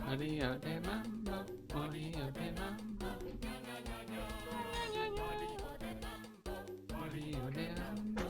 Audio de mambo, audio de mambo. Audio de mambo.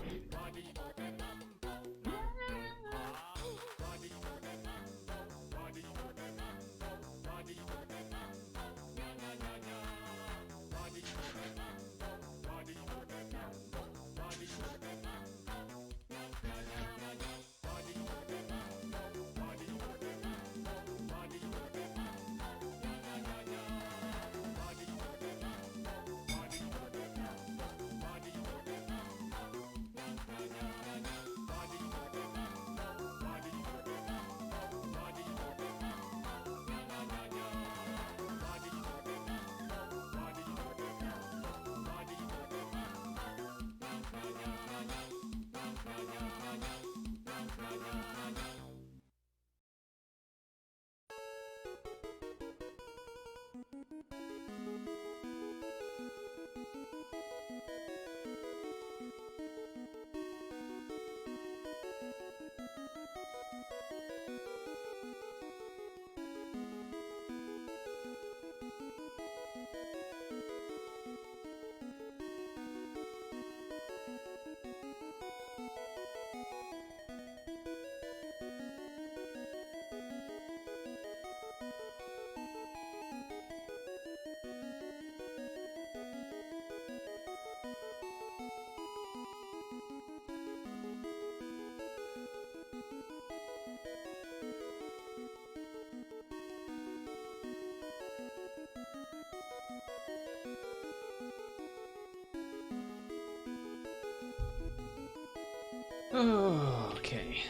Okay.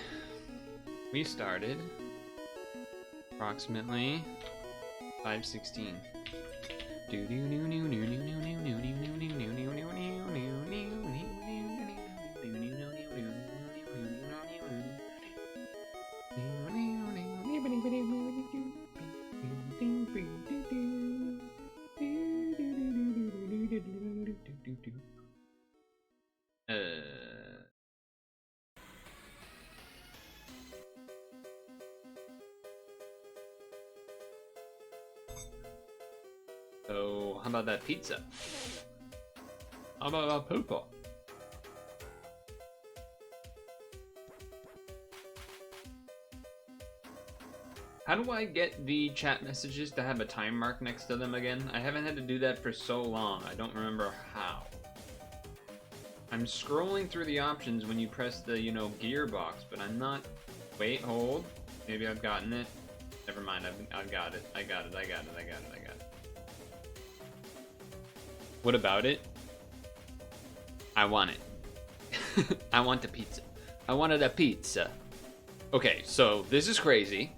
We started approximately 5:16. So, how about that pizza? How about that Purtle? How do I get the chat messages to have a time mark next to them again? I haven't had to do that for so long, I don't remember how. I'm scrolling through the options when you press the, gearbox, but I'm not... Wait, hold. Maybe I've gotten it. Never mind, I've got it. I got it. What about it? I want it. I want the pizza. I wanted a pizza. Okay, so this is crazy.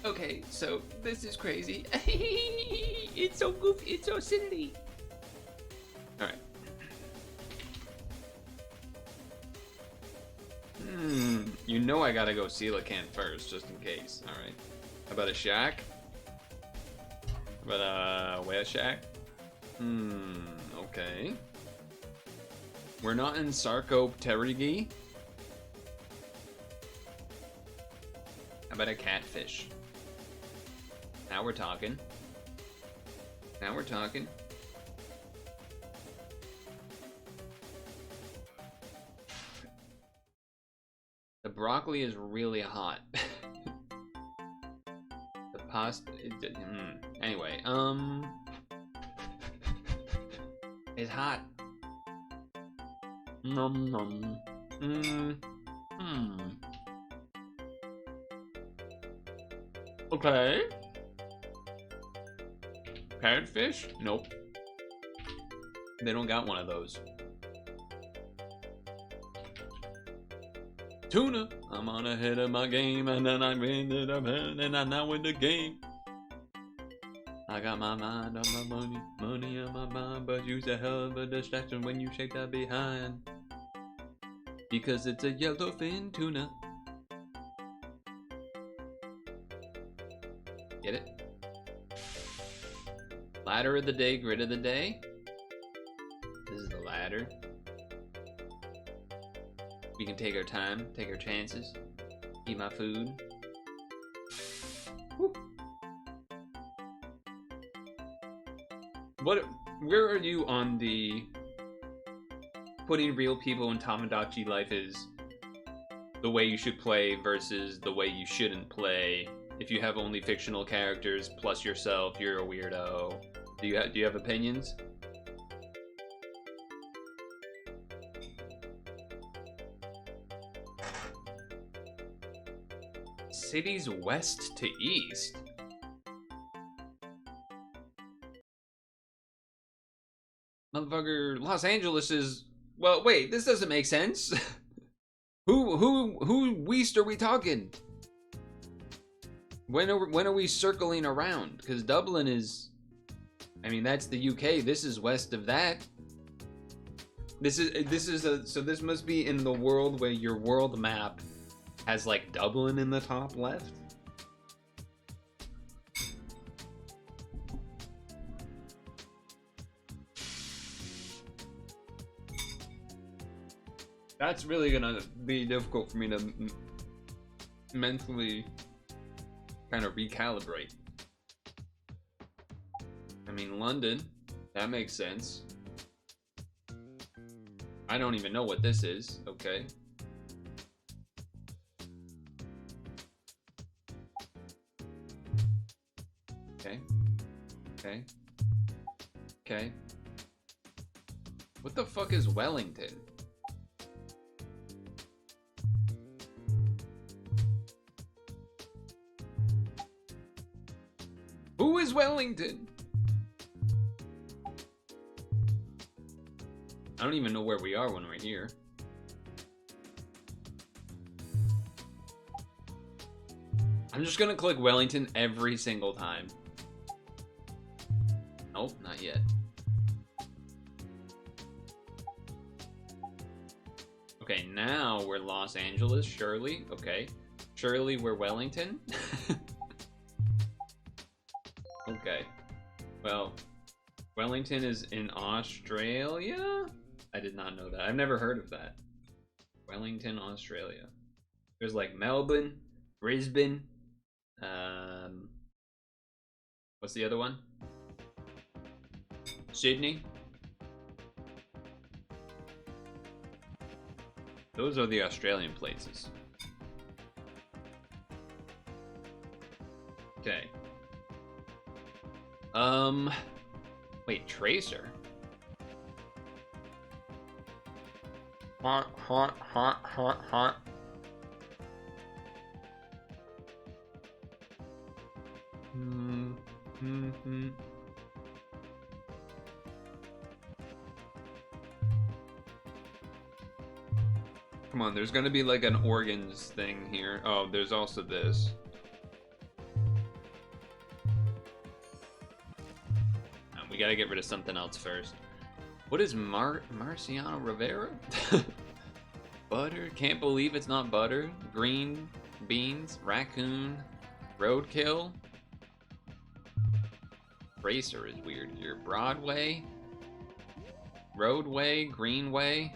Okay, so this is crazy. It's so goofy, it's so silly. Alright. You know I gotta go seal a cant first, just in case. Alright. How about a shack? How about a whale shack? Okay. We're not in Sarcopterygii. How about a catfish? Now we're talking. Now we're talking. The broccoli is really hot. The pasta... Anyway, it's hot. Nom nom. Okay. Parrotfish? Nope. They don't got one of those. Tuna! I'm on ahead of my game, and then I ended up and I now win the game. I got my mind on my money, money on my mind, but you's a hell of a distraction when you shake that behind. Because it's a yellowfin tuna. Get it? Ladder of the day, grid of the day. This is the ladder. We can take our time, take our chances. Eat my food. Woo. Where are you on the putting real people in Tamagotchi life is the way you should play versus the way you shouldn't play? If you have only fictional characters plus yourself, you're a weirdo. Do you have opinions? Cities west to east. Motherfucker, Los Angeles is... Well, wait, this doesn't make sense. Who west are we talking? When are we circling around? Because Dublin is... I mean, that's the UK. This is west of that. So this must be in the world where your world map has like Dublin in the top left. That's really gonna be difficult for me to mentally kind of recalibrate. I mean, London, that makes sense. I don't even know what this is, okay. Okay. What the fuck is Wellington? Who is Wellington? I don't even know where we are when we're here. I'm just gonna click Wellington every single time. Nope, not yet. Okay, now we're Los Angeles, surely. Okay. Surely we're Wellington. Okay. Well, Wellington is in Australia? I did not know that. I've never heard of that. Wellington, Australia. There's like Melbourne, Brisbane, what's the other one? Sydney. Those are the Australian places. Okay. Wait, Tracer? Hot. Come on, there's gonna be like an organs thing here. Oh, there's also this. We gotta get rid of something else first. What is Marciano Rivera? Butter? Can't believe it's not butter. Green beans, raccoon, roadkill. Racer is weird here. Broadway, roadway, greenway,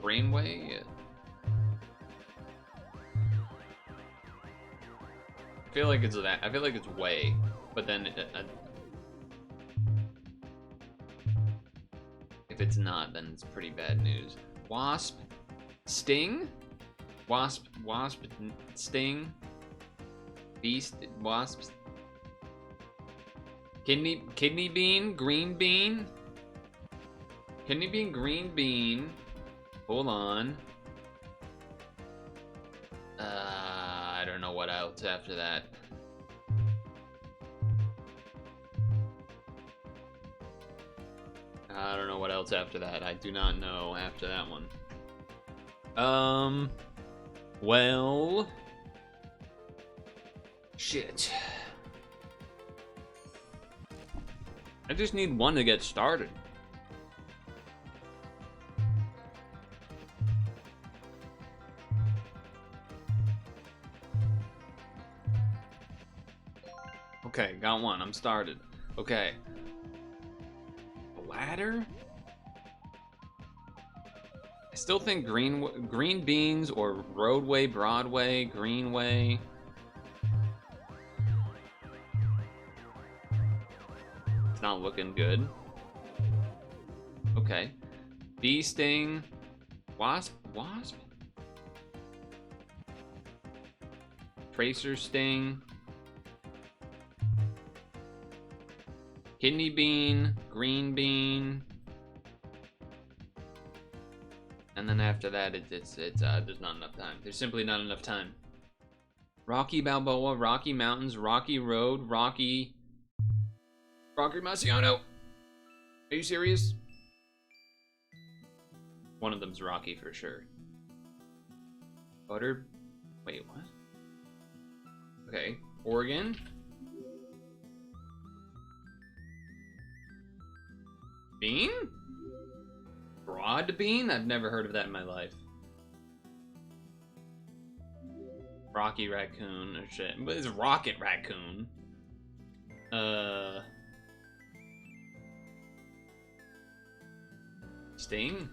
greenway. Yeah. I feel like it's that. I feel like it's way, but then if it's not, then it's pretty bad news. Wasp, sting, wasp, sting, beast, wasps, kidney bean, green bean, kidney bean, green bean. Hold on. I don't know what else after that. I don't know what else after that. I do not know after that one. Well, Shit. I just need one to get started. Okay, got one. I'm started. Okay. A ladder? I still think green beans or roadway, Broadway, greenway. It's not looking good. Okay. Bee sting. Wasp? Tracer sting. Kidney bean, green bean, and then after that, there's not enough time. There's simply not enough time. Rocky Balboa, Rocky Mountains, Rocky Road, Rocky Marciano. Are you serious? One of them's Rocky for sure. Butter. Wait, what? Okay, Oregon. Bean? Broad bean? I've never heard of that in my life. Rocky raccoon or shit. But it's rocket raccoon. Sting?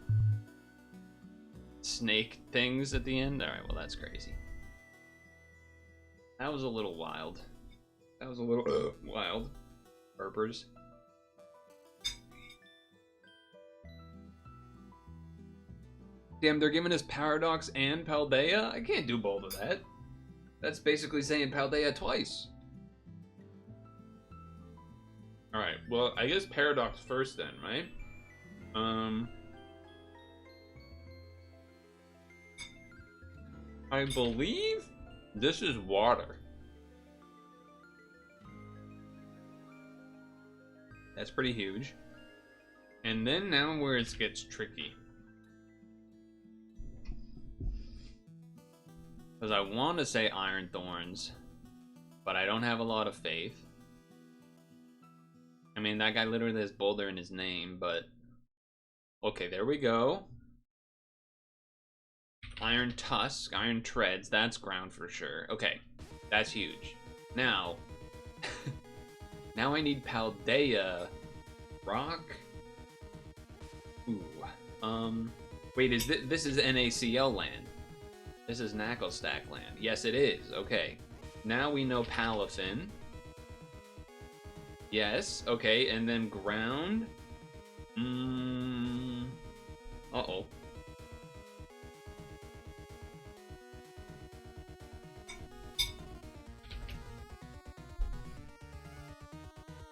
Snake things at the end? Alright, well that's crazy. That was a little wild. That was a little wild. Burpers. Damn, they're giving us Paradox and Paldea? I can't do both of that. That's basically saying Paldea twice. Alright, well, I guess Paradox first then, right? I believe this is water. That's pretty huge. And then now where it gets tricky. Because I want to say Iron Thorns, but I don't have a lot of faith. I mean, that guy literally has Boulder in his name, but... Okay, there we go. Iron Tusk, Iron Treads, that's ground for sure. Okay, that's huge. Now... now I need Paldea. Rock? Ooh. Wait, this is NaCl land. This is Knucklestack land. Yes, it is. Okay. Now we know Palafin. Yes. Okay, and then ground. Uh-oh.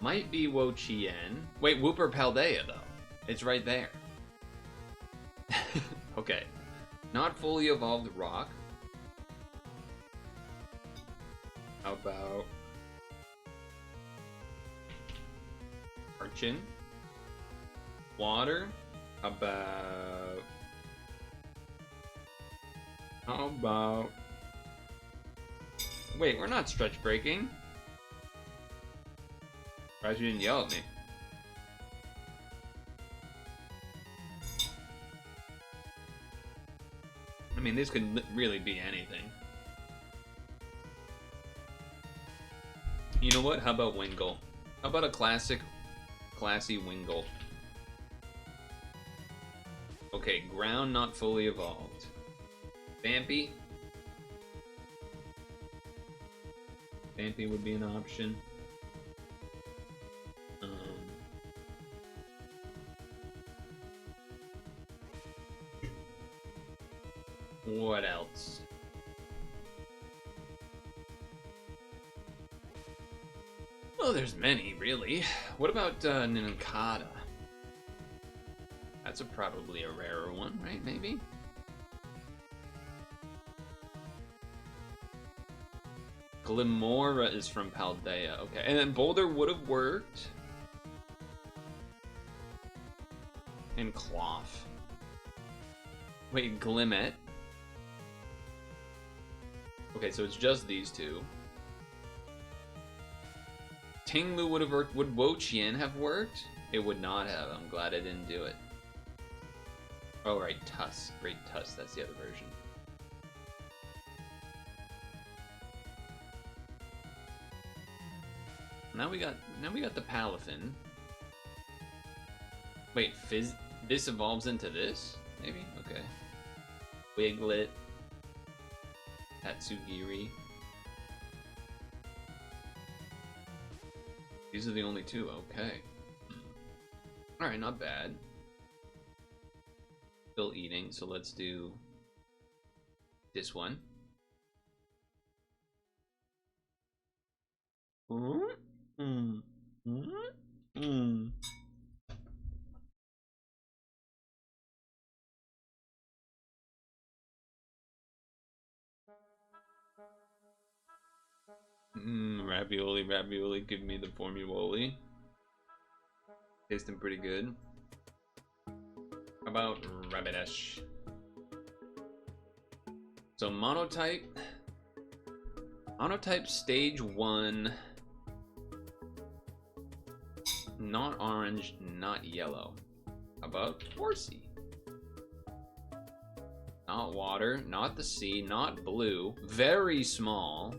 Might be Wo-Chien. Wait, Wooper Paldea, though. It's right there. Okay. Not fully evolved rock. How about Archin? Water? How about wait, we're not stretch breaking. Surprised you didn't yell at me. I mean, this could really be anything. You know what? How about Wingull? How about a classy Wingull? Okay, ground not fully evolved. Vampy? Vampy would be an option. What else? Well, there's many, really. What about Ninkata? That's probably a rarer one, right? Maybe? Glimora is from Paldea. Okay, and then Boulder would have worked. And Cloth. Wait, Glimmet. Okay, so it's just these two. Tinglu would have worked. Would Wo-Chien have worked? It would not have. I'm glad I didn't do it. Oh, right, Tusk. Great Tusk. That's the other version. Now we got the Palafin. Wait, this evolves into this? Maybe? Okay. Wiglet. Tatsugiri. These are the only two, okay. Alright, not bad. Still eating, so let's do this one. Ravioli, give me the formuoli. Tasting pretty good. How about Rabidash? So monotype stage 1. Not orange, not yellow. How about Horsey? Not water, not the sea, not blue. Very small.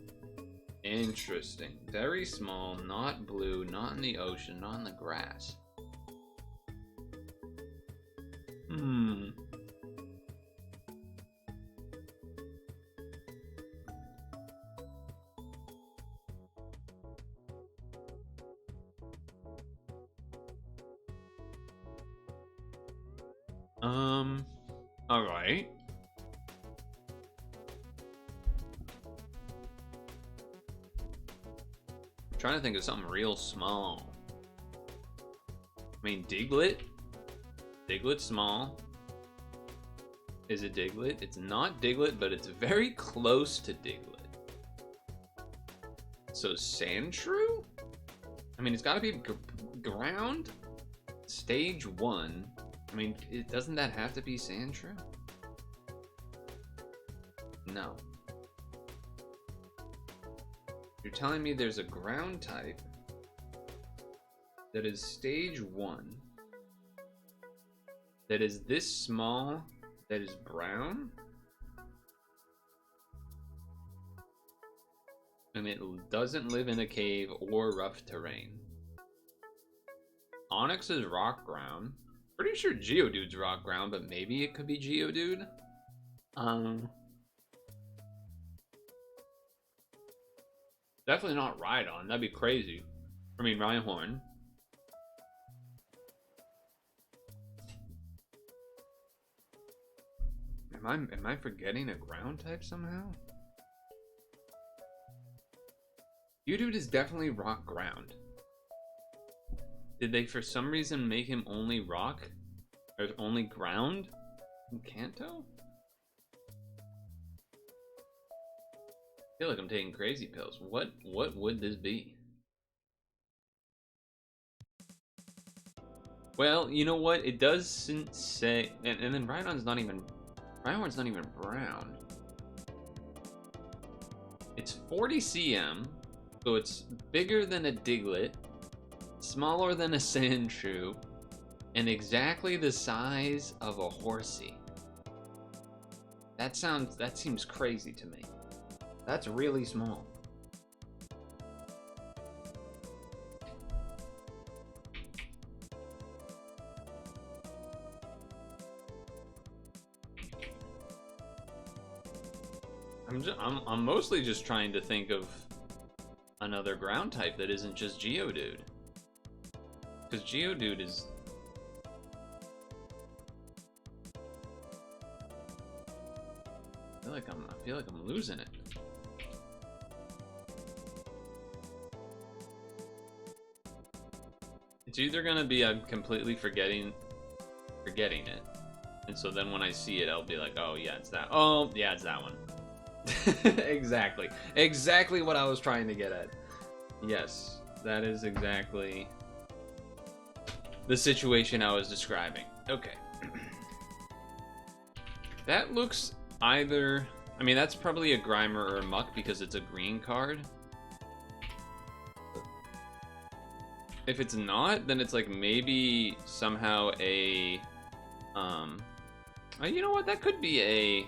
Interesting. Very small, not blue, not in the ocean, not in the grass. All right. I'm trying to think of something real small. I mean, Diglett. Diglett's small. Is it Diglett? It's not Diglett, but it's very close to Diglett. So Sandshrew? I mean, it's got to be ground. Stage 1. I mean, doesn't that have to be Sandshrew? No. You're telling me there's a ground type that is stage 1 that is this small, that is brown, and it doesn't live in a cave or rough terrain. Onyx is rock ground. Pretty sure Geodude's rock ground, but maybe it could be Geodude. Definitely not Rhydon. That'd be crazy. I mean, Rhyhorn. Am I forgetting a ground type somehow? Geodude is definitely rock ground. Did they for some reason make him only rock? Or only ground? In Kanto? I feel like I'm taking crazy pills. What would this be? Well, you know what? It doesn't say, and then Rhydon's not even brown. It's 40 cm, so it's bigger than a Diglett, smaller than a Sandshrew, and exactly the size of a Horsey. That seems crazy to me. That's really small. I'm mostly just trying to think of another ground type that isn't just Geodude. Because Geodude is... I feel like I'm losing it. It's either gonna be I'm completely forgetting it, and so then when I see it, I'll be like, oh yeah, it's that. Oh yeah, it's that one. Exactly what I was trying to get at. Yes, that is exactly the situation I was describing. Okay. That looks either... I mean, that's probably a Grimer or a Muck because it's a green card. If it's not, then it's like maybe somehow a you know what, that could be a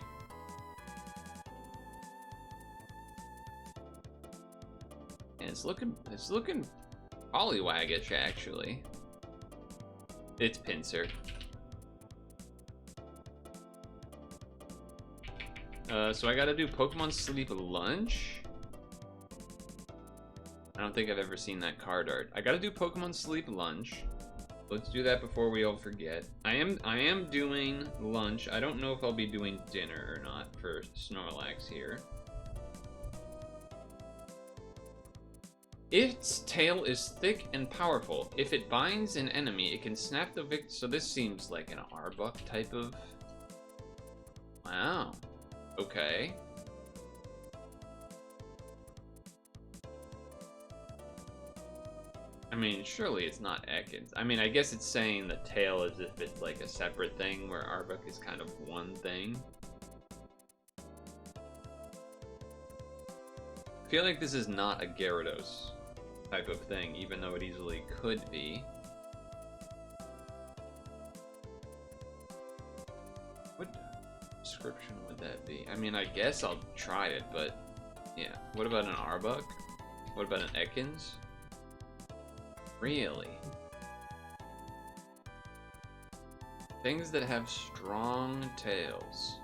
it's looking polywaggish actually. It's Pinsir. So I gotta do Pokemon Sleep Lunch. I don't think I've ever seen that card art. I gotta do Pokemon Sleep Lunch. Let's do that before we all forget. I am doing lunch. I don't know if I'll be doing dinner or not for Snorlax here. Its tail is thick and powerful. If it binds an enemy, it can snap the victim. So this seems like an Arbok type of... Wow. Okay. I mean, surely it's not Ekans. I mean, I guess it's saying the tail as if it's like a separate thing, where Arbok is kind of one thing. I feel like this is not a Gyarados type of thing, even though it easily could be. What description would that be? I mean, I guess I'll try it, but yeah. What about an Arbok? What about an Ekans? Really? Things that have strong tails.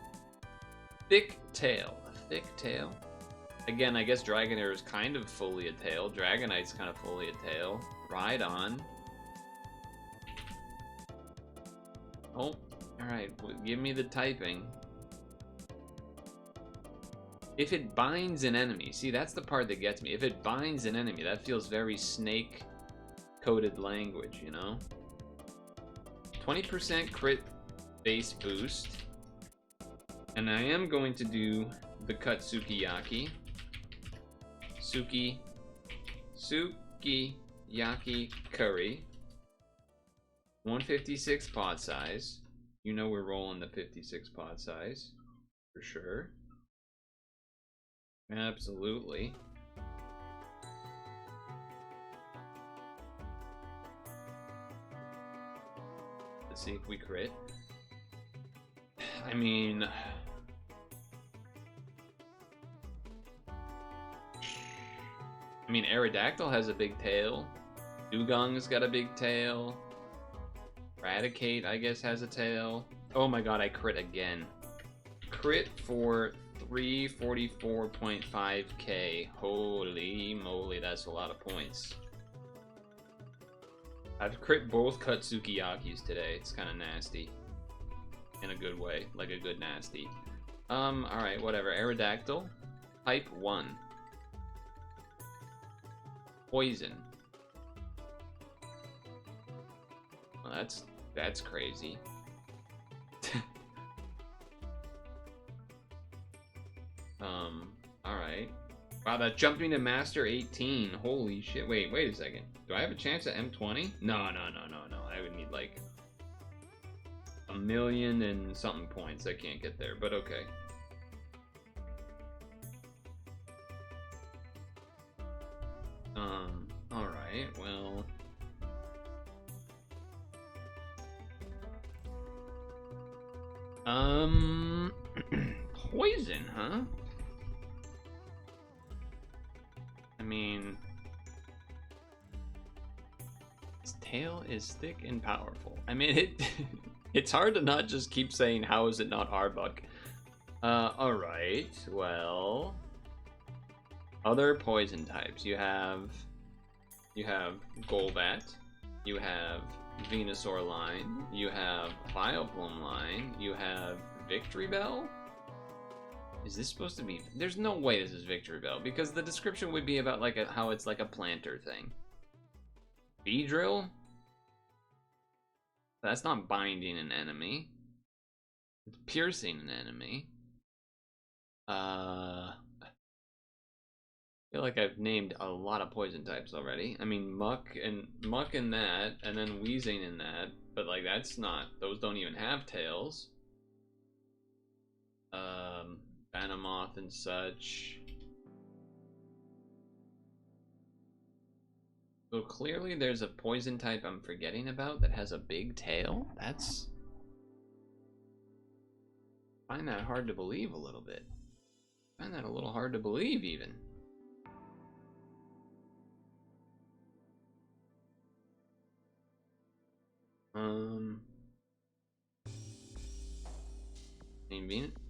Thick tail. A thick tail? Again, I guess Dragonair is kind of fully a tail. Dragonite's kind of fully a tail. Rhydon. Oh, alright. Well, give me the typing. If it binds an enemy. See, that's the part that gets me. If it binds an enemy, that feels very snake-coded language, you know? 20% crit base boost. And I am going to do the cut Sukiyaki. Sukiyaki curry. 156 pod size. You know we're rolling the 56 pod size. For sure. Absolutely. Let's see if we crit. I mean... Aerodactyl has a big tail. Dugong's got a big tail. Raticate, I guess, has a tail. Oh my god, I crit again. Crit for 344.5k. Holy moly, that's a lot of points. I've crit both Katsukiyakis today. It's kind of nasty. In a good way. Like a good nasty. Alright, whatever. Aerodactyl. Type 1. Poison. Well, that's crazy. Alright. Wow, that jumped me to Master 18. Holy shit. Wait a second. Do I have a chance at M20? No. I would need like 1,000,000 and something points. I can't get there, but okay. Alright, well... Poison, huh? I mean... Its tail is thick and powerful. I mean, it's hard to not just keep saying, how is it not Arbok? Alright, well... Other poison types. You have Golbat, you have Venusaur line, you have Vileplume line, you have Victory Bell? Is this supposed to be... There's no way this is Victory Bell, because the description would be about like how it's like a planter thing. Beedrill? That's not binding an enemy. It's piercing an enemy. I feel like I've named a lot of poison types already. I mean, Muck and that, and then Weezing in that, but like that's not... Those don't even have tails. Venomoth and such. So clearly there's a poison type I'm forgetting about that has a big tail. That's... I find that hard to believe a little bit. I find that a little hard to believe even.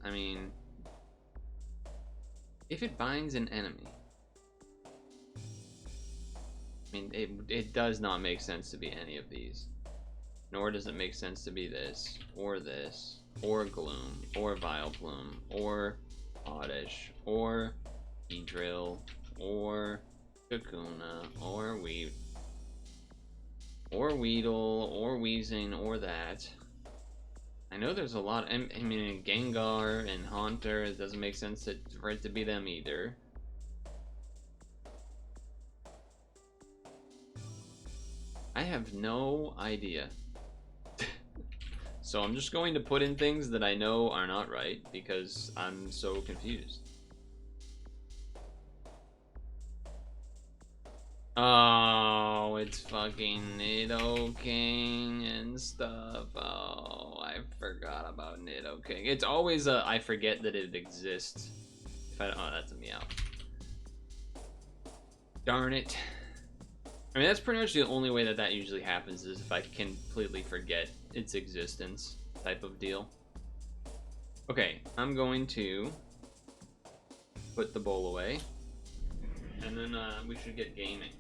I mean, if it binds an enemy, I mean, it does not make sense to be any of these. Nor does it make sense to be this, or Gloom, or Vileplume, or Oddish, or Beedrill, or Kakuna, or Weedle, or Weezing, or that. I know there's a lot. I mean, Gengar and Haunter, it doesn't make sense for it to be them either. I have no idea. So I'm just going to put in things that I know are not right because I'm so confused. Oh, it's fucking Nidoking and stuff. Oh, I forgot about Nidoking. It's always a I forget that it exists. If I, oh, that's a meow. Darn it. I mean, that's pretty much the only way that usually happens is if I completely forget its existence type of deal. Okay, I'm going to put the bowl away, and then we should get gaming.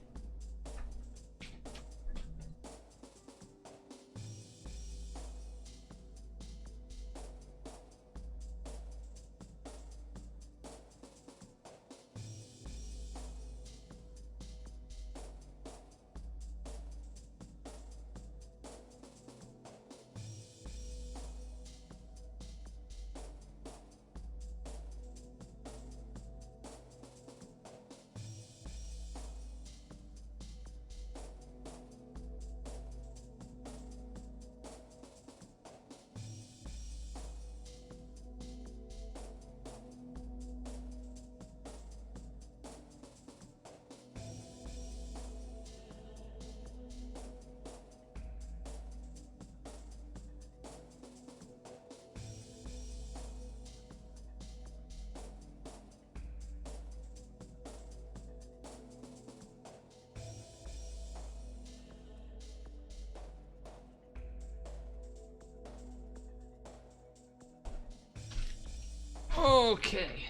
Okay.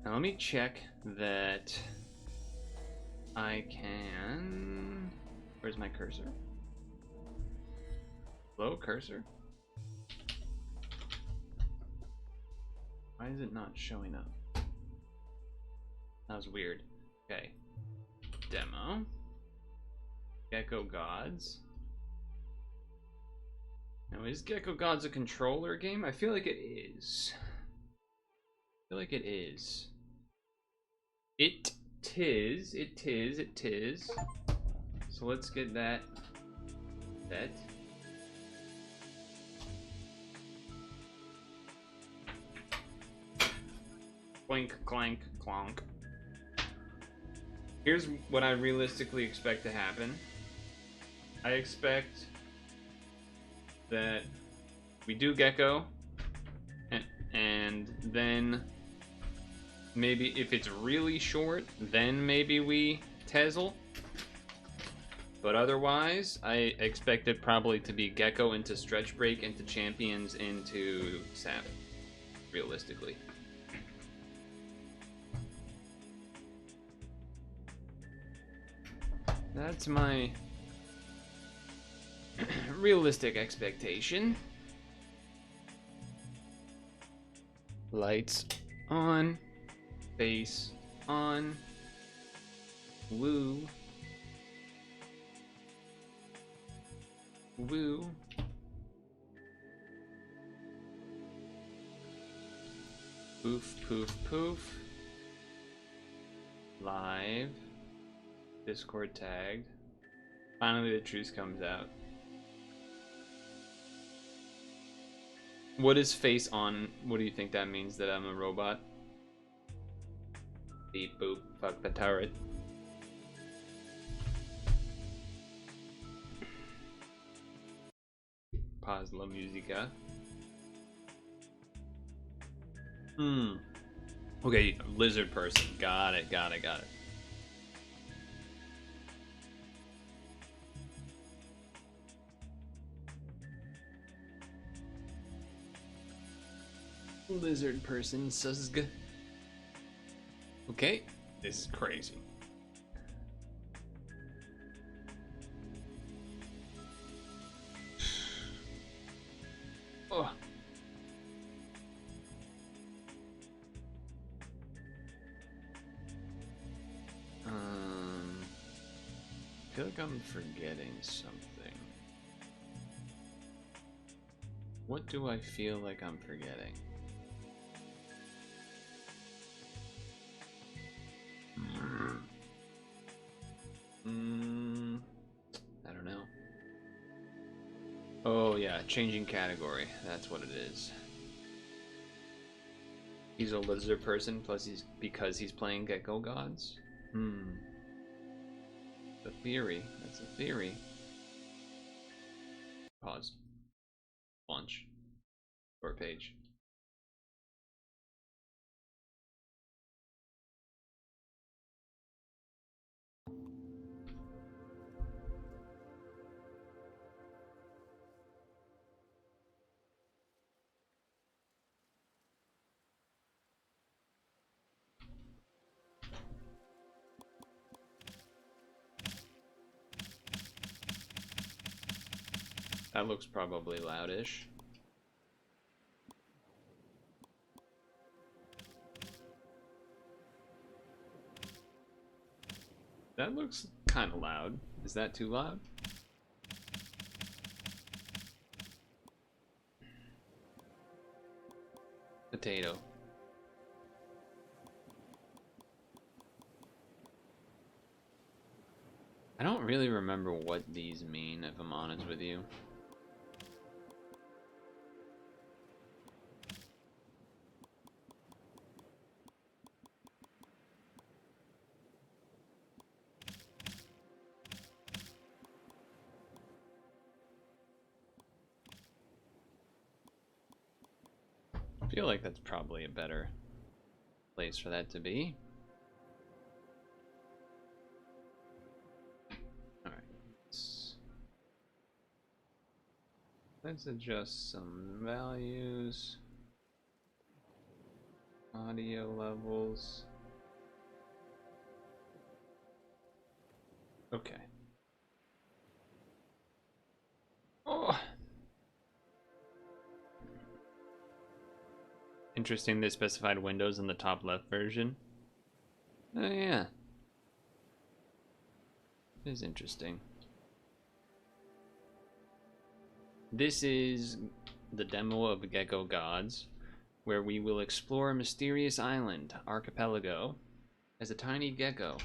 Now let me check that I can... Where's my cursor? Hello, cursor? Why is it not showing up? That was weird. Okay. Demo. Gecko Gods. Now, is Gecko Gods a controller game? I feel like it is. I feel like it is. It tis. So let's get that set. Clink, clank, clonk. Here's what I realistically expect to happen. I expect that we do Gecko, and then maybe if it's really short, then maybe we Tezzel. But otherwise, I expect it probably to be Gecko into Stretch Break, into Champions, into SAP, realistically. That's my realistic expectation. Lights on, face on, woo, woo. Poof, poof, poof. Live. Discord tagged. Finally the truth comes out. What is face on? What do you think that means? That I'm a robot? Beep boop. Fuck the turret. Pause la musica. Okay, lizard person. Got it. Lizard person, Suzg. Okay, this is crazy. Oh. I feel like I'm forgetting something. What do I feel like I'm forgetting? I don't know. Oh yeah, changing category. That's what it is. He's a lizard person, plus because he's playing Gecko Gods. The theory. That's a theory. Pause. Launch. Or page. That looks probably loudish. That looks kind of loud. Is that too loud? Potato. I don't really remember what these mean, if I'm honest with you. I feel like that's probably a better place for that to be. Alright. Let's adjust some values. Audio levels. Okay. Oh. Interesting, they specified Windows in the top left version. Oh yeah. It is interesting. This is the demo of Gecko Gods, where we will explore a mysterious island, archipelago, as a tiny gecko.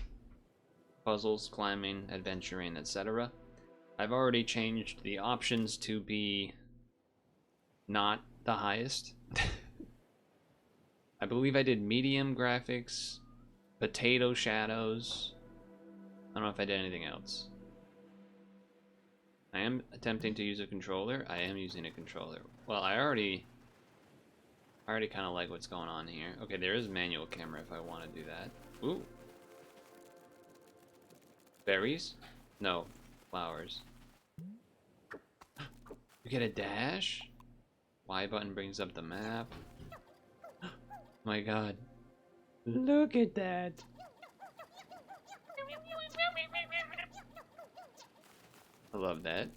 Puzzles, climbing, adventuring, etc. I've already changed the options to be not the highest. I believe I did medium graphics, potato shadows. I don't know if I did anything else. I am attempting to use a controller. I am using a controller. Well, I already kind of like what's going on here. Okay, there is manual camera if I want to do that. Ooh. Berries? No, flowers. You get a dash? Y button brings up the map. My god. Look at that. I love that.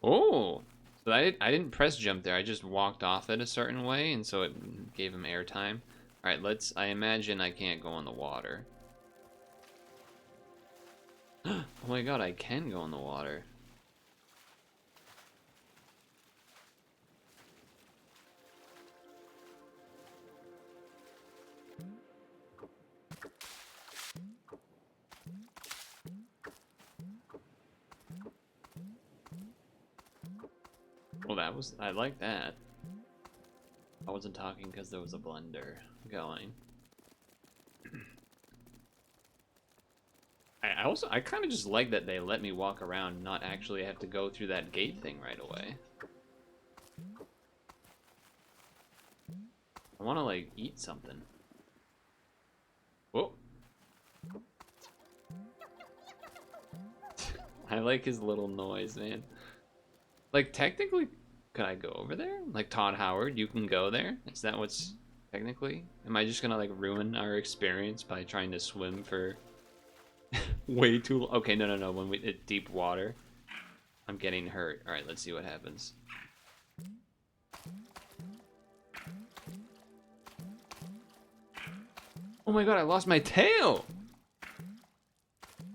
Oh, so I didn't press jump there. I just walked off it a certain way, and so it gave him airtime. All right, I imagine I can't go in the water. Oh my god, I can go in the water. Well, I like that. I wasn't talking because there was a blender going. I kind of just like that they let me walk around, not actually have to go through that gate thing right away. I want to like eat something. Whoa. I like his little noise, man. Like, technically, could I go over there? Like Todd Howard, you can go there? Is that what's technically? Am I just gonna like ruin our experience by trying to swim for way too long? Okay, no. When we hit deep water, I'm getting hurt. All right, let's see what happens. Oh my god, I lost my tail!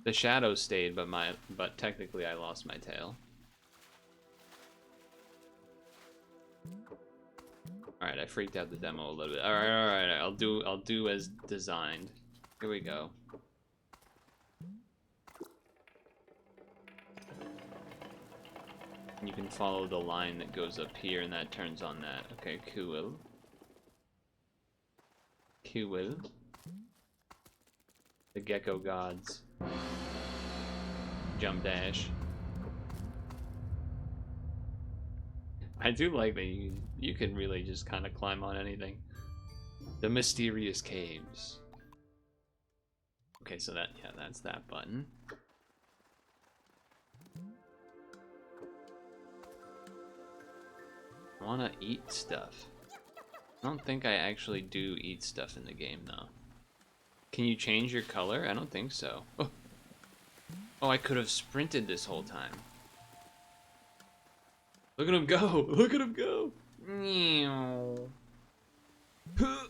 The shadow stayed, but technically I lost my tail. Alright, I freaked out the demo a little bit. Alright, I'll do as designed. Here we go. You can follow the line that goes up here and that turns on that. Okay, cool. Cool. The Gecko Gods. Jump dash. I do like that you can really just kind of climb on anything. The mysterious caves. Okay, so that's that button. I want to eat stuff. I don't think I actually do eat stuff in the game though. Can you change your color? I don't think so. Oh, I could have sprinted this whole time. Look at him go! Look at him go! Meow. Couldn't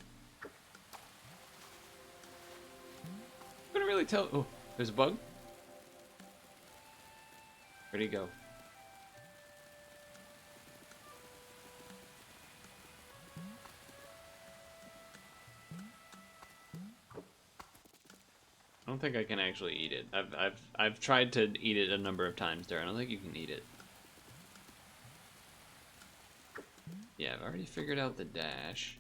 really tell. Oh, there's a bug. Where'd he go? I don't think I can actually eat it. I've tried to eat it a number of times there. I don't think you can eat it. Yeah, I've already figured out the dash.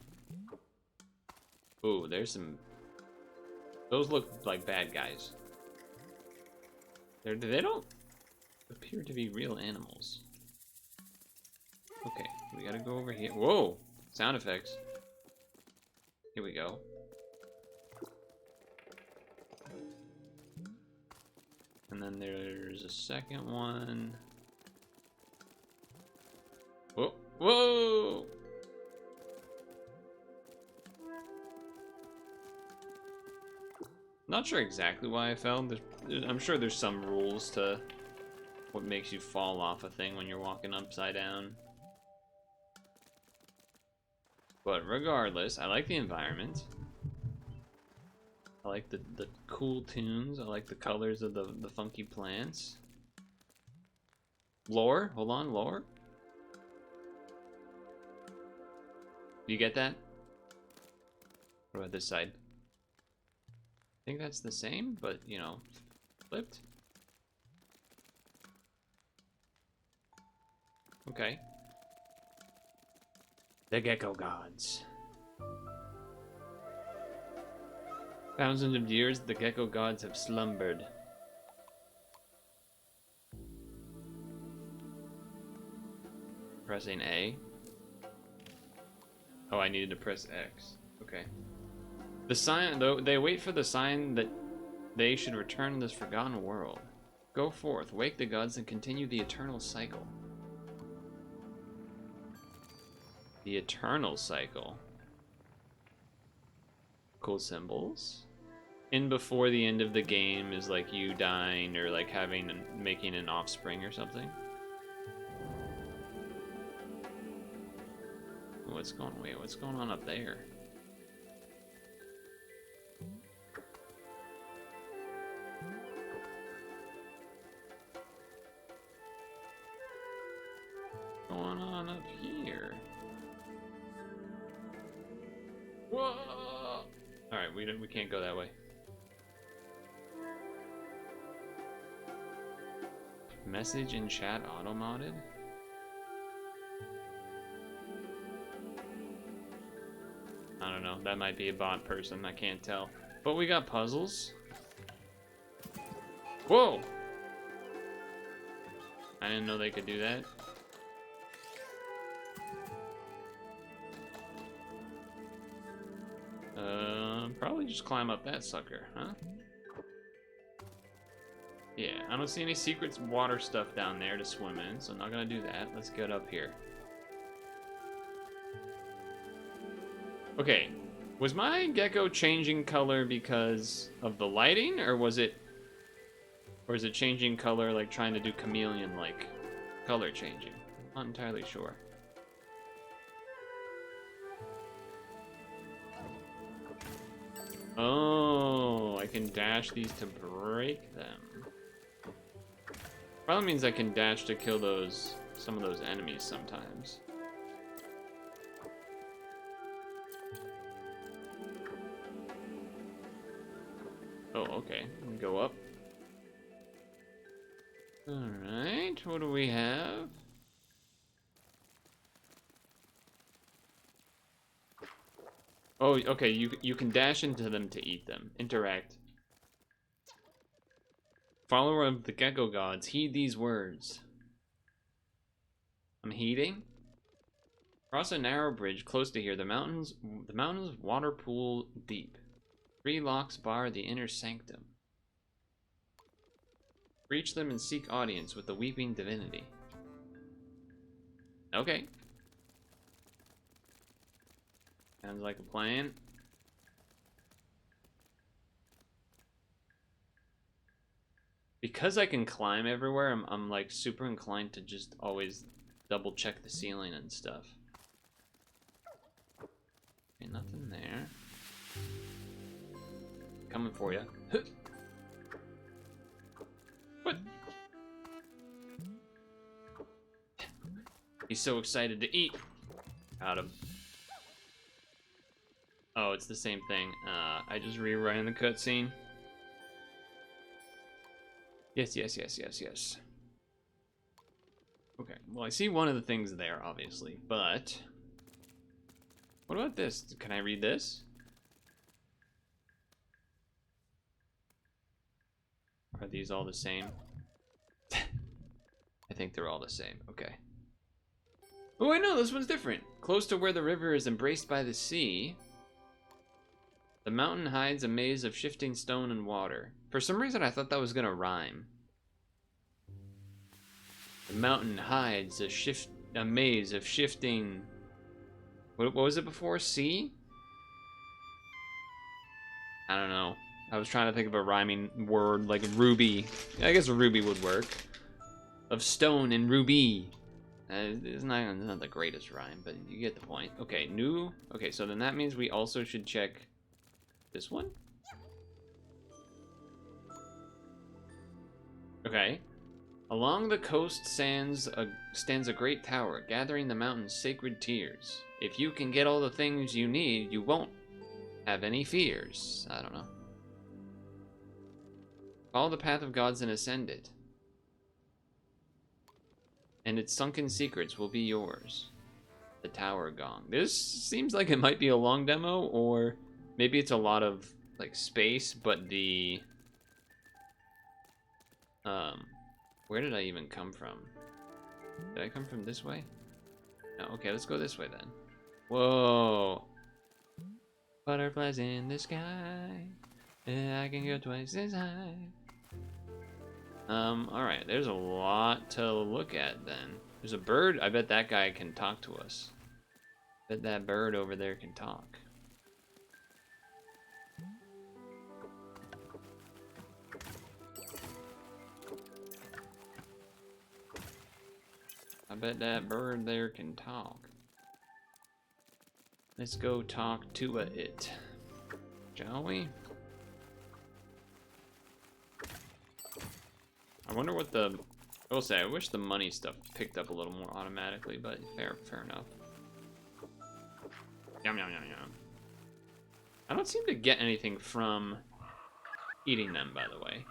Ooh, there's some. Those look like bad guys. They don't appear to be real animals. Okay, we gotta go over here. Whoa! Sound effects. Here we go. And then there's a second one. Whoa! Whoa! Not sure exactly why I fell. I'm sure there's some rules to what makes you fall off a thing when you're walking upside down. But regardless, I like the environment. I like the cool tunes. I like the colors of the funky plants. Lore? Hold on, lore? Do you get that? What about this side? I think that's the same, but, you know, flipped. Okay. The Gecko Gods. Thousands of years, the Gecko Gods have slumbered. Pressing A. Oh, I needed to press X. Okay. The sign, though, they wait for the sign that they should return to this forgotten world. Go forth, wake the gods, and continue the eternal cycle. The eternal cycle. Cool symbols. In before the end of the game is like you dying or like making an offspring or something. What's going on up there? What's going on up here? Whoa! Alright, we can't go that way. Message in chat auto-modded? I don't know. That might be a bot person. I can't tell. But we got puzzles. Whoa! I didn't know they could do that. Probably just climb up that sucker, huh? Yeah, I don't see any secret water stuff down there to swim in, so I'm not gonna do that. Let's get up here. Okay, was my gecko changing color because of the lighting, or is it changing color like trying to do chameleon-like color changing? Not entirely sure. Oh, I can dash these to break them. Probably means I can dash to kill some of those enemies sometimes. Oh, okay. Go up. Alright, what do we have? Oh, okay, you can dash into them to eat them. Interact. Follower of the Gecko Gods, heed these words. I'm heeding. Cross a narrow bridge close to here. The mountains water pool deep. 3 locks bar the inner sanctum. Reach them and seek audience with the weeping divinity. Okay. Sounds like a plan. Because I can climb everywhere, I'm like super inclined to just always double check the ceiling and stuff. Okay, nothing there. Coming for you. What? He's so excited to eat. Got him. Oh, it's the same thing. I just rewriting the cutscene. Yes. Okay, well I see one of the things there, obviously, but... What about this? Can I read this? Are these all the same? I think they're all the same, okay. Oh wait, no, this one's different. Close to where the river is embraced by the sea, the mountain hides a maze of shifting stone and water. For some reason, I thought that was gonna rhyme. The mountain hides a maze of shifting... What was it before? Sea? I don't know. I was trying to think of a rhyming word, like ruby. I guess ruby would work. Of stone and ruby. It's not the greatest rhyme, but you get the point. Okay, new... Okay, so then that means we also should check... This one? Okay. Along the coast stands a great tower, gathering the mountain's sacred tears. If you can get all the things you need, you won't have any fears. I don't know. Follow the path of gods and ascend it. And its sunken secrets will be yours. The tower gong. This seems like it might be a long demo, or... Maybe it's a lot of, like, space, but the... Where did I even come from? Did I come from this way? No, okay, let's go this way then. Whoa! Butterflies in the sky. I can go twice as high. Alright, there's a lot to look at then. There's a bird. I bet that guy can talk to us. I bet that bird over there can talk. I bet that bird there can talk. Let's go talk to it, shall we? I wonder what the... I will say, I wish the money stuff picked up a little more automatically, but fair enough. Yum. I don't seem to get anything from eating them, by the way.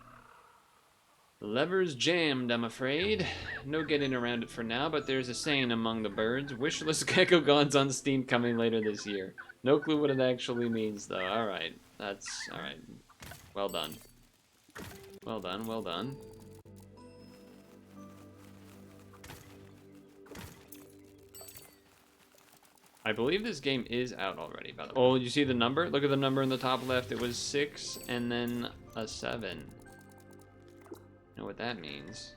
Levers jammed, I'm afraid. No getting around it for now, but there's a saying among the birds. Wishless Gecko Gods on Steam coming later this year. No clue what it actually means, though. Alright, that's... alright. Well done. Well done, well done. I believe this game is out already, by the way. Oh, you see the number? Look at the number in the top left. It was 6 and then a 7. You know what that means.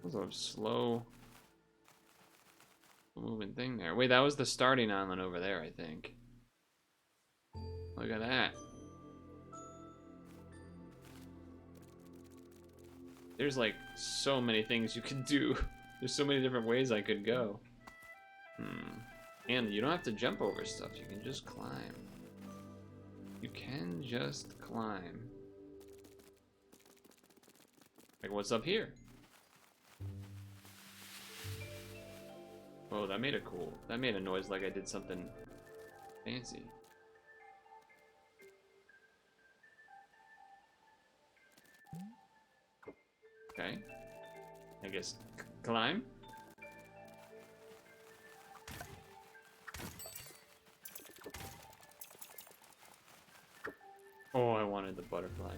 That was a slow moving thing there. Wait, that was the starting island over there, I think. Look at that. There's like so many things you could do. There's so many different ways I could go. And you don't have to jump over stuff. You can just climb. You can just climb. Like, what's up here? Oh, that made a that made a noise like I did something fancy. Okay. I guess climb. Oh, I wanted the butterfly.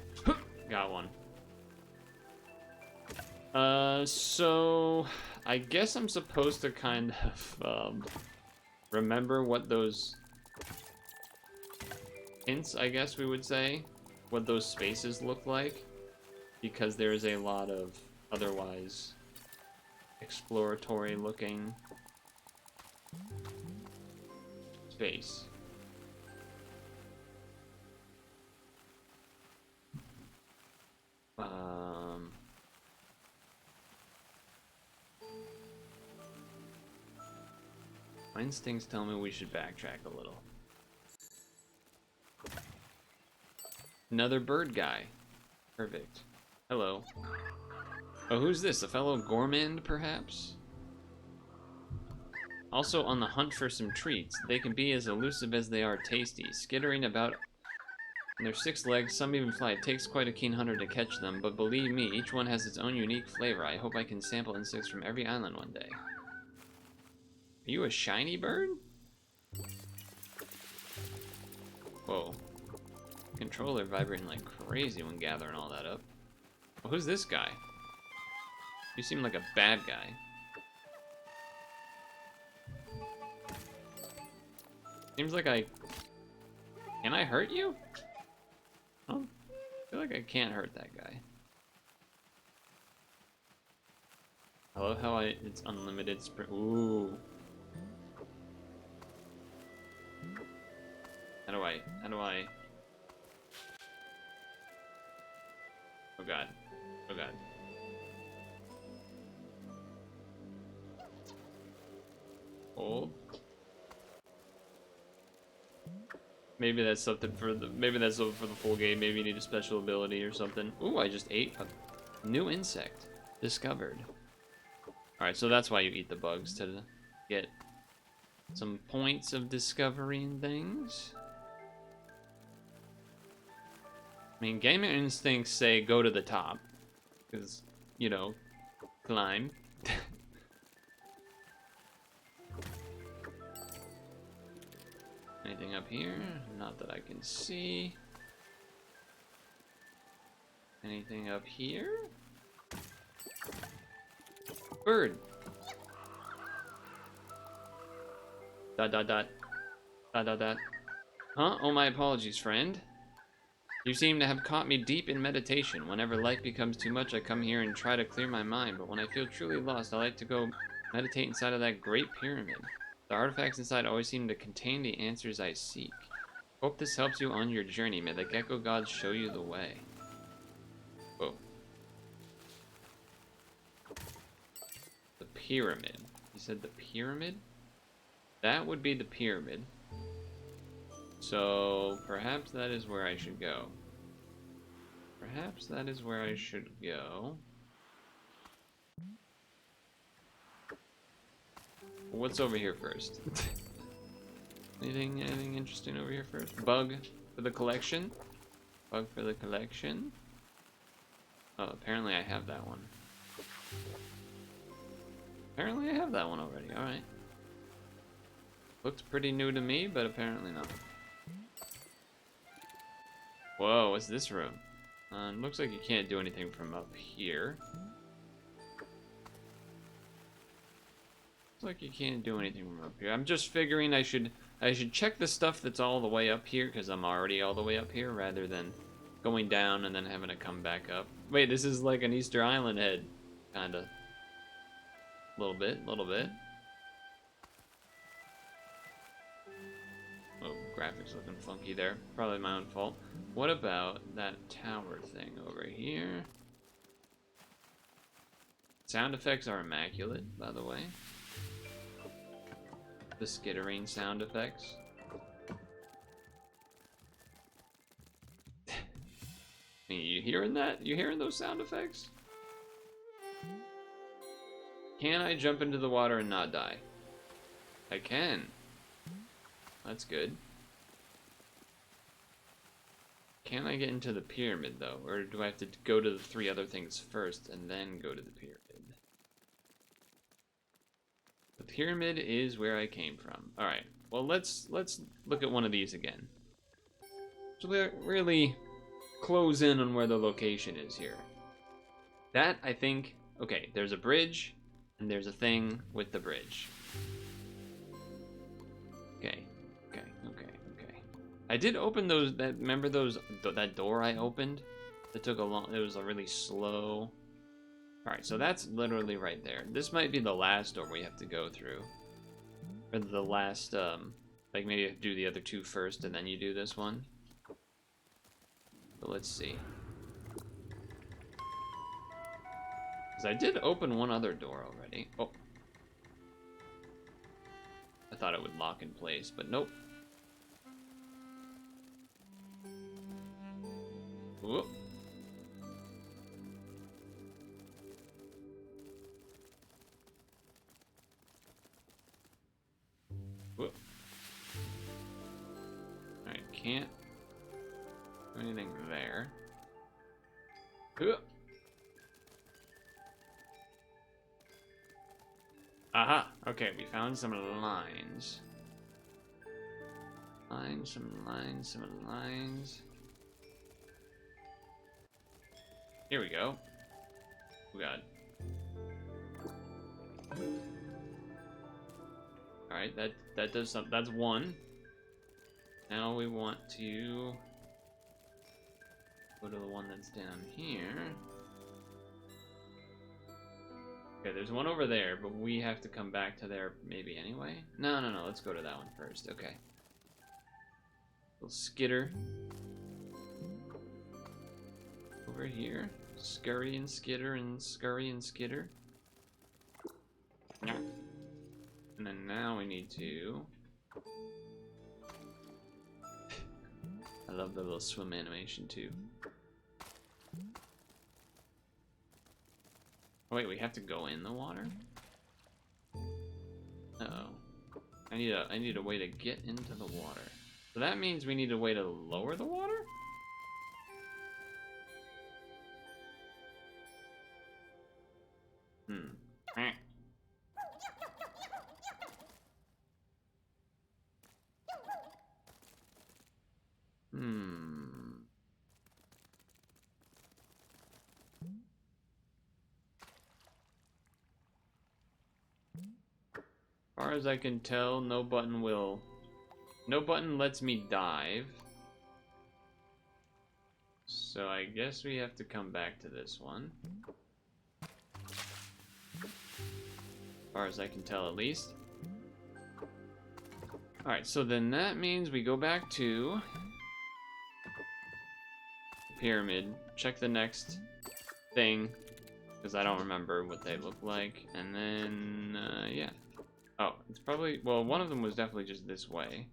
Got one. So I guess I'm supposed to kind of remember what those hints, I guess we would say, what those spaces look like, because there is a lot of otherwise exploratory looking space. My instincts tell me we should backtrack a little. Another bird guy. Perfect. Hello. Oh, who's this? A fellow gourmand, perhaps? Also on the hunt for some treats. They can be as elusive as they are tasty, skittering about on their 6 legs. Some even fly. It takes quite a keen hunter to catch them, but believe me, each one has its own unique flavor. I hope I can sample insects from every island one day. Are you a shiny bird? Whoa. Controller vibrating like crazy when gathering all that up. Well, who's this guy? You seem like a bad guy. Seems like Can I hurt you? Oh, I feel like I can't hurt that guy. I love how it's unlimited sprint. Ooh. How do I? Oh god. Oh god. Hold. Maybe that's something for the full game. Maybe you need a special ability or something. Ooh, I just ate a new insect. Discovered. Alright, so that's why you eat the bugs, to get some points of discovering things. I mean, gamer instincts say go to the top. Because, you know, climb. Anything up here? Not that I can see. Anything up here? Bird. Dot dot dot. Dot dot dot. Huh? Oh, my apologies, friend. You seem to have caught me deep in meditation. Whenever life becomes too much, I come here and try to clear my mind. But when I feel truly lost, I like to go meditate inside of that great pyramid. The artifacts inside always seem to contain the answers I seek. Hope this helps you on your journey. May the Gecko Gods show you the way. Whoa. The pyramid. You said the pyramid? That would be the pyramid. So, perhaps that is where I should go. Perhaps that is where I should go. What's over here first? Anything interesting over here first? Bug for the collection? Bug for the collection? Oh, apparently I have that one. Apparently I have that one already, alright. Looks pretty new to me, but apparently not. Whoa, what's this room? Looks like you can't do anything from up here. Looks like you can't do anything from up here. I'm just figuring I should check the stuff that's all the way up here, because I'm already all the way up here, rather than going down and then having to come back up. Wait, this is like an Easter Island head, kinda. Little bit. Oh, graphics looking funky there. Probably my own fault. What about that tower thing over here? Sound effects are immaculate, by the way. The skittering sound effects. You hearing that? You hearing those sound effects? Can I jump into the water and not die? I can. That's good. Can I get into the pyramid, though? Or do I have to go to the 3 other things first and then go to the pyramid? The pyramid is where I came from. Alright, well, let's look at one of these again. So we really close in on where the location is here. That, I think... Okay, there's a bridge, and there's a thing with the bridge. Okay. I did open those, remember that door I opened? It took a long, it was a really slow. Alright, so that's literally right there. This might be the last door we have to go through. Or the last, like maybe you do the other 2 first and then you do this one. But let's see. Because I did open one other door already. Oh. I thought it would lock in place, but nope. Whoop. Whoop. Alright, can't do anything there. Whoop. Aha! Okay, we found some lines. Some lines. Here we go. Oh god. Alright, that does something. That's 1. Now we want to go to the one that's down here. Okay, there's one over there, but we have to come back to there maybe anyway. No, let's go to that one first. Okay. Little skitter. Over here. Scurry and skitter and scurry and skitter. And then now we need to... I love the little swim animation too. Oh wait, we have to go in the water? Uh-oh. I need a way to get into the water. So that means we need a way to lower the water? As far as I can tell, no button lets me dive. So I guess we have to come back to this one. As far as I can tell, at least. Alright, so then that means we go back to the pyramid, check the next thing, because I don't remember what they look like, and then, yeah. Oh, it's probably, well, one of them was definitely just this way.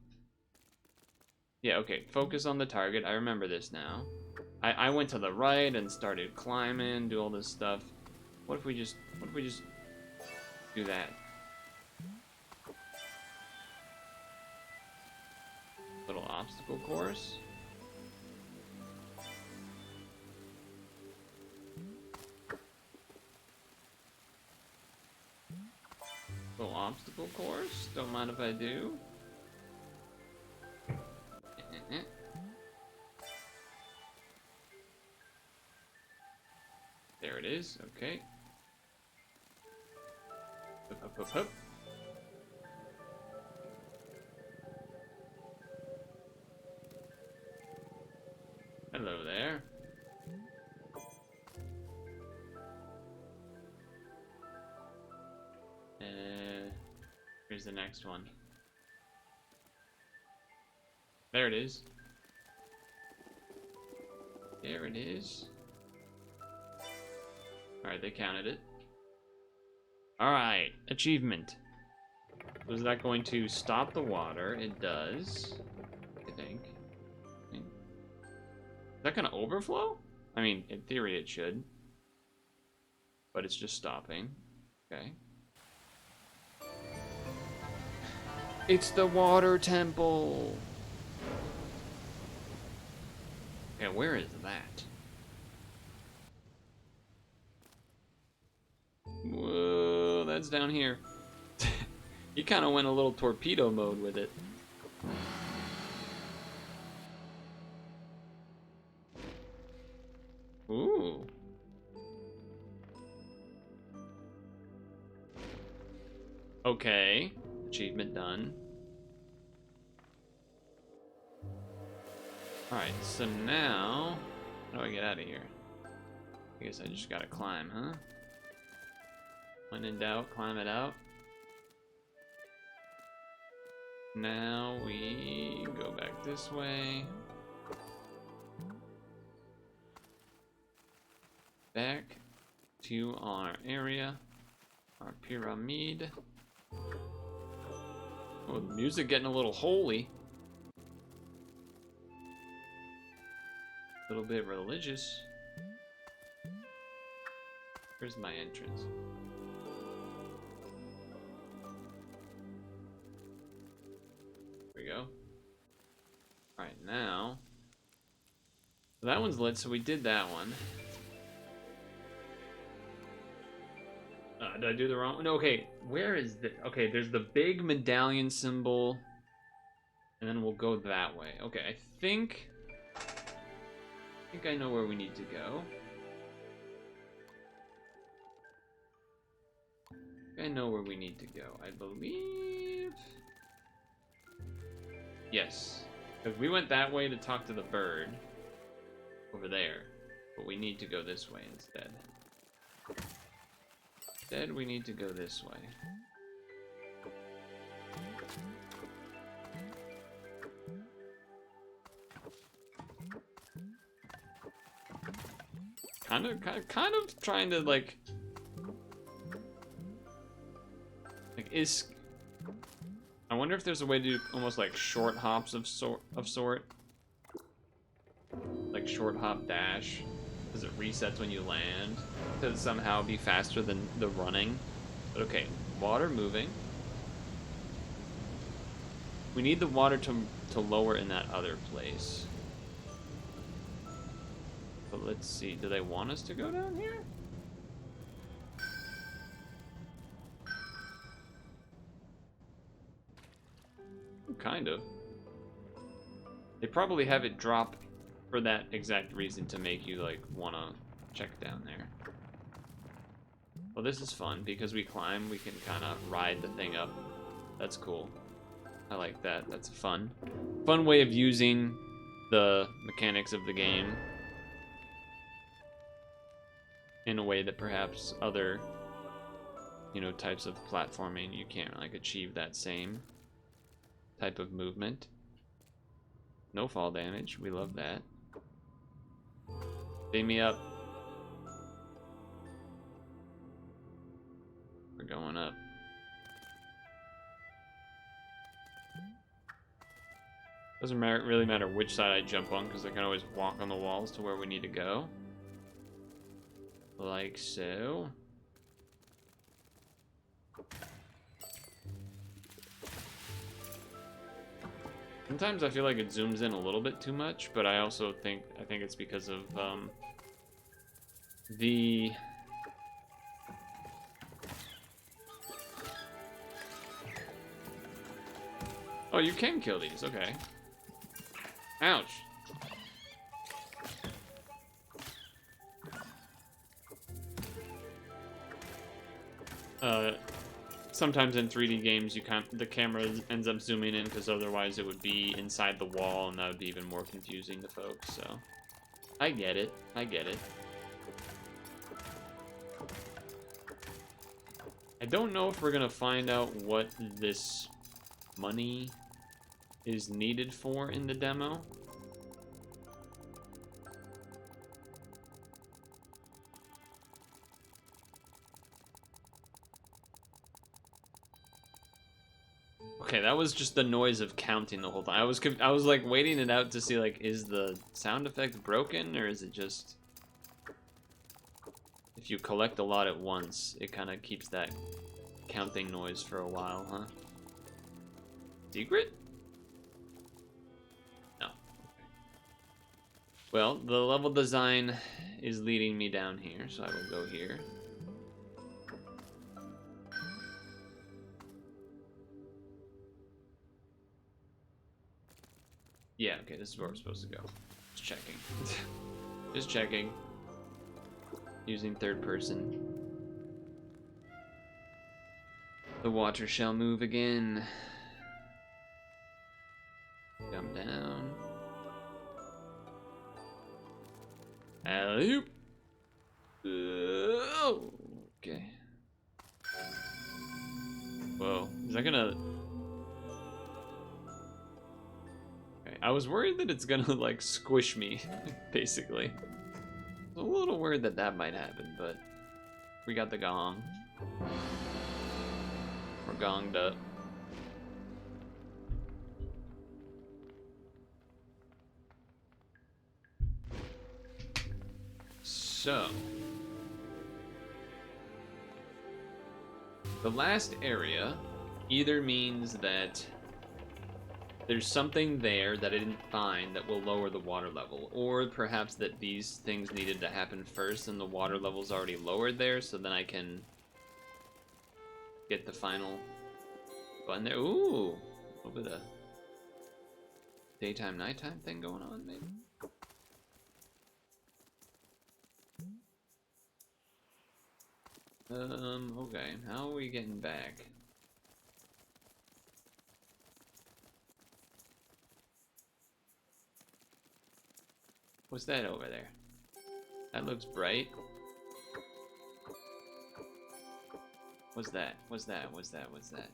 Yeah, okay, focus on the target. I remember this now. I went to the right and started climbing, do all this stuff. What if we just do that? obstacle course. Little obstacle course. Don't mind if I do. There it is. Okay. Up, up, up, up. Hello there. Here's the next one. There it is. There it is. Alright, they counted it. Alright, achievement. Was that going to stop the water? It does, I think. Is that gonna overflow? I mean, in theory it should. But it's just stopping. Okay. It's the water temple! Yeah, where is that? Whoa, that's down here. You kind of went a little torpedo mode with it. Ooh. Okay. Achievement done. Alright, so now... How do I get out of here? I guess I just gotta climb, huh? When in doubt, climb it out. Now we go back this way. Back to our area. Our pyramid. Oh, the music getting a little holy. A little bit religious. Here's my entrance. There we go. Alright, now. So that one's lit, so we did that one. Did I do the wrong one? No, okay, where is the... Okay, there's the big medallion symbol. And then we'll go that way. Okay, I think I know where we need to go. I know where we need to go. I believe... Yes. Because we went that way to talk to the bird. Over there. But we need to go this way instead. Instead, we need to go this way. Kind of trying to like is. I wonder if there's a way to do almost like short hops of sort, like short hop dash. Because it resets when you land to somehow be faster than the running. But okay, water moving. We need the water to lower in that other place. But let's see, do they want us to go down here? Kind of. They probably have it drop for that exact reason, to make you like wanna check down there. Well, this is fun because we climb, we can kind of ride the thing up. That's cool. I like that. That's fun way of using the mechanics of the game in a way that perhaps other, you know, types of platforming you can't like achieve that same type of movement. No fall damage. We love that. Beam me up. We're going up. Doesn't really matter which side I jump on, because I can always walk on the walls to where we need to go. Like so. Sometimes I feel like it zooms in a little bit too much, but I also think it's because of the oh, you can kill these, okay. Ouch. Sometimes in 3D games, the camera ends up zooming in because otherwise it would be inside the wall, and that would be even more confusing to folks. So, I get it. I get it. I don't know if we're gonna find out what this money is needed for in the demo. Okay, that was just the noise of counting the whole time. I was like waiting it out to see like, is the sound effect broken, or is it just if you collect a lot at once, it kind of keeps that counting noise for a while, huh? Secret? No. Well, the level design is leading me down here, so I will go here. Yeah, okay, this is where we're supposed to go. Just checking. Just checking. Using third person. The water shall move again. Jump down. Alley-oop. Okay. Whoa, is that gonna... I was worried that it's gonna, like, squish me, basically. I was a little worried that that might happen, but we got the gong. We're gonged up. So, the last area either means that there's something there that I didn't find that will lower the water level, or perhaps that these things needed to happen first and the water level's already lowered there, so then I can get the final button there. Ooh, a little bit of daytime, nighttime thing going on, maybe? Okay, how are we getting back? What's that over there? That looks bright. What's that? What's that? What's that? What's that?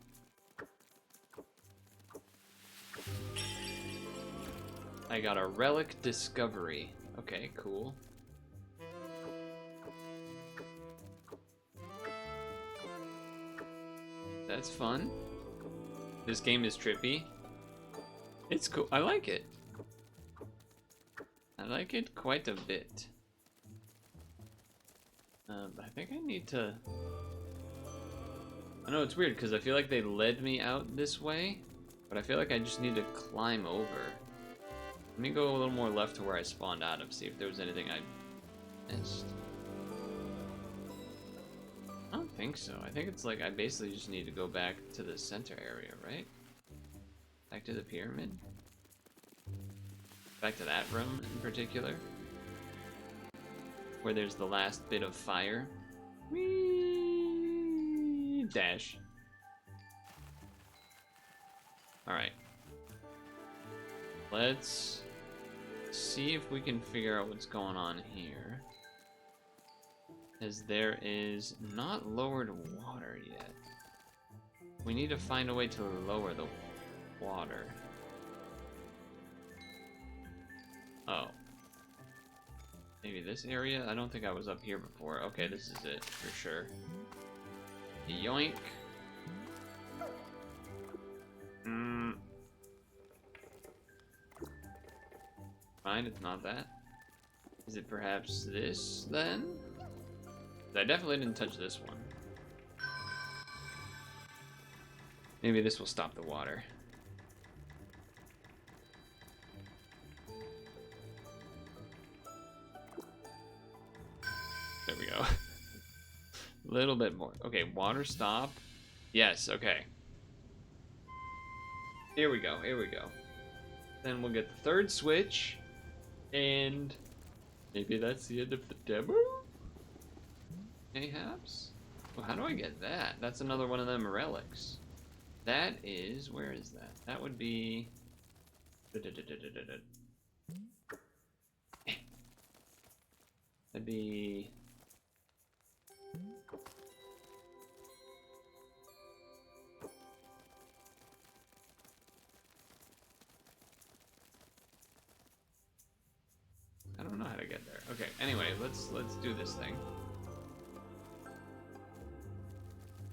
I got a relic discovery. Okay, cool. That's fun. This game is trippy. It's cool. I like it. I like it quite a bit. I think I need to... I know it's weird because I feel like they led me out this way, but I feel like I just need to climb over. Let me go a little more left to where I spawned out of, see if there was anything I missed. I don't think so. I think it's like I basically just need to go back to the center area, right? Back to the pyramid? Back to that room in particular, where there's the last bit of fire. Whee! Dash. Alright. Let's see if we can figure out what's going on here. As there is not lowered water yet. We need to find a way to lower the water. Oh. Maybe this area? I don't think I was up here before. Okay, this is it for sure. Yoink. Fine, it's not that. Is it perhaps this then? I definitely didn't touch this one. Maybe this will stop the water. There we go. A little bit more. Okay, water stop. Yes, okay. Here we go, here we go. Then we'll get the third switch, and maybe that's the end of the demo? Mayhaps? Well, how do I get that? That's another one of them relics. That is, where is that? That would be... That'd be... I don't know how to get there. Okay, anyway, let's do this thing.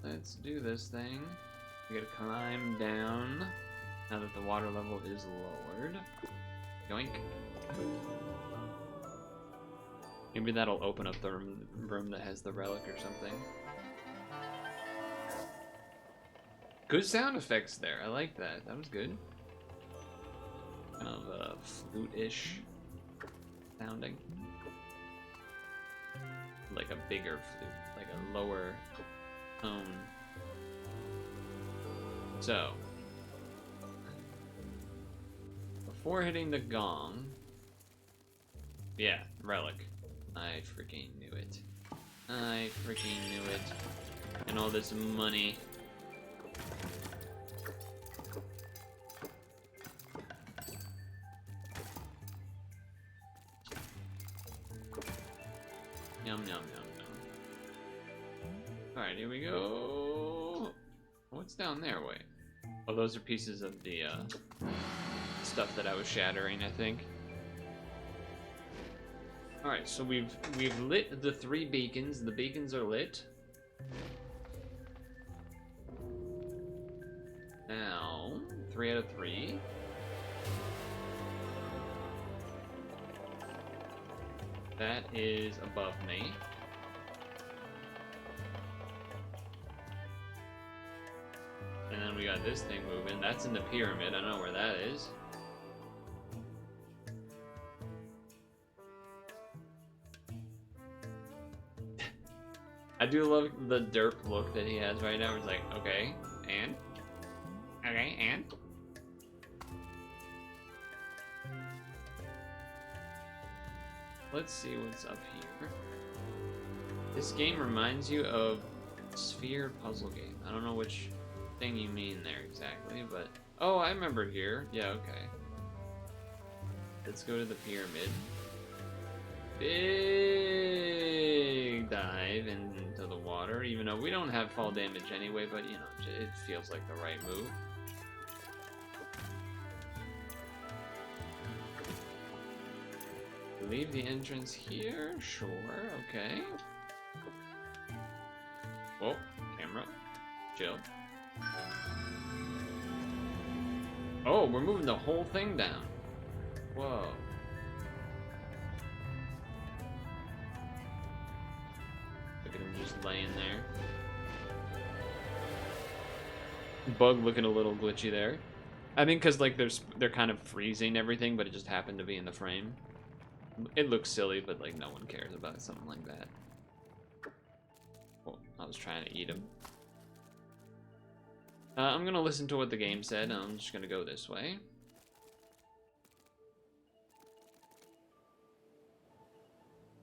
Let's do this thing. We gotta climb down now that the water level is lowered. Yoink. Maybe that'll open up the room that has the relic or something. Good sound effects there. I like that. That was good. Kind of flute-ish sounding. Like a bigger flute, like a lower tone. So, before hitting the gong, yeah, relic. I freaking knew it. I freaking knew it. And all this money. Yum, yum, yum, yum. Alright, here we go. What's down there? Wait. Oh, those are pieces of the stuff that I was shattering, I think. Alright, so we've lit the 3 beacons. The beacons are lit. Now, 3 out of 3. That is above me. And then we got this thing moving. That's in the pyramid. I don't know where that is. I do love the derp look that he has right now. It's like, okay, and? Okay, and? Let's see what's up here. This game reminds you of Sphere puzzle game. I don't know which thing you mean there exactly, but... Oh, I remember here. Yeah, okay. Let's go to the pyramid. Big dive into the water, even though we don't have fall damage anyway, but, you know, it feels like the right move. Leave the entrance here? Sure, okay. Whoa, camera. Chill. Oh, we're moving the whole thing down. Whoa. Look at him just laying there. Bug looking a little glitchy there. I think because like they're kind of freezing everything, but it just happened to be in the frame. It looks silly, but like no one cares about something like that. Well, I was trying to eat him. I'm gonna listen to what the game said. I'm just gonna go this way.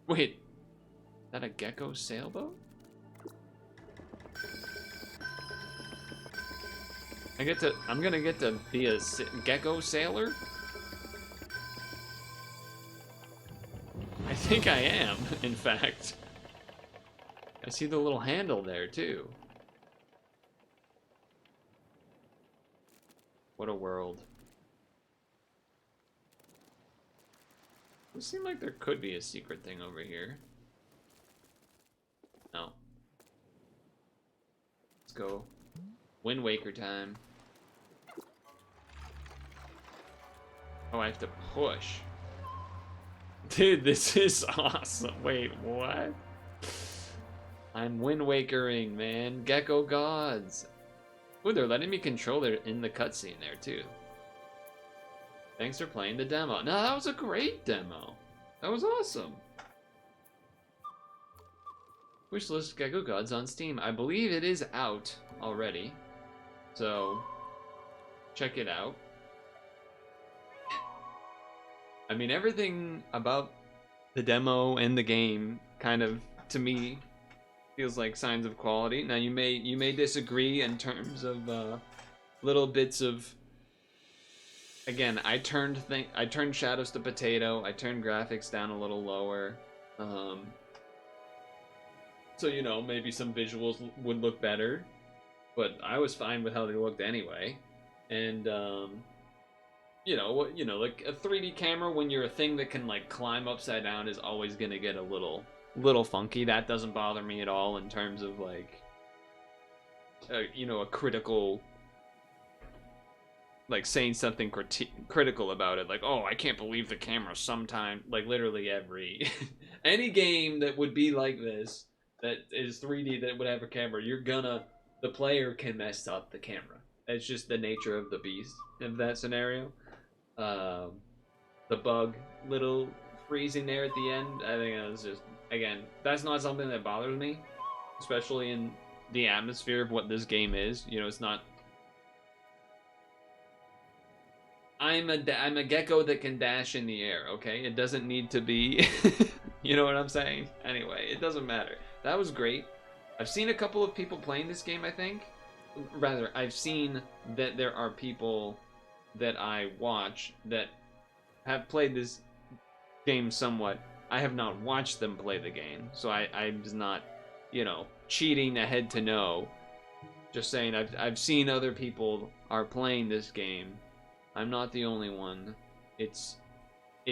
Wait, is that a Gecko sailboat? I'm gonna get to be a Gecko sailor? I think I am, in fact. I see the little handle there, too. What a world. It seemed like there could be a secret thing over here. No. Let's go. Wind Waker time. Oh, I have to push. Dude, this is awesome. Wait, what? I'm Wind Wakering, man. Gecko Gods. Ooh, they're letting me control it in the cutscene there, too. Thanks for playing the demo. No, that was a great demo. That was awesome. Wishlist Gecko Gods on Steam. I believe it is out already. So, check it out. I mean, everything about the demo and the game kind of, to me, feels like signs of quality. Now, you may disagree in terms of little bits of. Again, I turned shadows to potato. I turned graphics down a little lower. So, you know, maybe some visuals would look better, but I was fine with how they looked anyway. And you know, like a 3D camera when you're a thing that can like climb upside down is always gonna get a little funky. That doesn't bother me at all in terms of like, you know, a critical, like saying something critical about it, like, oh, I can't believe the camera sometime, like literally every any game that would be like this that is 3D that would have a camera, the player can mess up the camera. It's just the nature of the beast of that scenario. The bug little freezing there at the end, I think it was just, again, that's not something that bothers me, especially in the atmosphere of what this game is. You know, it's not. I'm a gecko that can dash in the air, okay? It doesn't need to be, you know what I'm saying? Anyway, it doesn't matter. That was great. I've seen a couple of people playing this game, I think. Rather, I've seen that there are people that I watch that have played this game somewhat. I have not watched them play the game, so I'm just not, you know, cheating ahead to know. Just saying, I've seen other people are playing this game. I'm not the only one. It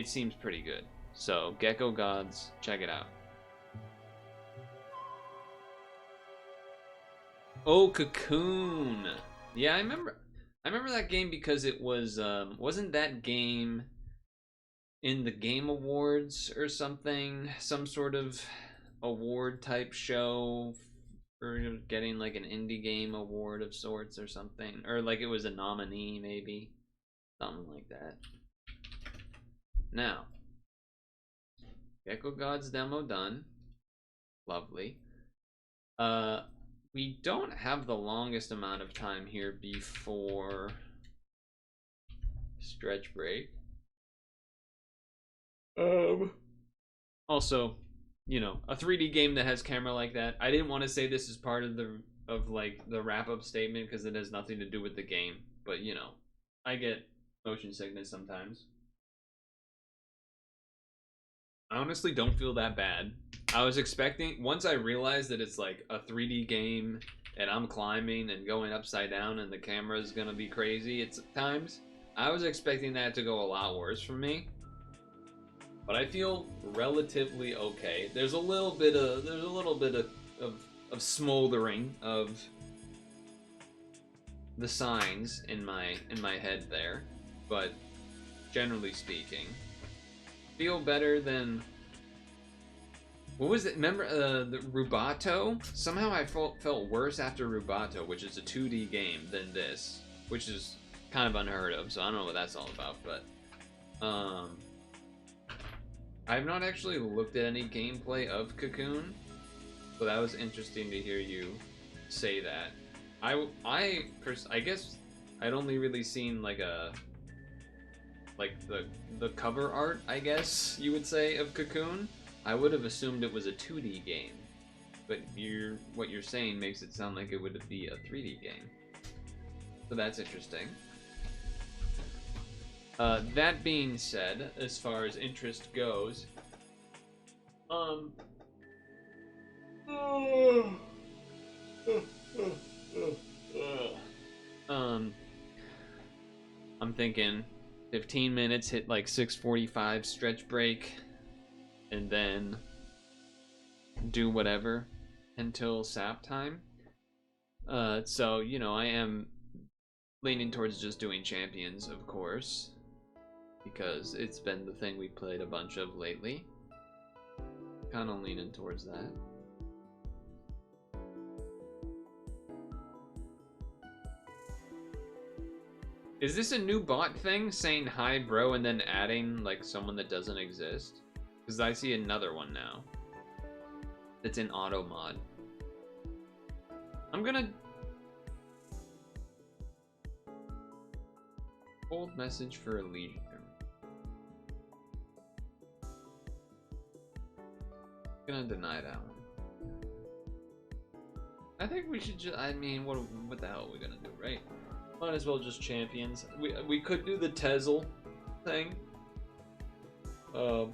seems pretty good. So, Gecko Gods, check it out. Oh, Cocoon. Yeah, I remember that game because it was wasn't that game in the Game Awards or something? Some sort of award type show for getting like an indie game award of sorts or something, or like it was a nominee maybe. Something like that. Now, Gecko Gods demo done. Lovely. We don't have the longest amount of time here before stretch break. Also, you know, a 3D game that has camera like that. I didn't want to say this is part of the wrap-up statement because it has nothing to do with the game, but you know, I get motion sickness sometimes. I honestly don't feel that bad. I was expecting, once I realized that it's like a 3D game and I'm climbing and going upside down and the camera is gonna be crazy at times, I was expecting that to go a lot worse for me. But I feel relatively okay. There's a little bit of smoldering of the signs in my head there, but generally speaking, feel better than. What was it? Remember the Rubato? Somehow I felt worse after Rubato, which is a 2D game, than this, which is kind of unheard of. So I don't know what that's all about, but I've not actually looked at any gameplay of Cocoon, so that was interesting to hear you say that. I guess I'd only really seen like the cover art, I guess you would say, of Cocoon. I would have assumed it was a 2D game, but what you're saying makes it sound like it would be a 3D game. So that's interesting. That being said, as far as interest goes, I'm thinking 15 minutes, hit like 6:45 stretch break, and then do whatever until SAP time. So, you know, I am leaning towards just doing Champions, of course, because it's been the thing we played a bunch of lately. Kind of leaning towards that. Is this a new bot thing, saying hi bro and then adding like someone that doesn't exist? Because I see another one now. that's in auto mod. I'm gonna hold message for a legion. Gonna deny that one. I think we should just, I mean, what the hell are we gonna do, right? Might as well just champions. We could do the Tezzel thing. I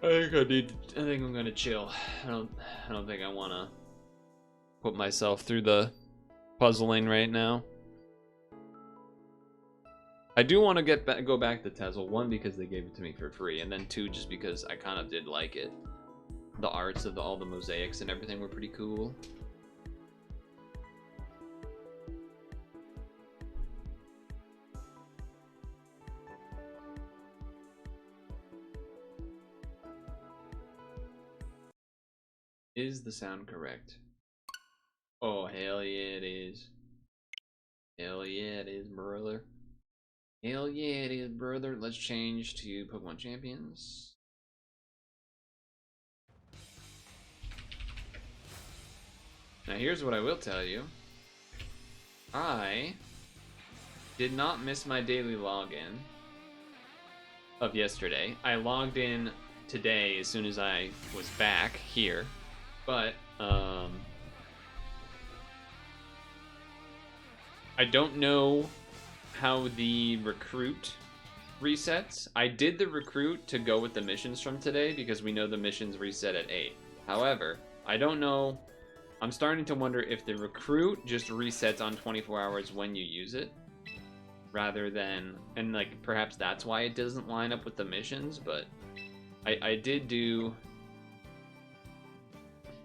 think I'm gonna chill. I don't think I wanna put myself through the puzzling right now. I do want to go back to Tezzel. One, because they gave it to me for free, and then two, just because I kind of did like it. The arts of all the mosaics and everything were pretty cool. Is the sound correct? Oh, hell yeah, it is. Hell yeah, it is, brother. Hell yeah, it is, brother. Let's change to Pokemon Champions. Now, here's what I will tell you. I did not miss my daily login of yesterday. I logged in today as soon as I was back here, but I don't know how the recruit resets. I did the recruit to go with the missions from today because we know the missions reset at 8. However, I don't know. I'm starting to wonder if the recruit just resets on 24 hours when you use it, rather than, and like perhaps that's why it doesn't line up with the missions. But I did do.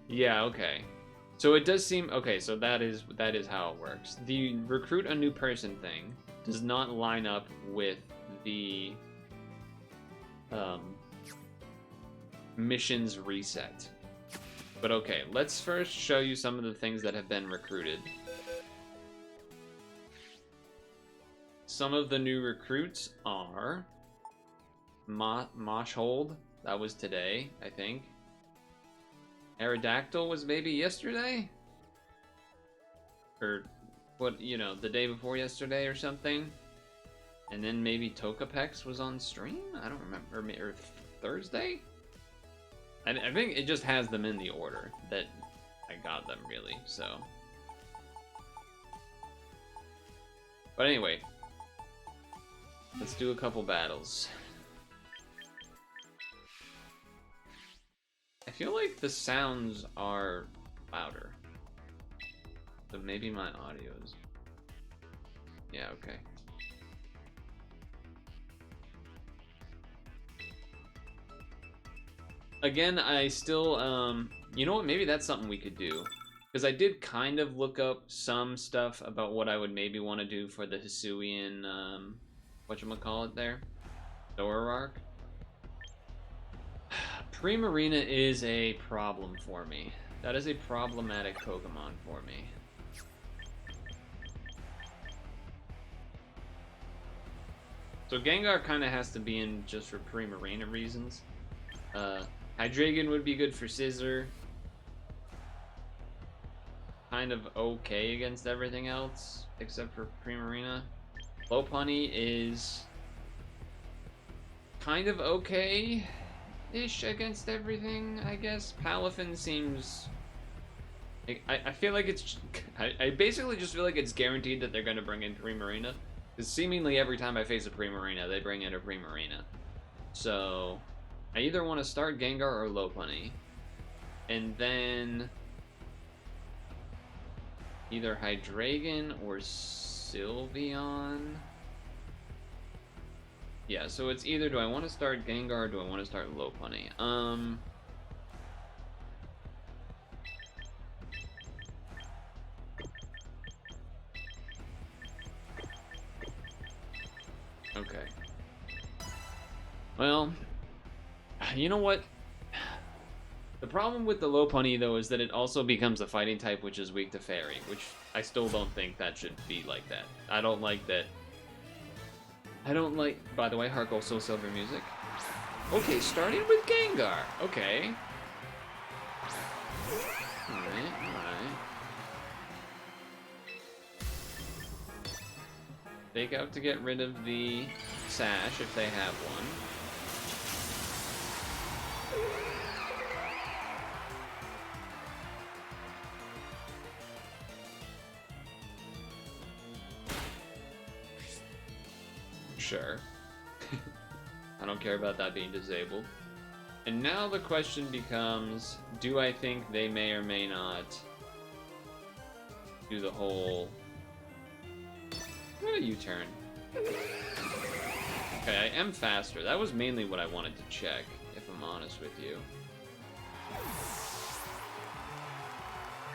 Yeah, okay. So it does seem okay. So that is how it works. The recruit a new person thing does not line up with the missions reset. But okay, let's first show you some of the things that have been recruited. Some of the new recruits are Moshhold, that was today, I think. Aerodactyl was maybe yesterday? Or what, you know, the day before yesterday or something. And then maybe Togepex was on stream? I don't remember. Or Thursday? I think it just has them in the order that I got them, really, so. But anyway, let's do a couple battles. I feel like the sounds are louder. So maybe my audio is... Yeah, okay. Again, I still, you know what, maybe that's something we could do. Because I did kind of look up some stuff about what I would maybe want to do for the Hisuian, whatchamacallit there? Zoroark. Primarina is a problem for me. That is a problematic Pokemon for me. So Gengar kind of has to be in just for Primarina reasons. Hydreigon would be good for Scizor. Kind of okay against everything else, except for Primarina. Lopunny is kind of okay-ish against everything, I guess. Palafin seems... I feel like it's... I basically just feel like it's guaranteed that they're going to bring in Primarina. Because seemingly every time I face a Primarina, they bring in a Primarina. So... I either want to start Gengar or Lopunny, and then either Hydreigon or Sylveon. Yeah, so it's either do I want to start Gengar or do I want to start Lopunny? Okay. Well... You know what? The problem with the Lopunny, though, is that it also becomes a fighting type which is weak to Fairy, which I still don't think that should be like that. I don't like that I don't like, by the way, Heart Gold Soul Silver music. Okay, starting with Gengar. Okay. Alright, alright. Fake out to get rid of the sash if they have one. Sure. I don't care about that being disabled. And now the question becomes, do I think they may or may not do the whole... I'm gonna U-turn. Okay, I am faster. That was mainly what I wanted to check, if I'm honest with you.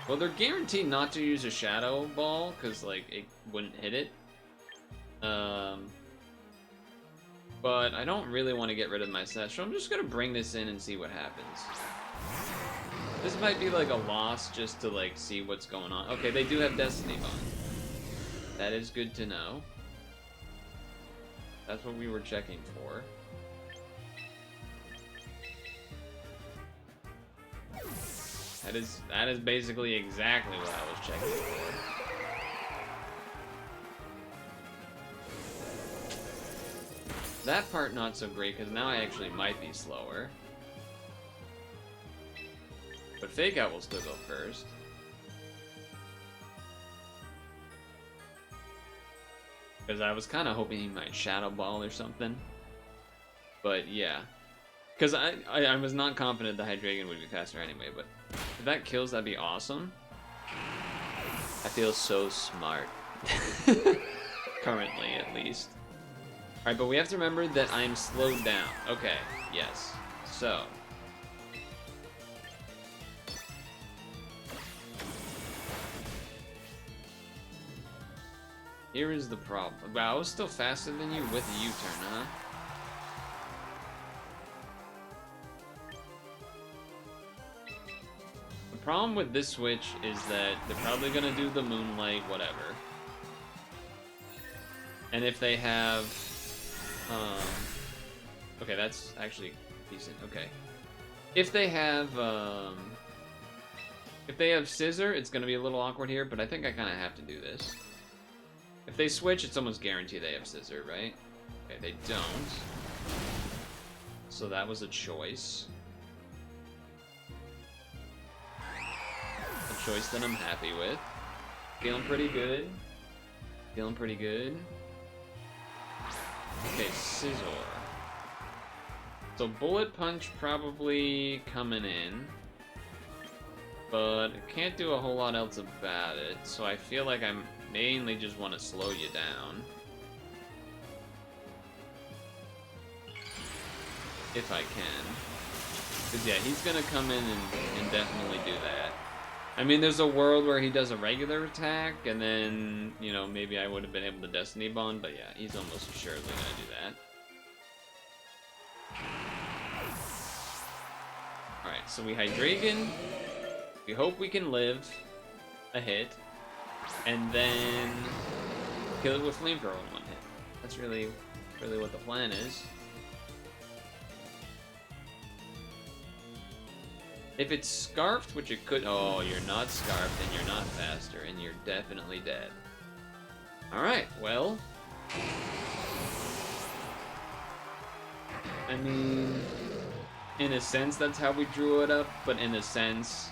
Well, they're guaranteed not to use a Shadow Ball, because, like, it wouldn't hit it. But I don't really want to get rid of my set, so I'm just gonna bring this in and see what happens. This might be like a loss just to like see what's going on. Okay, they do have Destiny Bond. That is good to know. That's what we were checking for. That is basically exactly what I was checking for. That part not so great, because now I actually might be slower. But Fake Out will still go first. Because I was kind of hoping he might Shadow Ball or something. But yeah. Because I was not confident the Hydreigon would be faster anyway, but if that kills, that'd be awesome. I feel so smart. Currently, at least. Alright, but we have to remember that I'm slowed down. Okay, yes. So. Here is the problem. Wow, I was still faster than you with a U-turn, huh? The problem with this switch is that they're probably gonna do the Moonlight, whatever. And if they have... okay, that's actually decent. Okay. If they have Scissor, it's gonna be a little awkward here, but I think I kind of have to do this. If they switch, it's almost guaranteed they have Scissor, right? Okay, they don't. So that was a choice. A choice that I'm happy with. Feeling pretty good. Feeling pretty good. Okay, Scissor. So Bullet Punch probably coming in. But I can't do a whole lot else about it, so I feel like I mainly just want to slow you down. If I can. Because yeah, he's going to come in and definitely do that. I mean, there's a world where he does a regular attack, and then, you know, maybe I would have been able to Destiny Bond, but yeah, he's almost assuredly going to do that. Alright, so we Hydreigon. We hope we can live a hit, and then kill it with Flamethrower in one hit. That's really what the plan is. If it's Scarfed, which it could... Oh, you're not Scarfed, and you're not faster, and you're definitely dead. Alright, well... I mean... In a sense, that's how we drew it up, but in a sense...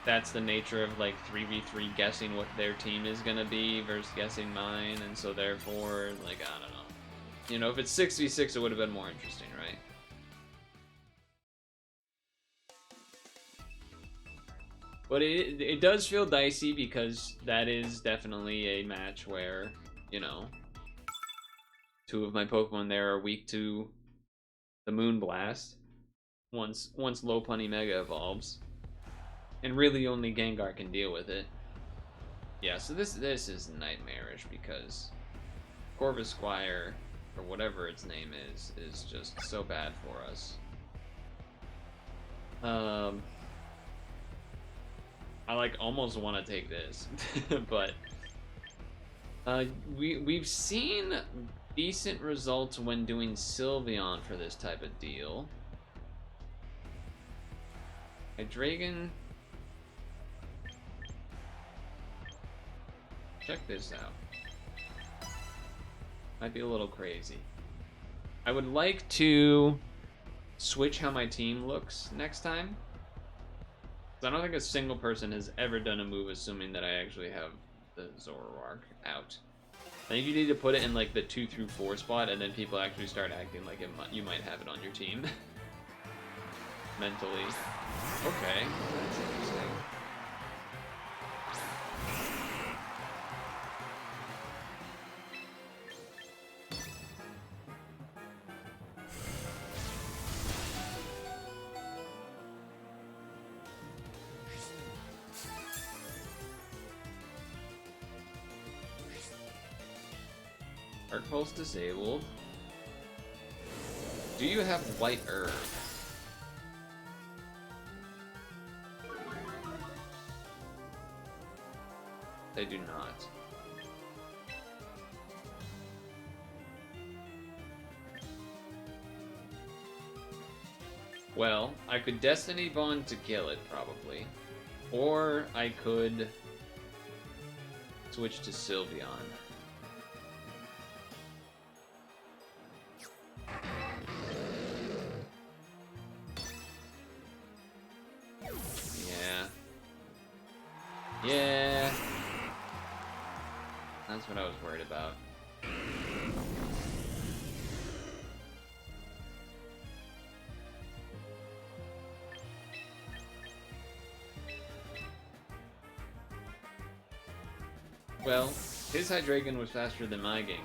That's the nature of, like, 3v3 guessing what their team is gonna be versus guessing mine, and so therefore, like, I don't know. You know, if it's 6v6, it would have been more interesting, right? But it does feel dicey because that is definitely a match where, you know, two of my Pokemon there are weak to the Moonblast once Lopunny Mega evolves. And really only Gengar can deal with it. Yeah, so this is nightmarish because Corvisquire, or whatever its name is just so bad for us. I like almost want to take this, but we've seen decent results when doing Sylveon for this type of deal. Hydreigon. Check this out. Might be a little crazy. I would like to switch how my team looks next time. I don't think a single person has ever done a move assuming that I actually have the Zoroark out. I think you need to put it in like the 2 through 4 spot, and then people actually start acting like you might have it on your team. Mentally. Okay, that's interesting. Arc Pulse disabled. Do you have White Herb? They do not. Well, I could Destiny Bond to kill it, probably. Or I could switch to Sylveon. Yeah. That's what I was worried about. Well, his Hydreigon was faster than my Gengar.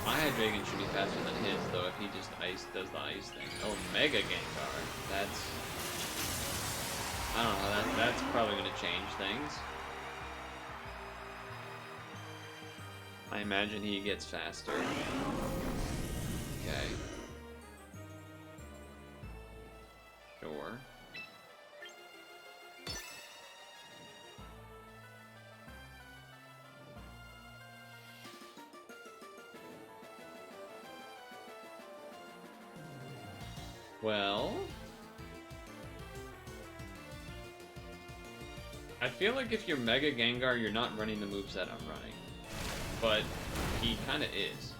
My Hydreigon should be faster than his, though, if he just does the ice thing. Oh, Mega Gengar. That's... I don't know, that's probably going to change things. I imagine he gets faster. Okay. Sure. Well... I feel like if you're Mega Gengar, you're not running the moveset I'm running. But he kind of is.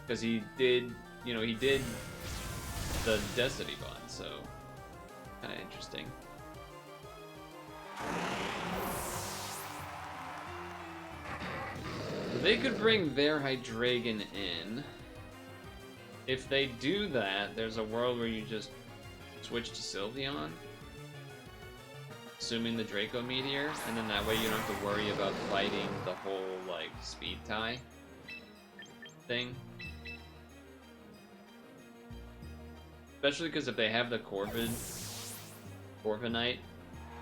Because he did, you know, he did the Destiny Bond, so kind of interesting. They could bring their Hydreigon in. If they do that, there's a world where you just switch to Sylveon. Assuming the Draco Meteor, and then that way you don't have to worry about fighting the whole, like, speed tie thing. Especially because if they have the Corviknight,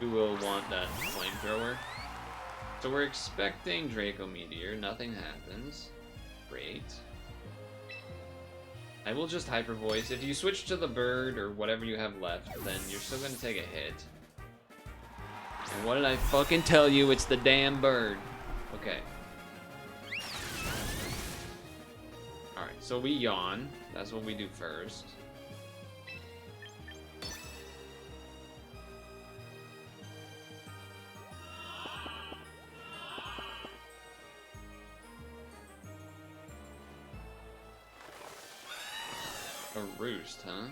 who will want that flamethrower. So we're expecting Draco Meteor, nothing happens. Great. I will just Hyper Voice. If you switch to the bird or whatever you have left, then you're still going to take a hit. And what did I fucking tell you? It's the damn bird. Okay. Alright, so we yawn. That's what we do first. A roost, huh?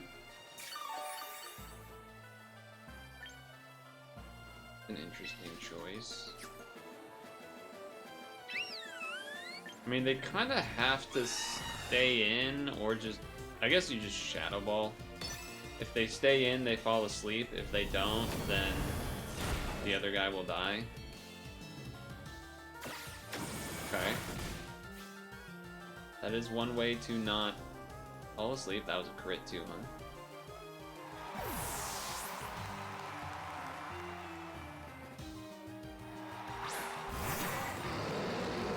An interesting choice. I mean, they kind of have to stay in, or just... I guess you just Shadow Ball. If they stay in, they fall asleep. If they don't, then the other guy will die. Okay. That is one way to not fall asleep. That was a crit too, huh?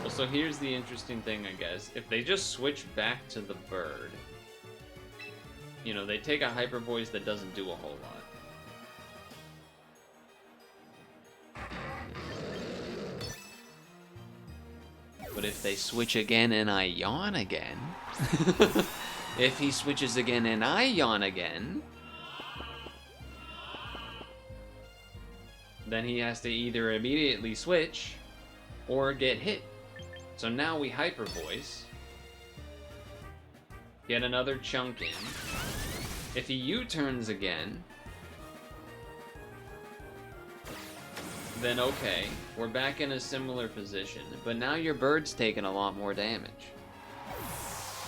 So here's the interesting thing, I guess. If they just switch back to the bird, you know, they take a Hyper Voice that doesn't do a whole lot. But if they switch again and I yawn again, if he switches again and I yawn again, then he has to either immediately switch or get hit. So now we hyper voice, get another chunk in. If he U-turns again, then okay, we're back in a similar position, but now your bird's taking a lot more damage.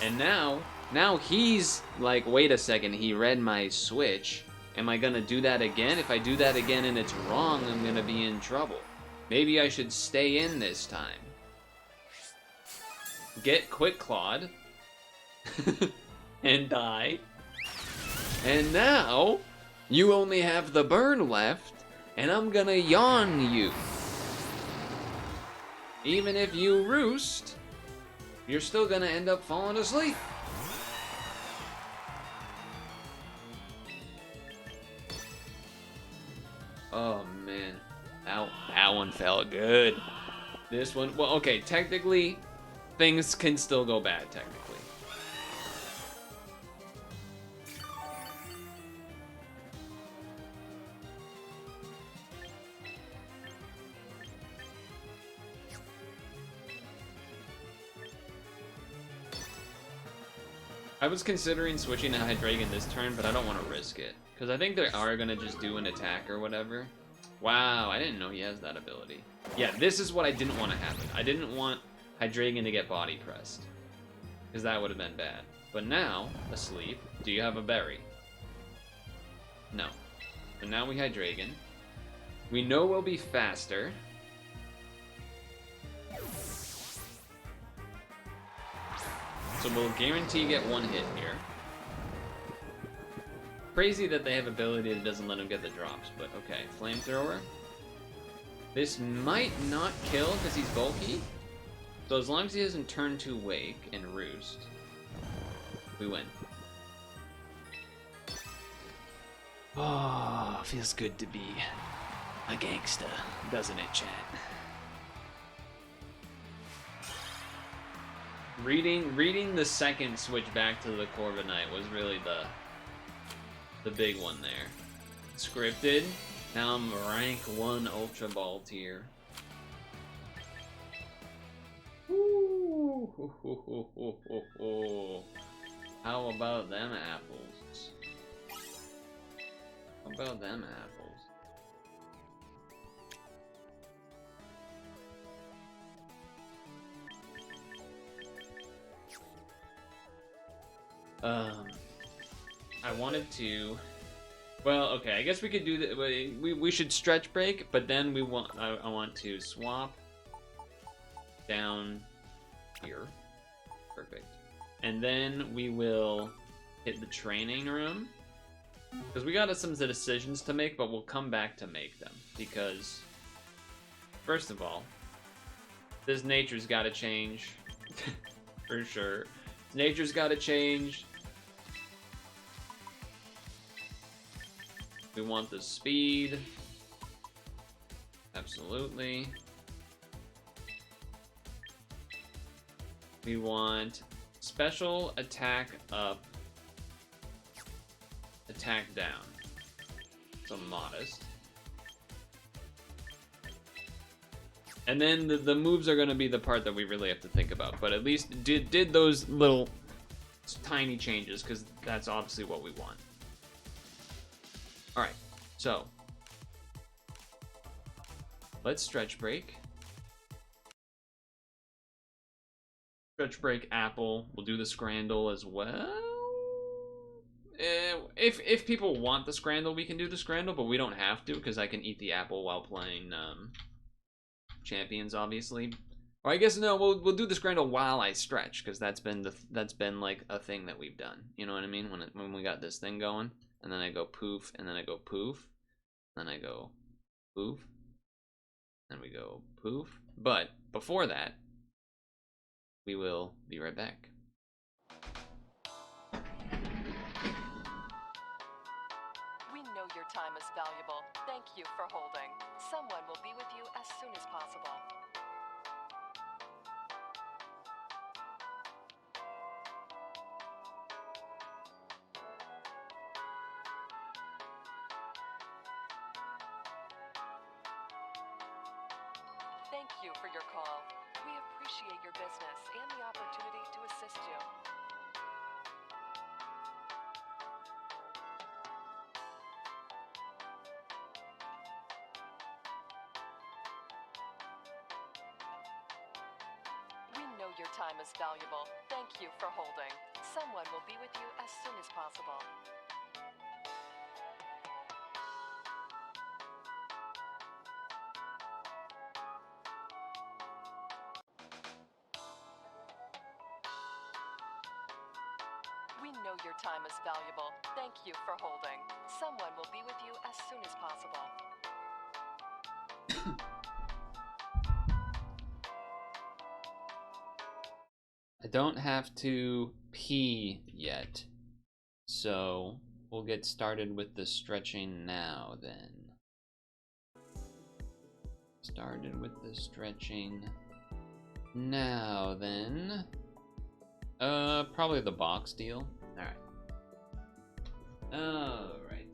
And now he's like, wait a second, he read my switch. Am I gonna do that again? If I do that again and it's wrong, I'm gonna be in trouble. Maybe I should stay in this time. Get Quick Clawed. And die. And now, you only have the burn left, and I'm gonna yawn you. Even if you roost, you're still gonna end up falling asleep. Oh man, that one felt good. This one, well, okay, technically, things can still go bad, technically. I was considering switching to Hydreigon this turn, but I don't want to risk it. Because I think they are going to just do an attack or whatever. Wow, I didn't know he has that ability. Yeah, this is what I didn't want to happen. I didn't want Hydreigon to get body pressed. Because that would have been bad. But now, asleep, do you have a berry? No. So now we Hydreigon. We know we'll be faster. So we'll guarantee get one hit here. Crazy that they have ability that doesn't let him get the drops, but okay. Flamethrower. This might not kill because he's bulky. So as long as he doesn't turn to Wake and Roost, we win. Oh, feels good to be a gangsta, doesn't it, chat? Reading the second switch back to the Corviknight was really the big one there. Scripted. Now I'm rank 1 Ultra Ball tier. Ooh. How about them apples? How about them apples? I wanted to. Well, okay. I guess we could do that. We should stretch break, but then we want. I want to swap down here. Perfect. And then we will hit the training room because we got some decisions to make, but we'll come back to make them because first of all, this nature's got to change for sure. Nature's got to change. We want the speed. Absolutely. We want special attack up, attack down. So modest. And then the moves are going to be the part that we really have to think about. But at least did those little tiny changes because that's obviously what we want. Alright, so let's stretch break. Stretch break apple. We'll do the Scrandle as well. If people want the Scrandle, we can do the Scrandle, but we don't have to because I can eat the apple while playing Champions, obviously. Or I guess no, we'll do the Scrandle while I stretch because that's been like a thing that we've done. You know what I mean? When we got this thing going. And then I go poof, and then I go poof, then I go poof, then we go poof. But before that, we will be right back. We know your time is valuable. Thank you for holding. Someone will be with you as soon as possible. Thank you for your call. We appreciate your business and the opportunity to assist you. We know your time is valuable. Thank you for holding. Someone will be with you as soon as possible. We know your time is valuable. Thank you for holding. Someone will be with you as soon as possible. I don't have to pee yet, so we'll get started with the stretching now then. Started with the stretching now then. Probably the box deal. Alright. Alright.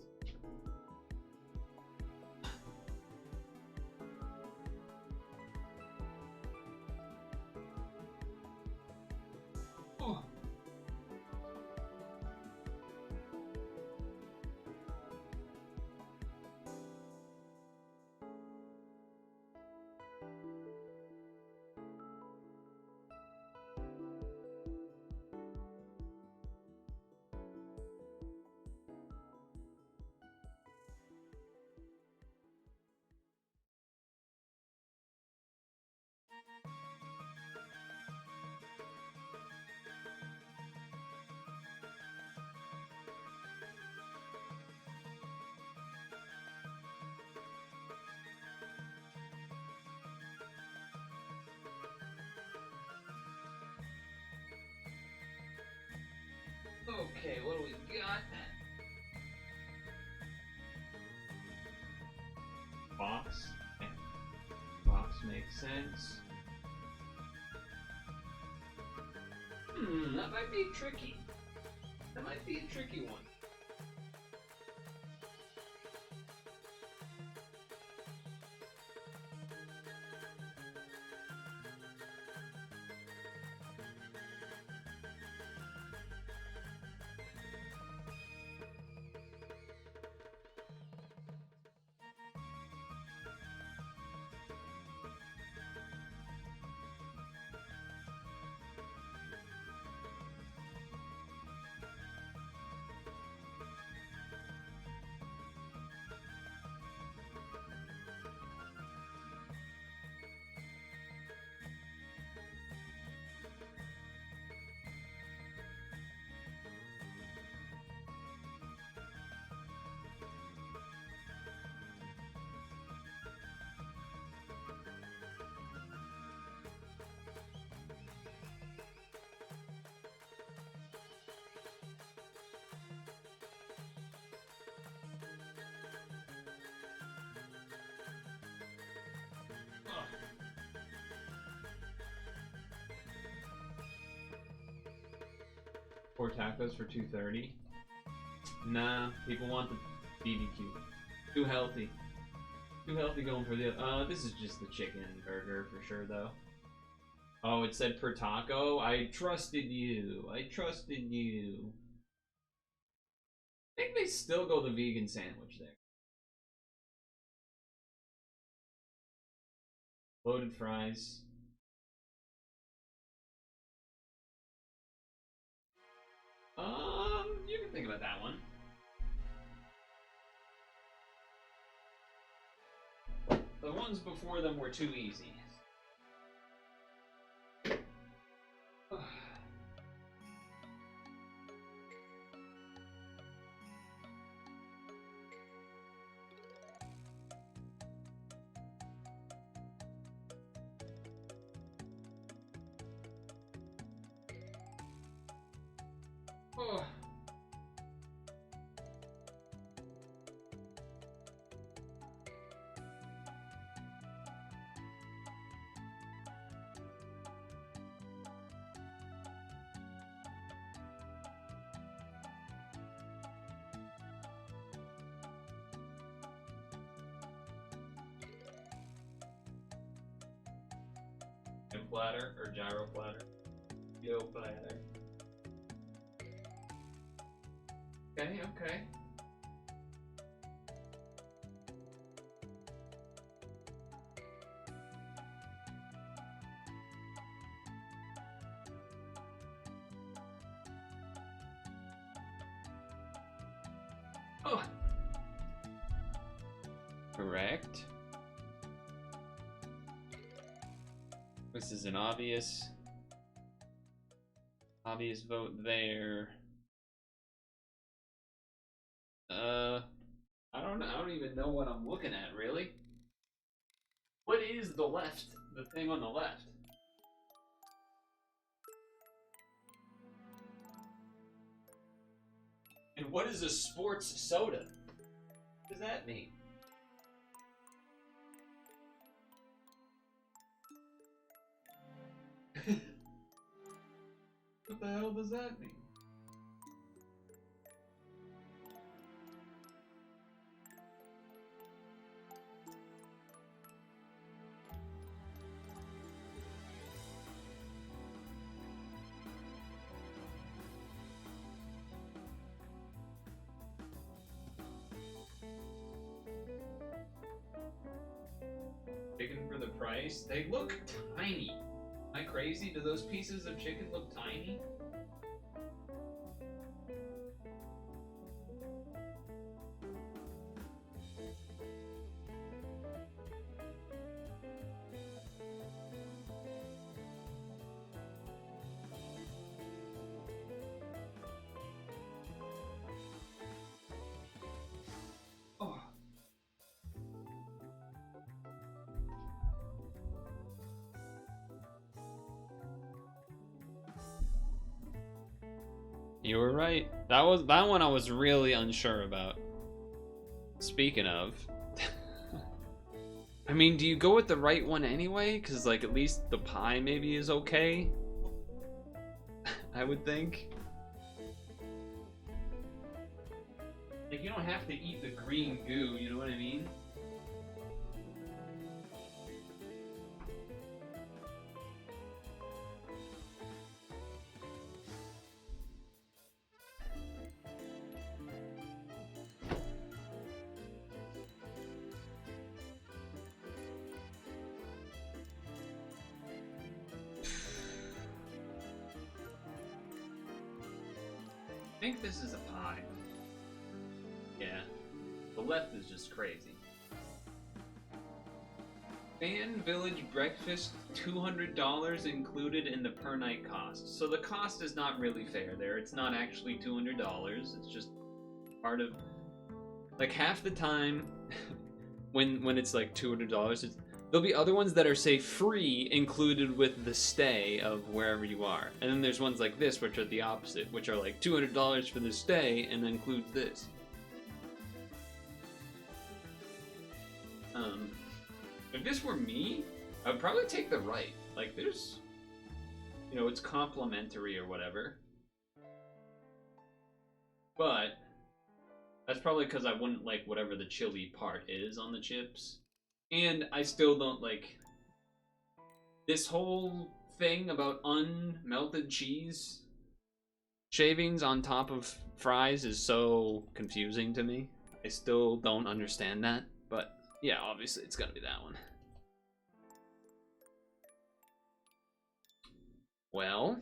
Oh. Okay, what do we got? Box. Okay. Box makes sense. That might be tricky. That might be a tricky one. Four tacos for $2.30. Nah, people want the BBQ. Too healthy. Too healthy going for the. This is just the chicken burger for sure, though. Oh, it said per taco. I trusted you. I trusted you. I think they still go the vegan sandwich there. Loaded fries. You can think about that one. The ones before them were too easy. Oh. Jam platter or gyro platter. Yo platter. Okay, okay. Oh. Correct. This is an obvious vote there. I don't know. I don't even know what I'm looking at, really. What is the left? The thing on the left? And what is a sports soda? What does that mean? What the hell does that mean? Chicken for the price? They look tiny. Am I crazy? Do those pieces of chicken look tiny? Oh. You were right. That one I was really unsure about. Speaking of, I mean, do you go with the right one anyway? Because like at least the pie maybe is okay. I would think. Like you don't have to eat the green goo. You know what I mean? I think this is a pie. Yeah. The left is just crazy. Fan Village breakfast, $200 included in the per night cost. So the cost is not really fair there. It's not actually $200. It's just part of, like, half the time when it's like $200, there'll be other ones that are, say, free included with the stay of wherever you are. And then there's ones like this, which are the opposite, which are like $200 for the stay and includes this. If this were me, I would probably take the right. Like, there's, you know, it's complimentary or whatever. But that's probably because I wouldn't like whatever the chili part is on the chips. And I still don't like this whole thing about unmelted cheese shavings on top of fries is so confusing to me. I still don't understand that, but yeah, obviously it's gonna be that one. Well,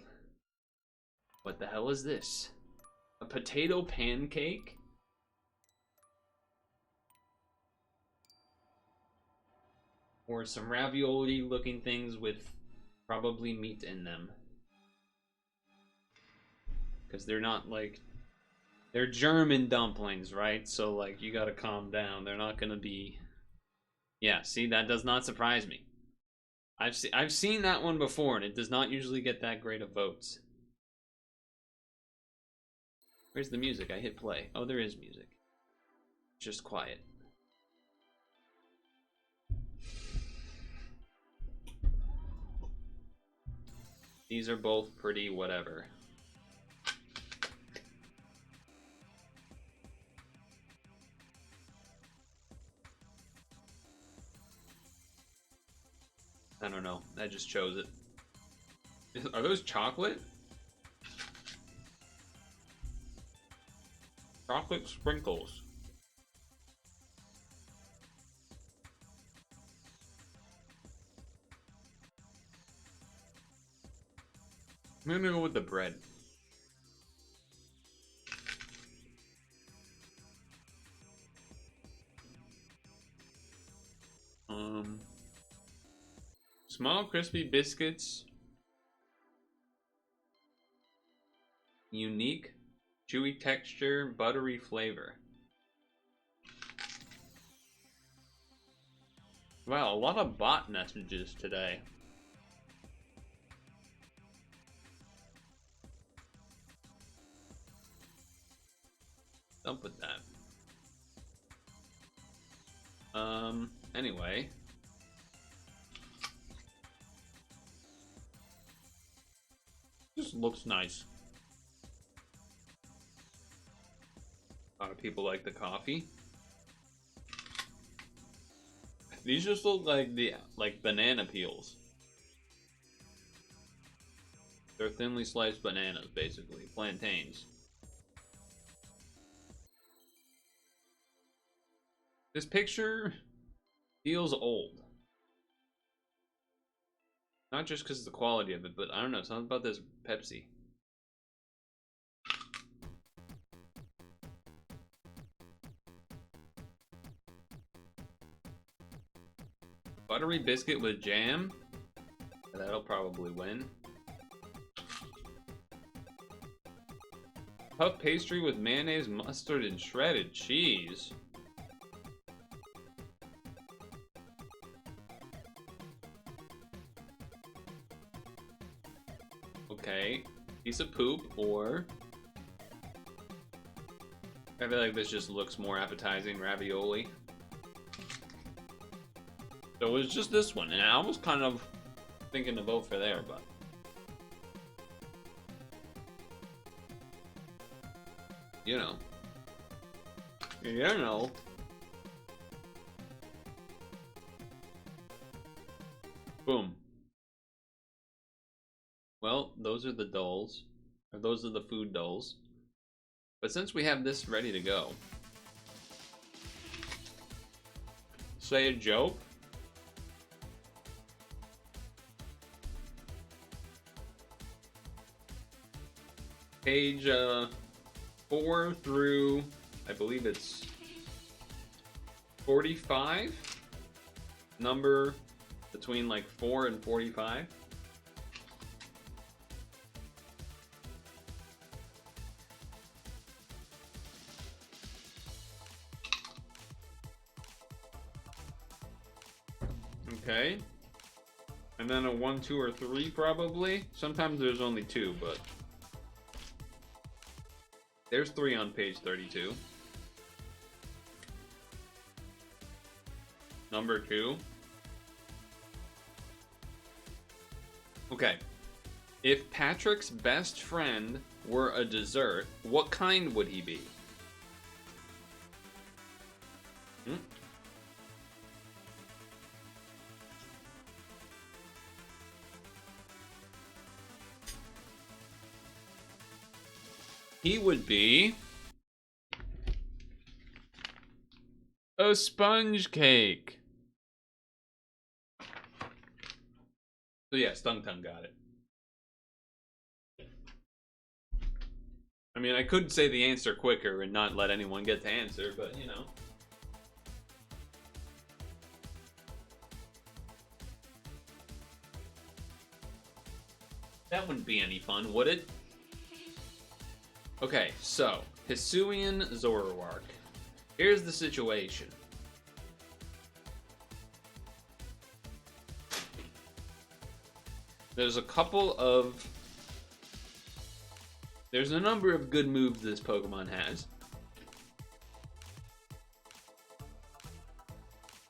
what the hell is this? A potato pancake? Or some ravioli looking things with probably meat in them. Because they're not like, they're German dumplings, right? So like you gotta calm down. They're not gonna be, yeah, see, that does not surprise me. I've seen that one before and it does not usually get that great of votes. Where's the music? I hit play. Oh, there is music. Just quiet. These are both pretty whatever. I don't know. I just chose it. Are those chocolate? Chocolate sprinkles. I'm gonna go with the bread. Small crispy biscuits. Unique, chewy texture, buttery flavor. Wow, a lot of bot messages today. Up with that. Anyway. Just looks nice. A lot of people like the coffee. These just look like banana peels. They're thinly sliced bananas, basically. Plantains. This picture feels old. Not just because of the quality of it, but I don't know, something about this Pepsi. Buttery biscuit with jam? That'll probably win. Puff pastry with mayonnaise, mustard, and shredded cheese. Okay, piece of poop, or I feel like this just looks more appetizing, ravioli. So it was just this one, and I was kind of thinking to vote for there, but you know. Boom. Well, those are the dolls. Or those are the food dolls. But since we have this ready to go, say a joke. Page 4 through, I believe it's 45. Number between like 4 and 45. Okay. And then a 1, 2, or 3 probably. Sometimes there's only 2, but there's 3 on page 32. Number 2. Okay. If Patrick's best friend were a dessert, what kind would he be? He would be a sponge cake. So yeah, Stung Tongue got it. I mean, I could say the answer quicker and not let anyone get to answer, but you know. That wouldn't be any fun, would it? Okay, so, Hisuian Zoroark. Here's the situation. There's a number of good moves this Pokemon has.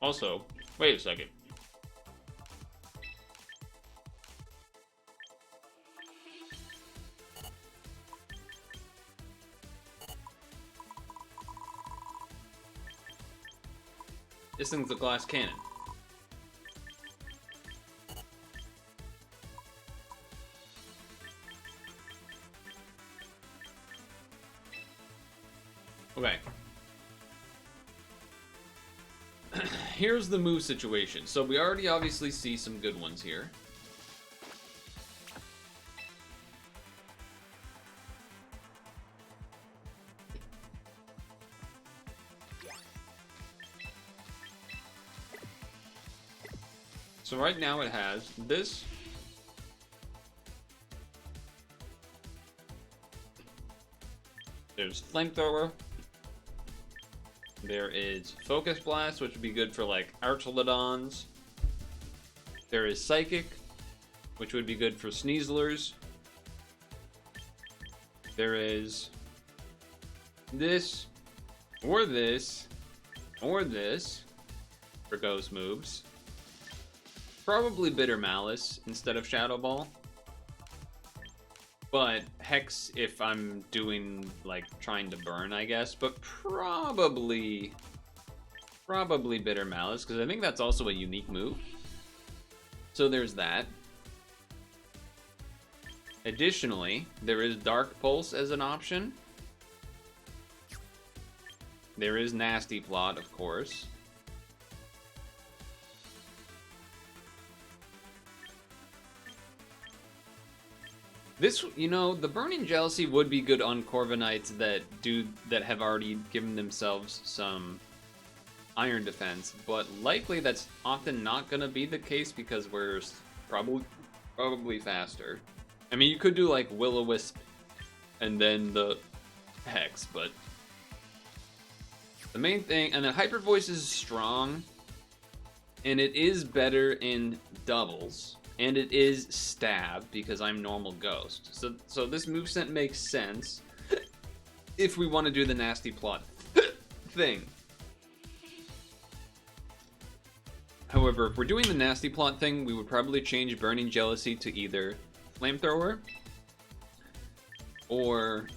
Also, wait a second. This thing's a glass cannon. Okay. Here's the move situation. So we already obviously see some good ones here. So right now it has this. There's Flamethrower. There is Focus Blast, which would be good for like Archelodons. There is Psychic, which would be good for Sneaslers. There is this, or this, or this for ghost moves. Probably Bitter Malice instead of Shadow Ball. But Hex if I'm doing, like, trying to burn, I guess. But probably Bitter Malice, because I think that's also a unique move. So there's that. Additionally, there is Dark Pulse as an option. There is Nasty Plot, of course. This, you know, the Burning Jealousy would be good on Corviknights that have already given themselves some iron defense, but likely that's often not gonna be the case because we're probably faster. I mean, you could do like Will-O-Wisp and then the Hex, but the main thing, and then Hyper Voice is strong, and it is better in doubles. And it is stab because I'm normal ghost. So this moveset makes sense if we want to do the nasty plot thing. However, if we're doing the nasty plot thing, we would probably change Burning Jealousy to either Flamethrower or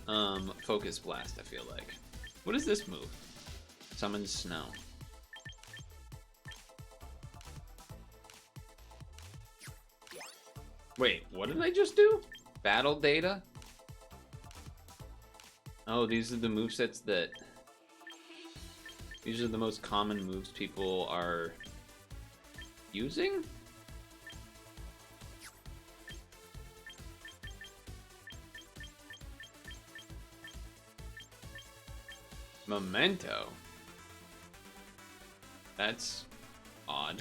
Focus Blast, I feel like. What is this move? Summon Snow. Wait, what did I just do? Battle data? Oh, these are the movesets that... These are the most common moves people are using? Memento. That's odd.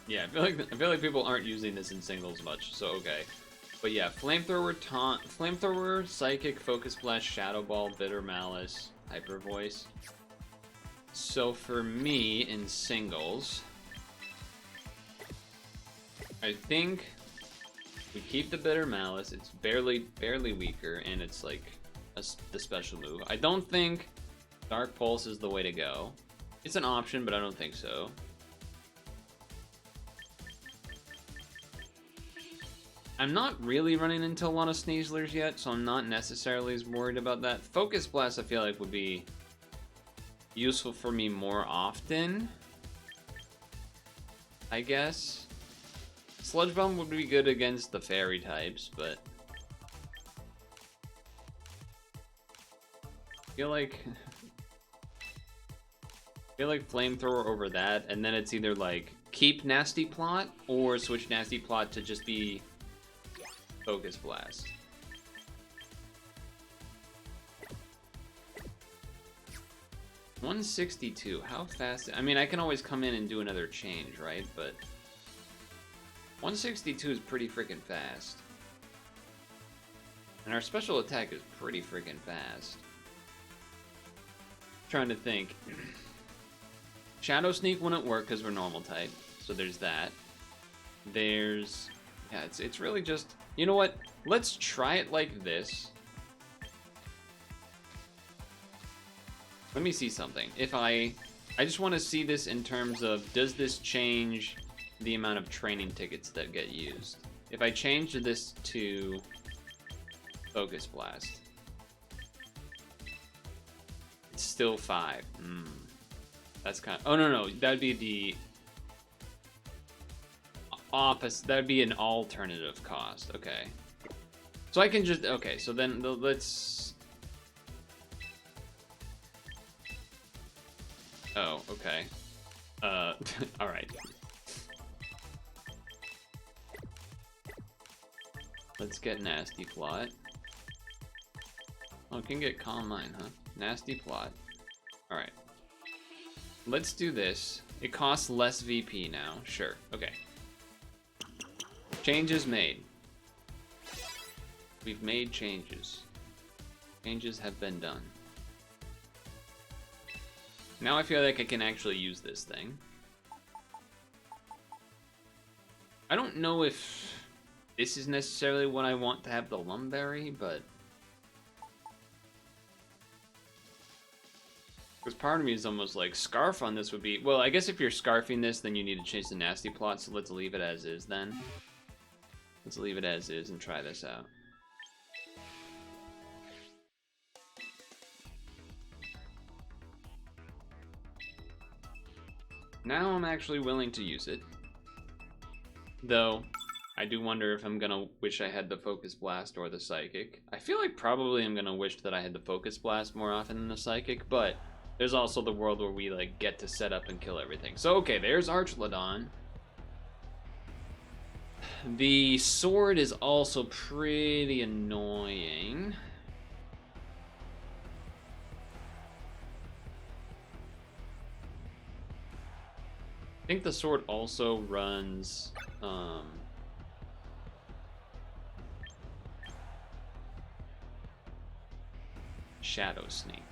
Yeah, I feel like people aren't using this in singles much, so okay. But yeah, Flamethrower, Taunt, Flamethrower, Psychic, Focus Blast, Shadow Ball, Bitter Malice, Hyper Voice. So for me, in singles, I think we keep the Bitter Malice. It's barely weaker, and it's like the special move. I don't think Dark Pulse is the way to go. It's an option, but I don't think so. I'm not really running into a lot of Sneaslers yet, so I'm not necessarily as worried about that. Focus Blast I feel like would be useful for me more often, I guess. Sludge Bomb would be good against the fairy types, but I feel like Flamethrower over that, and then it's either like keep Nasty Plot or switch Nasty Plot to just be Focus Blast. $162. How fast? I mean, I can always come in and do another change, right? But 162 is pretty freaking fast. And our special attack is pretty freaking fast. Trying to think. Shadow Sneak wouldn't work because we're normal type. So there's that. There's... Yeah, it's really just... You know what? Let's try it like this. Let me see something. If I just want to see this in terms of, does this change the amount of training tickets that get used? If I change this to Focus Blast, it's still 5. That's kind of... Oh, no, that'd be the opposite. That'd be an alternative cost. Okay. So I can just, okay, so then let's... Oh, okay. Alright. Let's get Nasty Plot. Oh, can get Calm Mind, huh? Nasty Plot. Alright. Let's do this. It costs less VP now. Sure. Okay. Changes made. We've made changes. Changes have been done. Now I feel like I can actually use this thing. I don't know if this is necessarily what I want to have the Lumberry, but... Because part of me is almost like, Scarf on this would be... Well, I guess if you're Scarfing this, then you need to change the Nasty Plot, so let's leave it as is then. Let's leave it as is and try this out. Now I'm actually willing to use it. Though, I do wonder if I'm gonna wish I had the Focus Blast or the Psychic. I feel like probably I'm gonna wish that I had the Focus Blast more often than the Psychic, but there's also the world where we like get to set up and kill everything. So okay, there's Archlodon. The sword is also pretty annoying. I think the sword also runs, Shadow Sneak.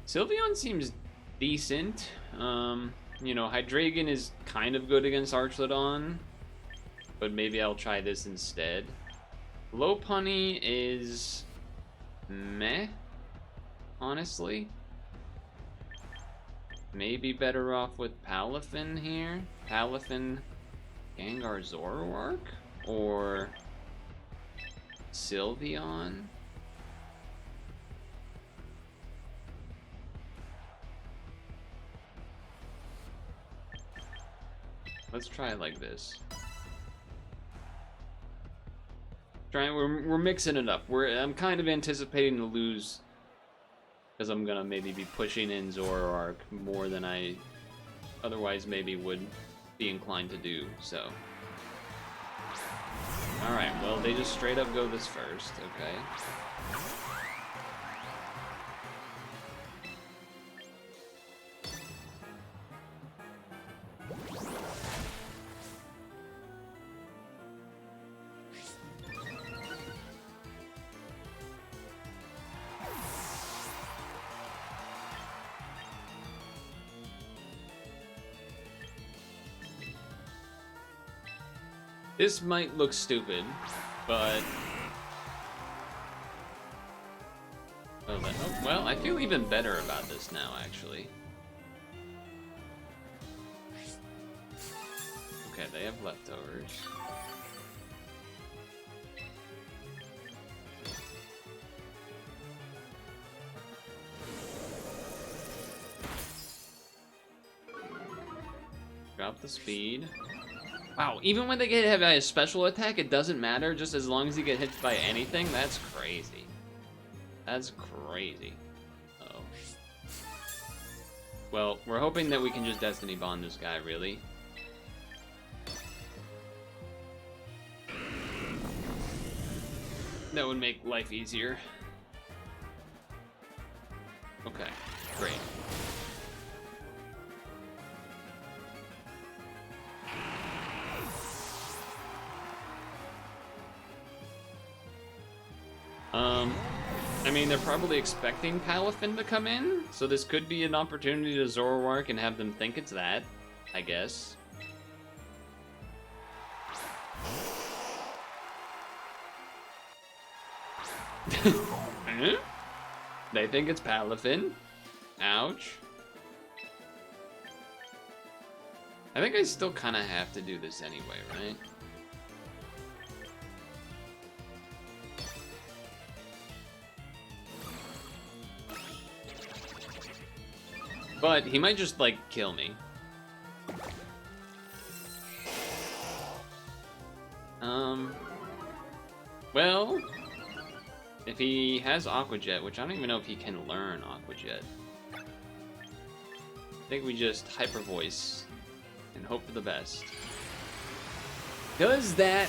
Sylveon seems decent. You know, Hydreigon is kind of good against Archlodon, but maybe I'll try this instead. Lopunny is meh, honestly. Maybe better off with Palafin here. Palafin, Gengar, Zoroark, or Sylveon. Let's try it like this. We're mixing it up. I'm kind of anticipating to lose, because I'm gonna maybe be pushing in Zoroark more than I otherwise maybe would be inclined to do, so. Alright, well they just straight up go this first, okay. This might look stupid, but... Oh, well, I feel even better about this now, actually. Okay, they have leftovers. Drop the speed. Wow, even when they get hit by a special attack, it doesn't matter, just as long as you get hit by anything? That's crazy. That's crazy. Uh-oh. Well, we're hoping that we can just Destiny Bond this guy, really. That would make life easier. Okay, great. I mean, they're probably expecting Palafin to come in, so this could be an opportunity to Zoroark and have them think it's that, I guess. They think it's Palafin. Ouch. I think I still kind of have to do this anyway, right? But he might just, like, kill me. Well, if he has Aqua Jet, which I don't even know if he can learn Aqua Jet. I think we just Hyper Voice and hope for the best. Does that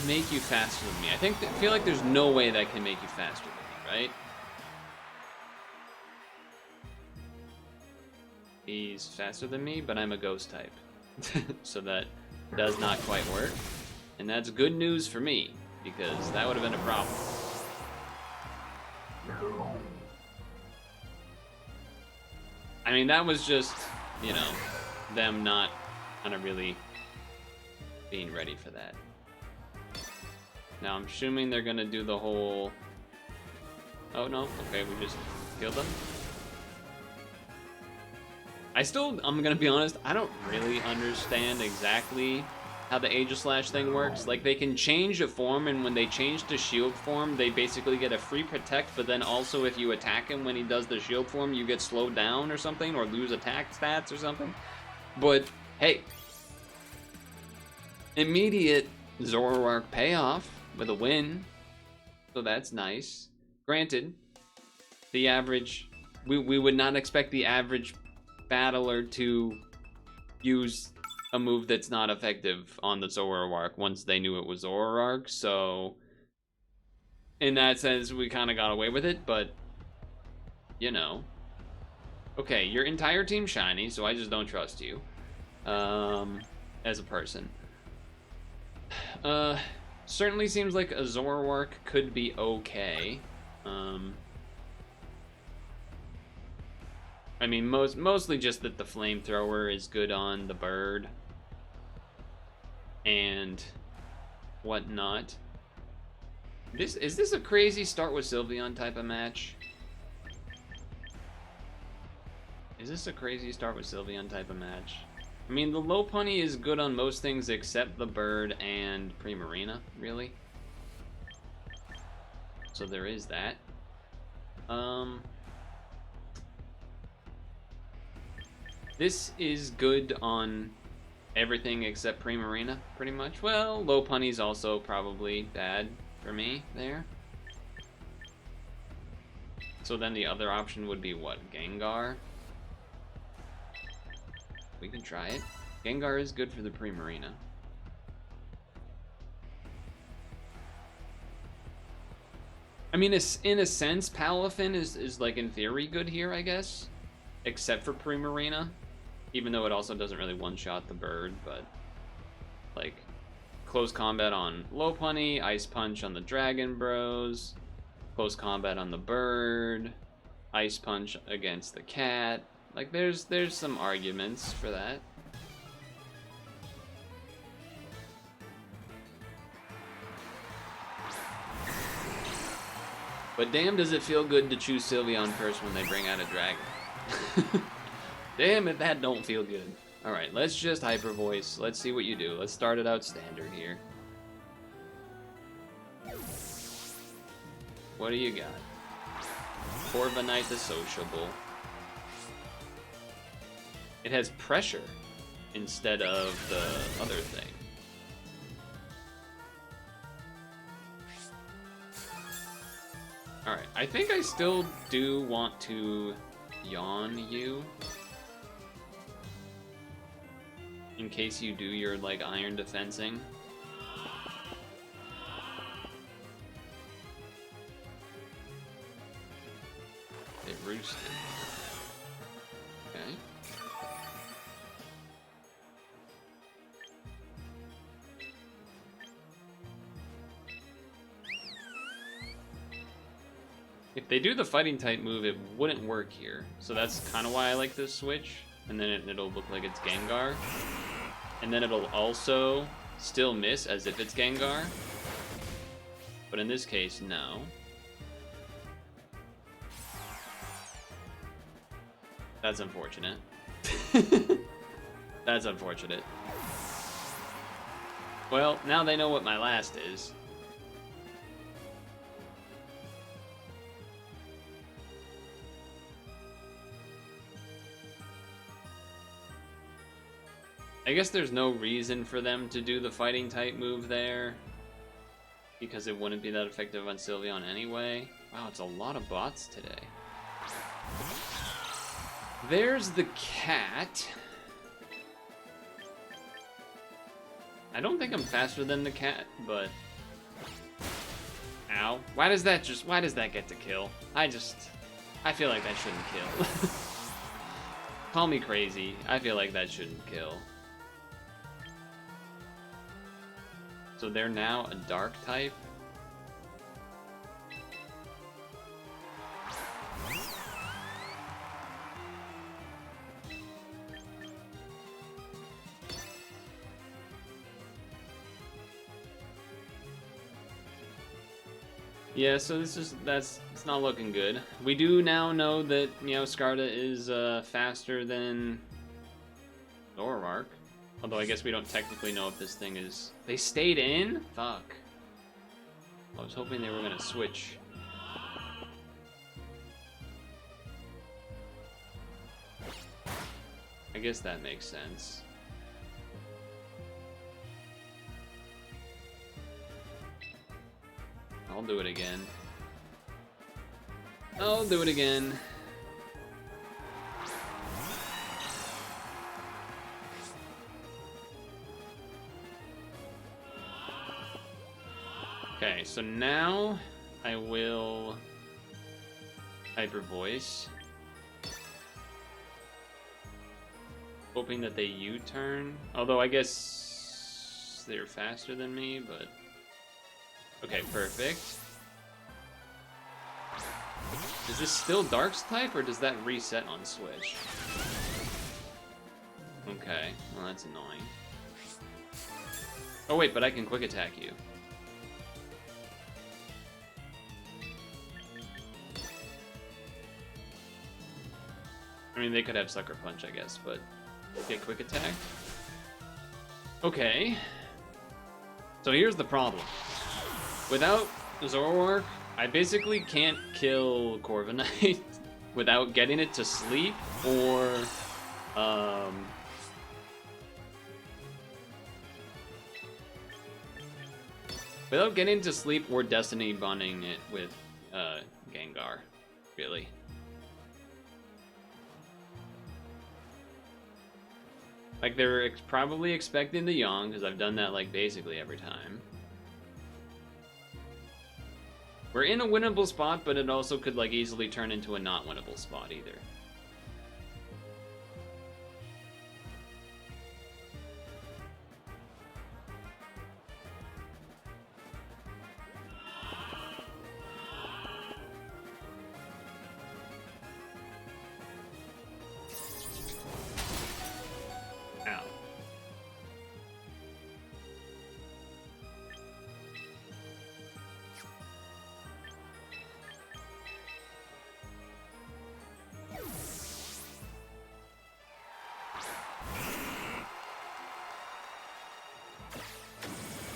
make you faster than me? I feel like there's no way that can make you faster than me, right? He's faster than me, but I'm a ghost type. So that does not quite work. And that's good news for me, because that would have been a problem. I mean, that was just, you know, them not kind of really being ready for that. Now, I'm assuming they're gonna do the whole... Oh, no. Okay, we just killed them. I'm gonna be honest, I don't really understand exactly how the Aegislash thing works. Like, they can change a form, and when they change to shield form, they basically get a free protect, but then also if you attack him when he does the shield form, you get slowed down or something, or lose attack stats or something. But, hey, immediate Zoroark payoff with a win, so that's nice. Granted, the average, we would not expect the average battler to use a move that's not effective on the Zoroark once they knew it was Zoroark, so in that sense we kind of got away with it, but you know. Okay, your entire team's shiny, so I just don't trust you as a person. Certainly seems like a Zoroark could be okay. I mean, mostly just that the flamethrower is good on the bird and whatnot. Is this a crazy start with Sylveon type of match? Is this a crazy start with Sylveon type of match? I mean, the Lopunny is good on most things except the bird and Primarina, really. So there is that. This is good on everything except Primarina, pretty much. Well, Lopunny's also probably bad for me there. So then the other option would be what? Gengar? We can try it. Gengar is good for the Primarina. I mean, in a sense, Palafin is like in theory good here, I guess. Except for Primarina. Even though it also doesn't really one-shot the bird, but like close combat on Lopunny, Ice Punch on the Dragon Bros, close combat on the bird, Ice Punch against the cat. Like there's some arguments for that. But damn, does it feel good to choose Sylveon first when they bring out a dragon. Damn it, that don't feel good. Alright, let's just Hyper Voice. Let's see what you do. Let's start it out standard here. What do you got? Corviknight the Sociable. It has pressure instead of the other thing. Alright, I think I still do want to yawn you. In case you do your, like, iron defensing. It roosted. Okay. If they do the fighting type move, it wouldn't work here. So that's kind of why I like this switch. And then it'll look like it's Gengar. And then it'll also still miss as if it's Gengar. But in this case, no. That's unfortunate. That's unfortunate. Well, now they know what my last is. I guess there's no reason for them to do the fighting type move there. because it wouldn't be that effective on Sylveon anyway. Wow, it's a lot of bots today. There's the cat. I don't think I'm faster than the cat, but... Ow. Why does that get to kill? I feel like that shouldn't kill. Call me crazy. I feel like that shouldn't kill. So they're now a dark type? Yeah, so it's not looking good. We do now know that, you know, Skarda is faster than Zoroark. Although I guess we don't technically know if this thing is... They stayed in? Fuck. I was hoping they were gonna switch. I guess that makes sense. I'll do it again. I'll do it again. Okay, so now I will Hyper Voice. Hoping that they U-turn. Although I guess they're faster than me, but... Okay, perfect. Is this still Dark's type, or does that reset on Switch? Okay, well that's annoying. Oh wait, but I can Quick Attack you. I mean, they could have Sucker Punch, I guess, but... Get Quick Attack? Okay. So here's the problem. Without Zoroark, I basically can't kill Corviknight without getting it to sleep, or... Without getting to sleep or Destiny bonding it with Gengar, really. Like, they're probably expecting the Yawn, because I've done that, like, basically every time. We're in a winnable spot, but it also could, like, easily turn into a not winnable spot, either.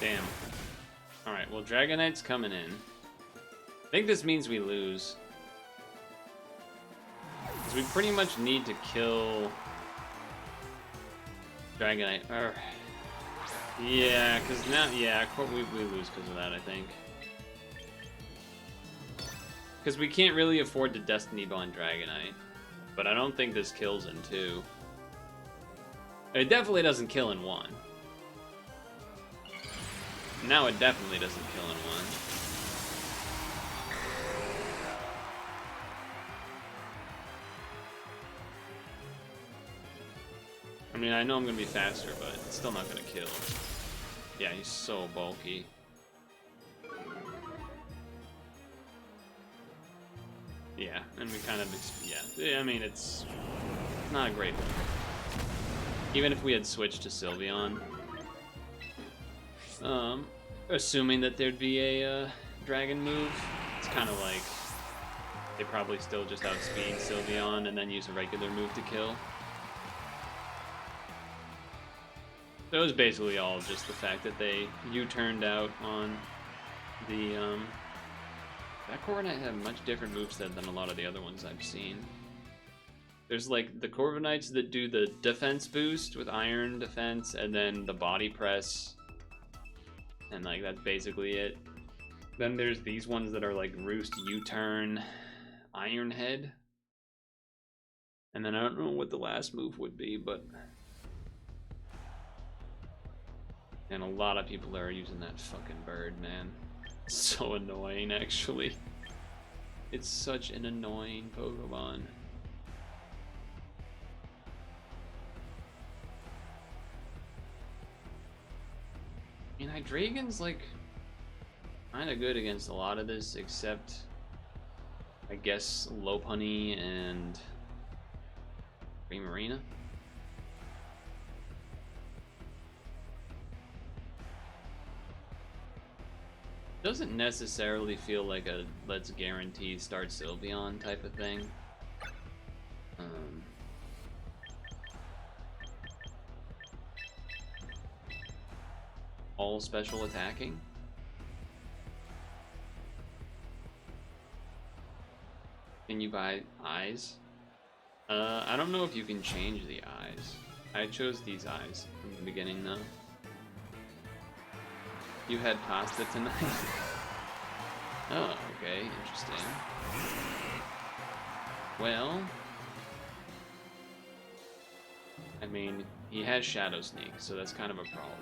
Damn. Alright, well, Dragonite's coming in. I think this means we lose. Because we pretty much need to kill Dragonite. Yeah, because now, yeah, we lose because of that, I think. Because we can't really afford to Destiny Bond Dragonite. But I don't think this kills in 2. It definitely doesn't kill in 1. Now it definitely doesn't kill in 1. I mean, I know I'm gonna be faster, but it's still not gonna kill. Yeah, he's so bulky. Yeah, and we kind of, yeah, I mean, it's not a great one. Even if we had switched to Sylveon. Assuming that there'd be a dragon move, it's kind of like they probably still just outspeed Sylveon and then use a regular move to kill. So it was basically all just the fact that they U-turned out on the, that Corviknight had a much different moveset than a lot of the other ones I've seen. There's like the Corviknights that do the defense boost with iron defense, and then the body press. And like that's basically it. Then there's these ones that are like Roost, U-Turn, Iron Head. And then I don't know what the last move would be, but... And a lot of people are using that fucking bird, man. It's so annoying, actually. It's such an annoying Pokemon. I mean, Hydreigon's like kind of good against a lot of this, except I guess Lopunny and Primarina. Doesn't necessarily feel like a let's guarantee start Sylveon type of thing. All special attacking. Can you buy eyes? I don't know if you can change the eyes. I chose these eyes from the beginning though. You had pasta tonight? Oh, okay, interesting. Well, I mean, he has Shadow Sneak, so that's kind of a problem.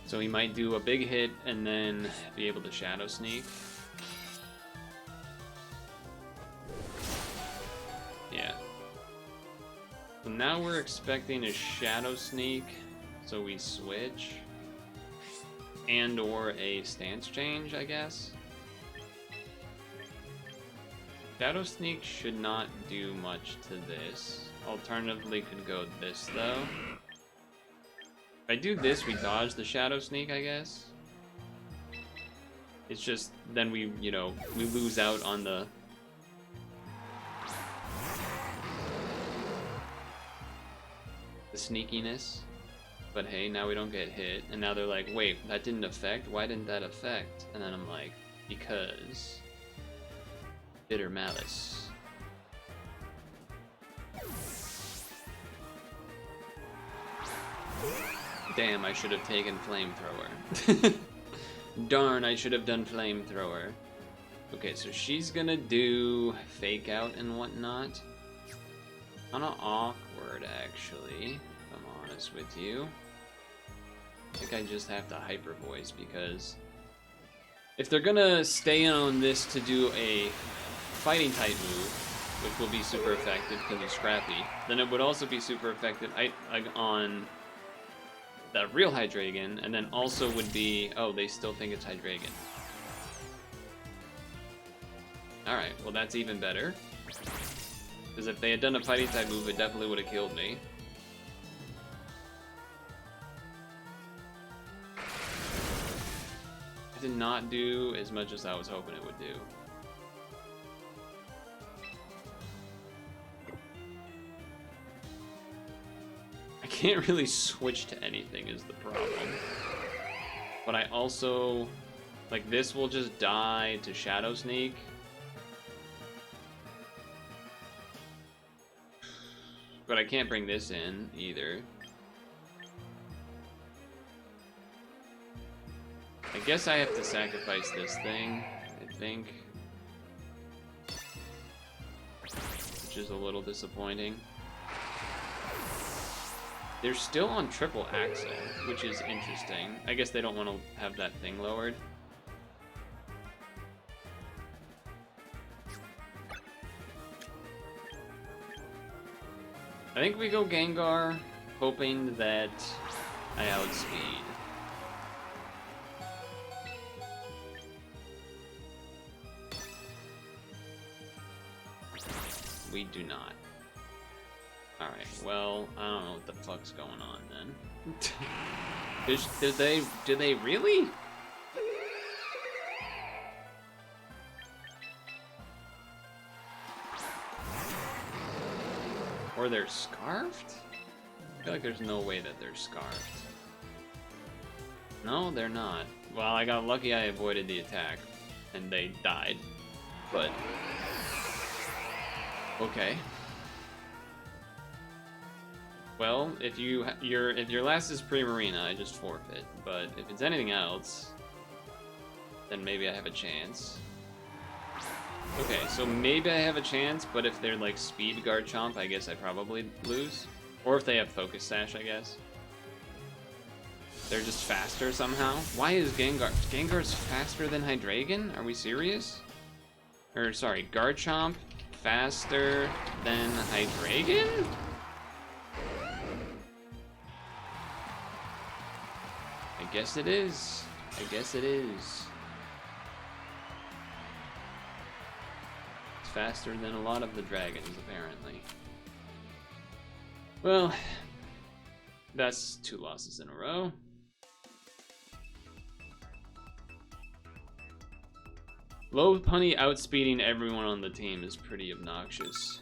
So he might do a big hit and then be able to Shadow Sneak. Yeah. So now we're expecting a Shadow Sneak, so we switch. And or a stance change, I guess. Shadow Sneak should not do much to this. Alternatively could go this though. If I do this, we dodge the Shadow Sneak, I guess. It's just, then we, you know, we lose out on the... sneakiness. But hey, now we don't get hit. And now they're like, wait, that didn't affect? Why didn't that affect? And then I'm like, because... Bitter Malice. Damn, I should have taken Flamethrower. Darn, I should have done Flamethrower. Okay, so she's gonna do Fake Out and whatnot. Kinda awkward, actually, if I'm honest with you. I think I just have to Hyper Voice, because if they're gonna stay in on this to do a Fighting type move, which will be super effective because it's Scrappy, then it would also be super effective on the real Hydreigon, and then also would be, oh, they still think it's Hydreigon. Alright, well that's even better. Because if they had done a fighting type move, it definitely would have killed me. It did not do as much as I was hoping it would do. I can't really switch to anything is the problem. But I also, like, this will just die to Shadow Sneak. But I can't bring this in either. I guess I have to sacrifice this thing, I think. Which is a little disappointing. They're still on triple axle, which is interesting. I guess they don't want to have that thing lowered. I think we go Gengar, hoping that I outspeed. We do not. Alright, well, I don't know what the fuck's going on then. Do they really? Or they're scarfed? I feel like there's no way that they're scarfed. No, they're not. Well, I got lucky I avoided the attack. and they died. But okay. Well, if your last is Primarina, I just forfeit. But if it's anything else, then maybe I have a chance. Okay, so maybe I have a chance, but if they're like Speed Garchomp, I guess I probably lose. Or if they have Focus Sash, I guess. They're just faster somehow. Why is Gengar's faster than Hydreigon? Are we serious? Or sorry, Garchomp faster than Hydreigon? I guess it is. I guess it is. It's faster than a lot of the dragons, apparently. Well, that's 2 losses in a row. Lopunny outspeeding everyone on the team is pretty obnoxious.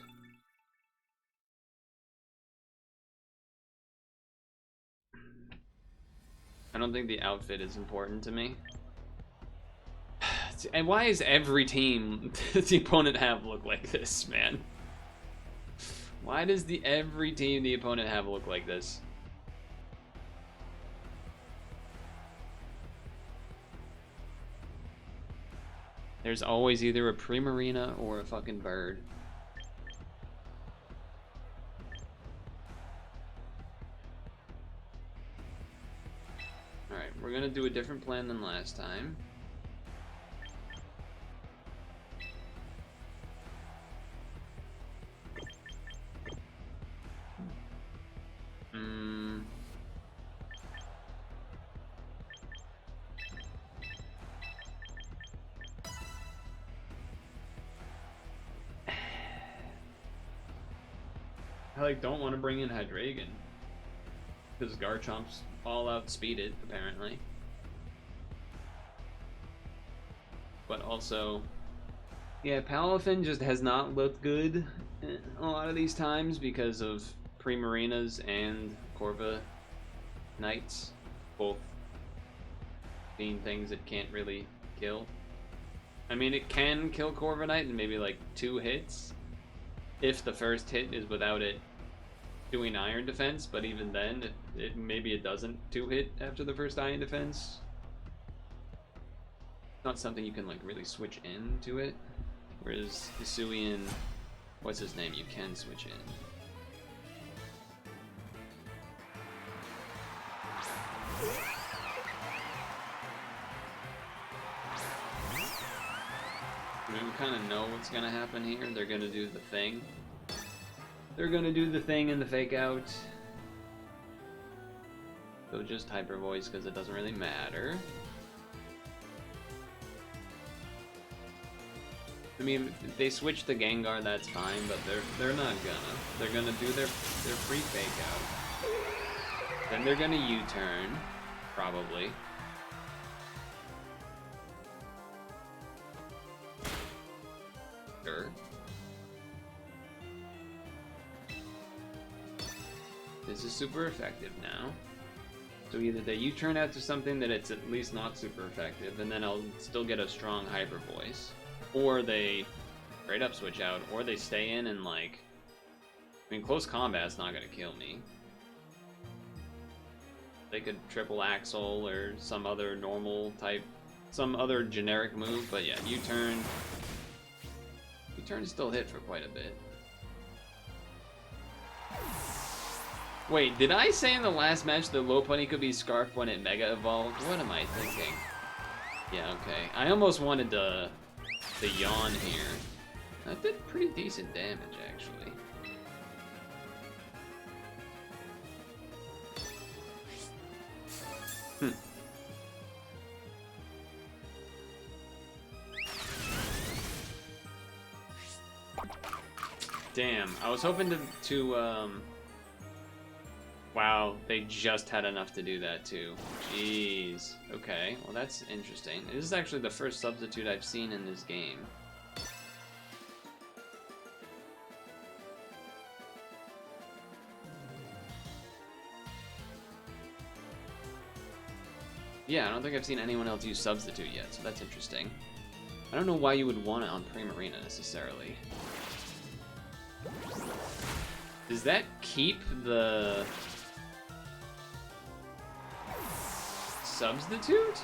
I don't think the outfit is important to me. And why is every team the opponent have look like this, man? Why does every team the opponent have look like this? There's always either a Primarina or a fucking bird. Alright, we're gonna do a different plan than last time. I don't want to bring in Hydreigon because Garchomp's all outspeeded apparently, but also, yeah, Palafin just has not looked good a lot of these times because of Primarinas and Corva Knights, both being things that can't really kill. I mean, it can kill Corviknight in maybe like 2 hits, if the first hit is without it doing Iron Defense, but even then, maybe it doesn't 2-hit after the first Iron Defense. It's not something you can like really switch into it, whereas Hisuian, what's his name, you can switch in. I mean, we kind of know what's gonna happen here. They're gonna do the thing. They're gonna do the thing in the fake out. So just Hyper Voice because it doesn't really matter. I mean, if they switch the Gengar, that's fine, but they're not gonna. They're gonna do their free fake out. Then they're gonna U-turn, probably. Sure. This is super effective now. So either they U-turn out to something that it's at least not super effective, and then I'll still get a strong Hyper Voice. Or they straight up switch out, or they stay in and like... I mean, close combat's not gonna kill me. They could triple Axle or some other normal type, some other generic move, but yeah, U-turn. U-turn still hit for quite a bit. Wait, did I say in the last match that Lopunny could be Scarf when it Mega Evolved? What am I thinking? Yeah, okay. I almost wanted to yawn here. That did pretty decent damage, actually. Damn, I was hoping to wow, they just had enough to do that too. Jeez. Okay, well that's interesting. This is actually the first substitute I've seen in this game. Yeah, I don't think I've seen anyone else use substitute yet, so that's interesting. I don't know why you would want it on Primarina necessarily. Does that keep the substitute?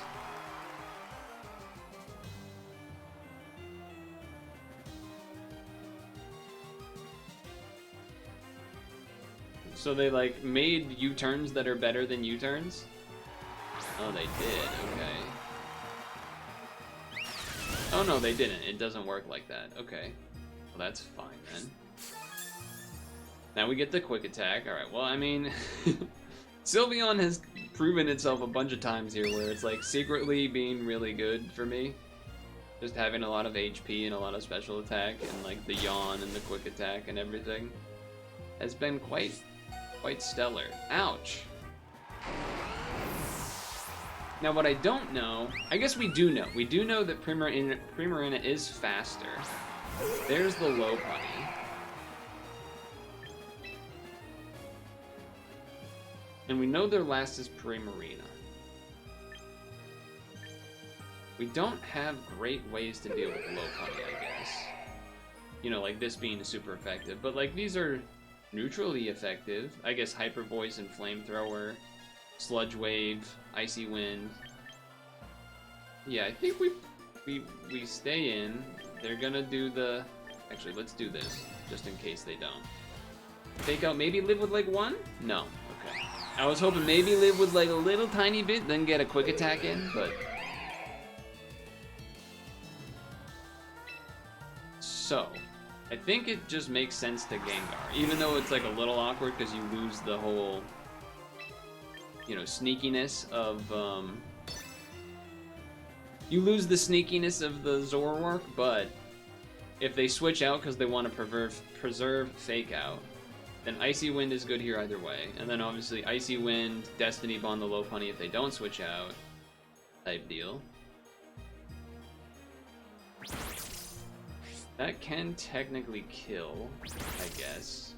So they like made U-turns that are better than U-turns? Oh, they did, okay. Oh no, they didn't. It doesn't work like that. Okay. Well, that's fine then. Now we get the quick attack. Alright, well, I mean... Sylveon has proven itself a bunch of times here where it's like secretly being really good for me. Just having a lot of HP and a lot of special attack and like the yawn and the quick attack and everything has been quite stellar. Ouch. Now what I don't know, I guess we do know. We do know that Primarina is faster. There's the Lopunny. And we know their last is Primarina. We don't have great ways to deal with Lopunny, I guess. You know, like this being super effective. But like these are neutrally effective. I guess Hyper Voice and Flamethrower, Sludge Wave, Icy Wind. Yeah, I think we stay in. They're gonna do the... Actually, let's do this, just in case they don't. Fake out, maybe live with like one? No, okay. I was hoping maybe live with like a little tiny bit, then get a quick attack in, but... So, I think it just makes sense to Gengar, even though it's like a little awkward because you lose the whole, you know, sneakiness of, you lose the sneakiness of the Zoroark, but if they switch out because they want to preserve Fake Out, then Icy Wind is good here either way. And then obviously Icy Wind, Destiny Bond the Lopunny if they don't switch out, type deal. That can technically kill, I guess.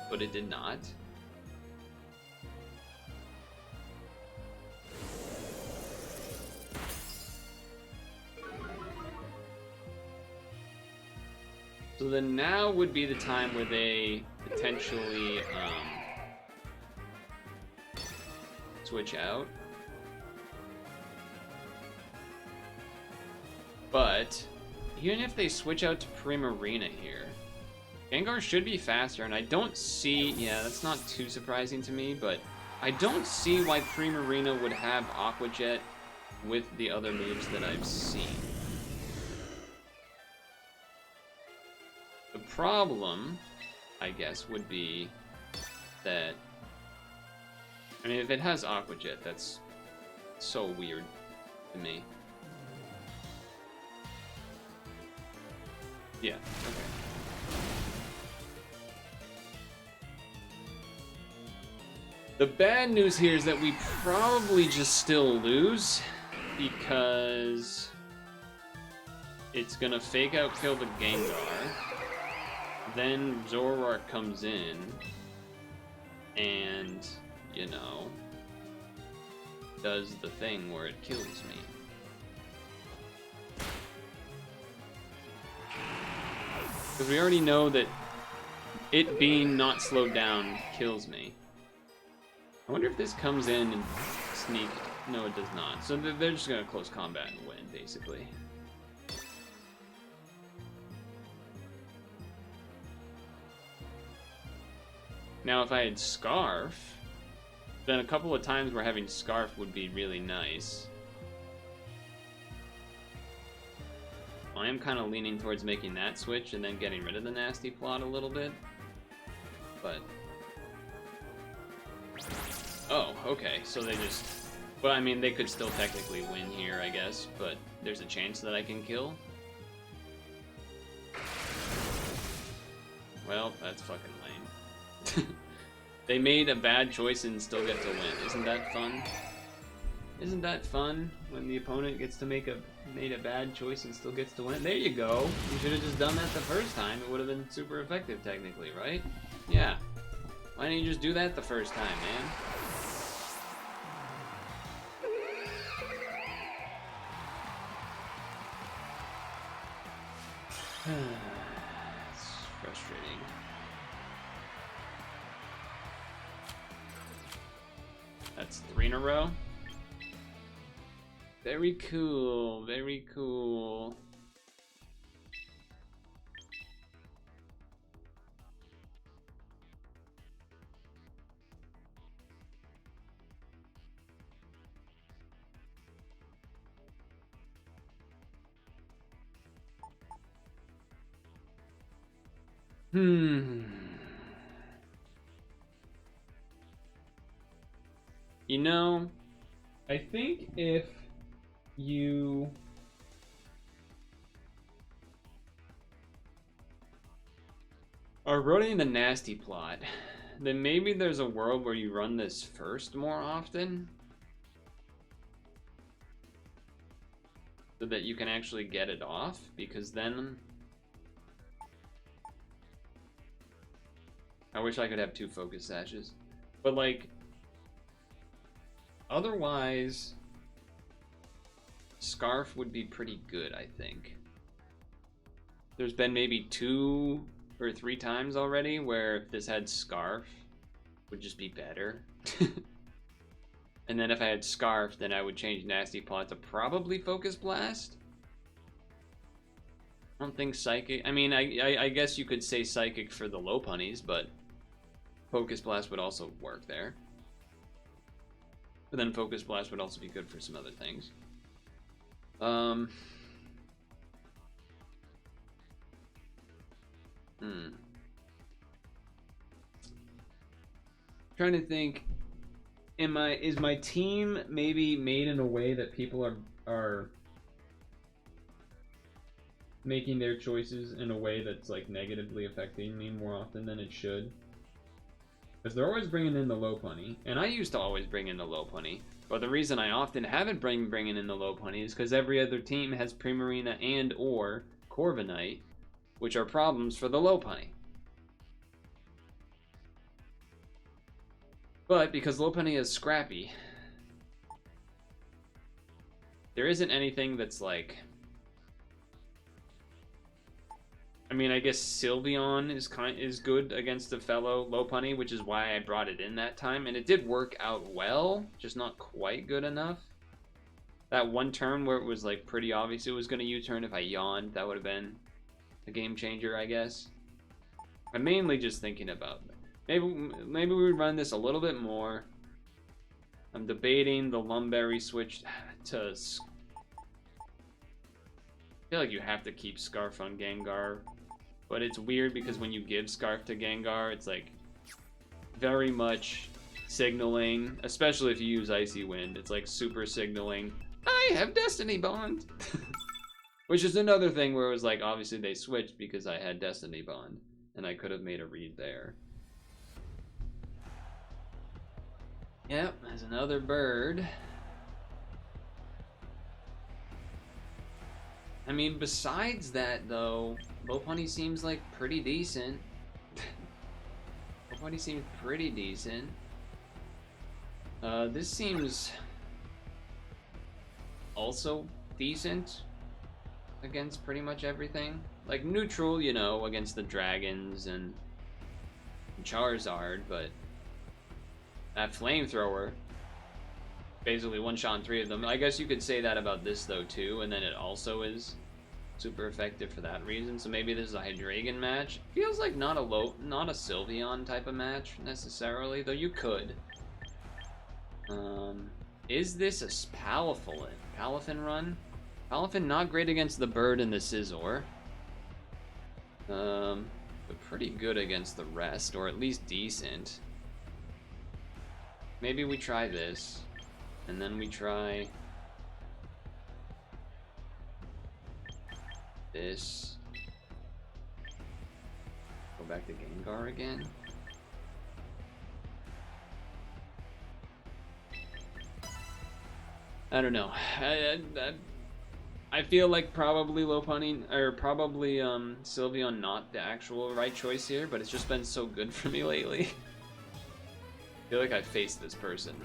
But it did not. So then now would be the time where they potentially switch out. But even if they switch out to Primarina here, Gengar should be faster, and I don't see... Yeah, that's not too surprising to me, but I don't see why Primarina would have Aqua Jet with the other moves that I've seen. The problem, I guess, would be that... I mean, if it has Aqua Jet, that's so weird to me. Yeah, okay. The bad news here is that we probably just still lose because it's gonna Fake Out kill the Gengar. Then Zoroark comes in and, you know, does the thing where it kills me. Because we already know that it being not slowed down kills me. I wonder if this comes in and sneak... No, it does not. So they're just going to close combat and win, basically. Now, if I had Scarf, then a couple of times where having Scarf would be really nice. I am kind of leaning towards making that switch and then getting rid of the nasty plot a little bit. But... Oh, okay, so they just... Well, I mean, they could still technically win here, I guess, but there's a chance that I can kill. Well, that's fucking lame. They made a bad choice and still get to win. Isn't that fun? Isn't that fun when the opponent gets to made a bad choice and still gets to win? There you go. You should have just done that the first time. It would have been super effective, technically, right? Yeah. Why didn't you just do that the first time, man? It's frustrating. That's 3 in a row. Very cool, very cool. You know, I think if you are running the nasty plot, then maybe there's a world where you run this first more often, so that you can actually get it off, because then I wish I could have 2 focus sashes. But like, otherwise, Scarf would be pretty good, I think. There's been maybe 2 or 3 times already where if this had Scarf, would just be better. And then if I had Scarf, then I would change Nasty Plot to probably Focus Blast. I don't think Psychic... I mean, I guess you could say Psychic for the low punnies, but Focus Blast would also work there. But then Focus Blast would also be good for some other things. Trying to think, is my team maybe made in a way that people are making their choices in a way that's like negatively affecting me more often than it should? Because they're always bringing in the low punny, and I used to always bring in the low punny. But the reason I often haven't bringing in the low punny is because every other team has Primarina and or Corviknight, which are problems for the low punny. But because low punny is scrappy, there isn't anything that's like... I mean, I guess Sylveon is good against a fellow low punny, which is why I brought it in that time, and it did work out well, just not quite good enough. That one turn where it was like pretty obvious it was going to U-turn if I yawned, that would have been a game changer, I guess. I'm mainly just thinking about maybe we would run this a little bit more. I'm debating the Lumberry switch to... I feel like you have to keep Scarf on Gengar. But it's weird because when you give Scarf to Gengar, it's like very much signaling, especially if you use Icy Wind. It's like super signaling, I have Destiny Bond. Which is another thing where it was like, obviously they switched because I had Destiny Bond. And I could have made a read there. Yep, there's another bird. I mean, besides that, though, Lopunny seems like pretty decent. Lopunny seems pretty decent. This seems also decent against pretty much everything. Like, neutral, you know, against the dragons and Charizard, but that flamethrower basically one-shot on 3 of them. I guess you could say that about this, though, too, and then it also is super effective for that reason. So maybe this is a Hydreigon match. Feels like not a Sylveon type of match, necessarily, though you could. Is this a Palafin run? Palafin not great against the bird and the Scizor. But pretty good against the rest, or at least decent. Maybe we try this. And then we try this. Go back to Gengar again. I don't know. I feel like probably Lopunny, or probably Sylveon not the actual right choice here, but it's just been so good for me lately. I feel like I faced this person.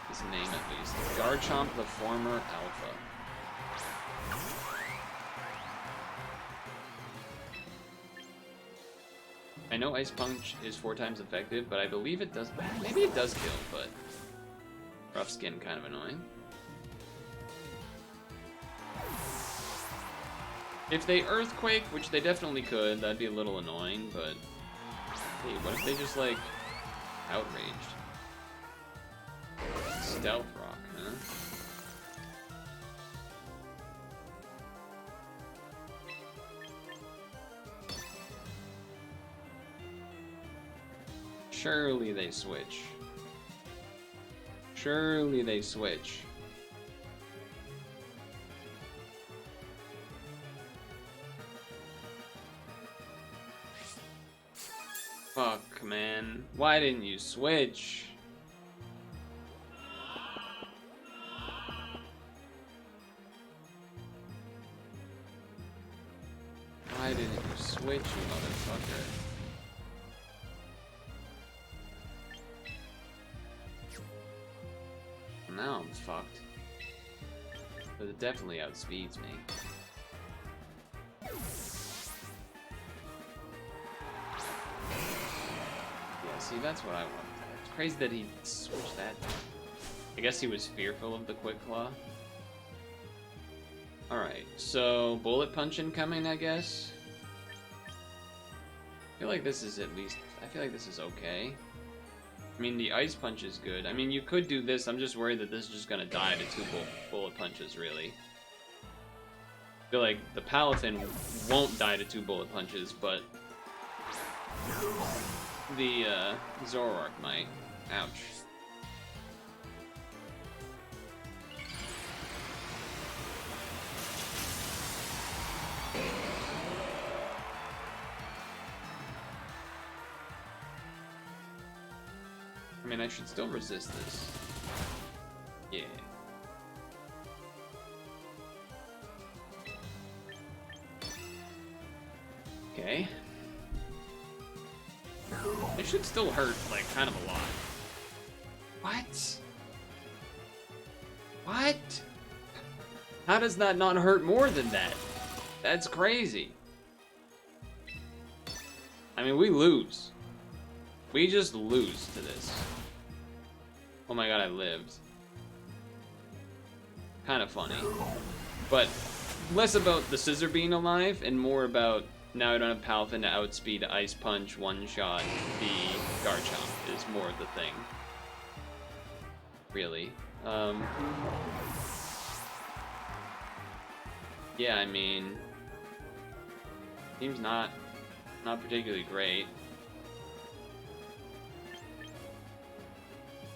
His name at least. Garchomp, the former Alpha. I know Ice Punch is 4 times effective, but I believe it does... Maybe it does kill, but... Rough Skin kind of annoying. If they Earthquake, which they definitely could, that'd be a little annoying, but... Hey, what if they just, like, Outraged? Stealth Rock, huh? Surely they switch. Surely they switch. Fuck, man. Why didn't you switch? Why didn't you switch, you motherfucker? Now I'm fucked. But it definitely outspeeds me. Yeah, see, that's what I want. It's crazy that he switched that. I guess he was fearful of the Quick Claw. Alright, so Bullet Punch incoming, I guess? I feel like this is at least... I feel like this is okay. I mean, the Ice Punch is good. I mean, you could do this. I'm just worried that this is just gonna die to 2 Bullet Punches, really. I feel like the Paladin won't die to 2 Bullet Punches, but... the, Zoroark might. Ouch. I mean, I should still resist this. Yeah. Okay. It should still hurt, like, kind of a lot. What? What? How does that not hurt more than that? That's crazy. I mean, we lose. We just lose to this. Oh my god, I lived. Kind of funny. But less about the Scissor being alive and more about now I don't have Palafin to outspeed Ice Punch, one-shot the Garchomp is more the thing. Really. Yeah, I mean... Seems not particularly great.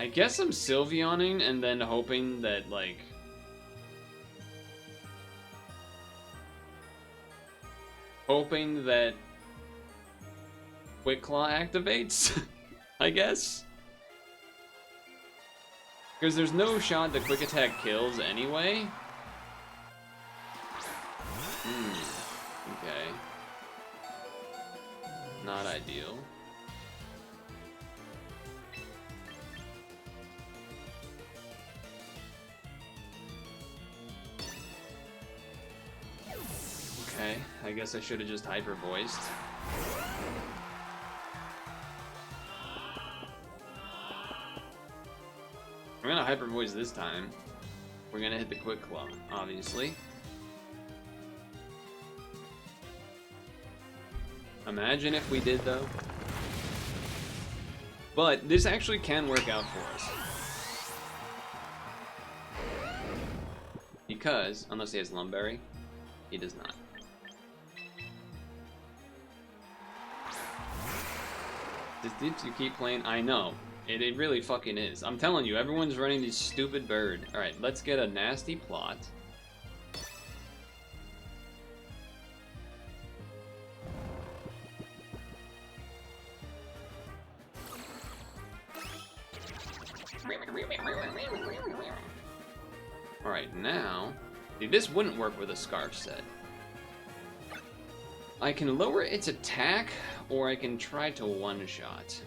I guess I'm Sylveoning and then hoping that, like... Hoping that Quick Claw activates, I guess? Because there's no shot that Quick Attack kills anyway. Okay. Not ideal. Okay, I guess I should have just hyper-voiced. I'm gonna hyper-voice this time. We're gonna hit the Quick Claw, obviously. Imagine if we did, though. But this actually can work out for us. Because, unless he has Lumberry, he does not. Did you keep playing? I know. It really fucking is. I'm telling you, everyone's running this stupid bird. Alright, let's get a nasty plot. Alright, now... See, this wouldn't work with a Scarf set. I can lower its attack, or I can try to one-shot.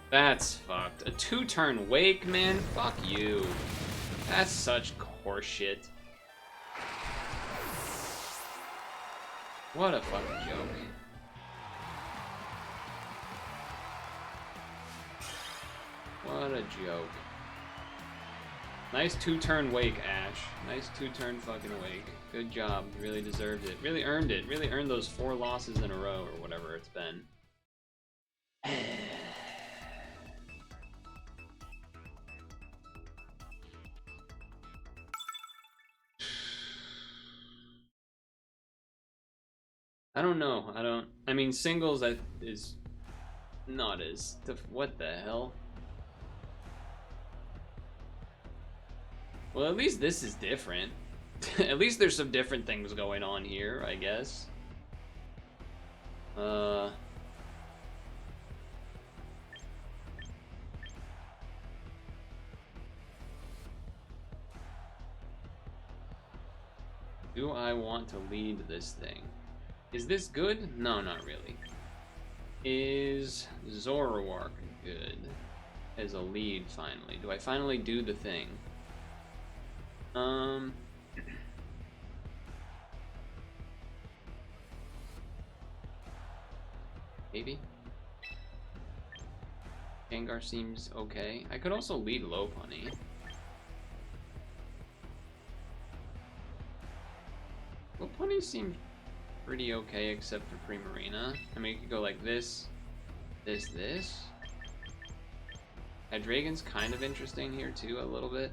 That's fucked. A 2-turn Wake, man? Fuck you. That's such horseshit. What a fucking joke. What a joke. Nice two-turn wake, Ash. Nice two-turn fucking wake. Good job. You really deserved it. Really earned it. Really earned those 4 losses in a row, or whatever it's been. I don't know. I mean, singles is not as what the hell? Well, at least this is different. At least there's some different things going on here, I guess. Do I want to lead this thing? Is this good? No, not really. Is Zoroark good as a lead finally? Do I finally do the thing? Maybe? Gengar seems okay. I could also lead Lopunny. Lopunny seems pretty okay except for Primarina. I mean, you could go like this, this. Hydreigon's kind of interesting here too, a little bit.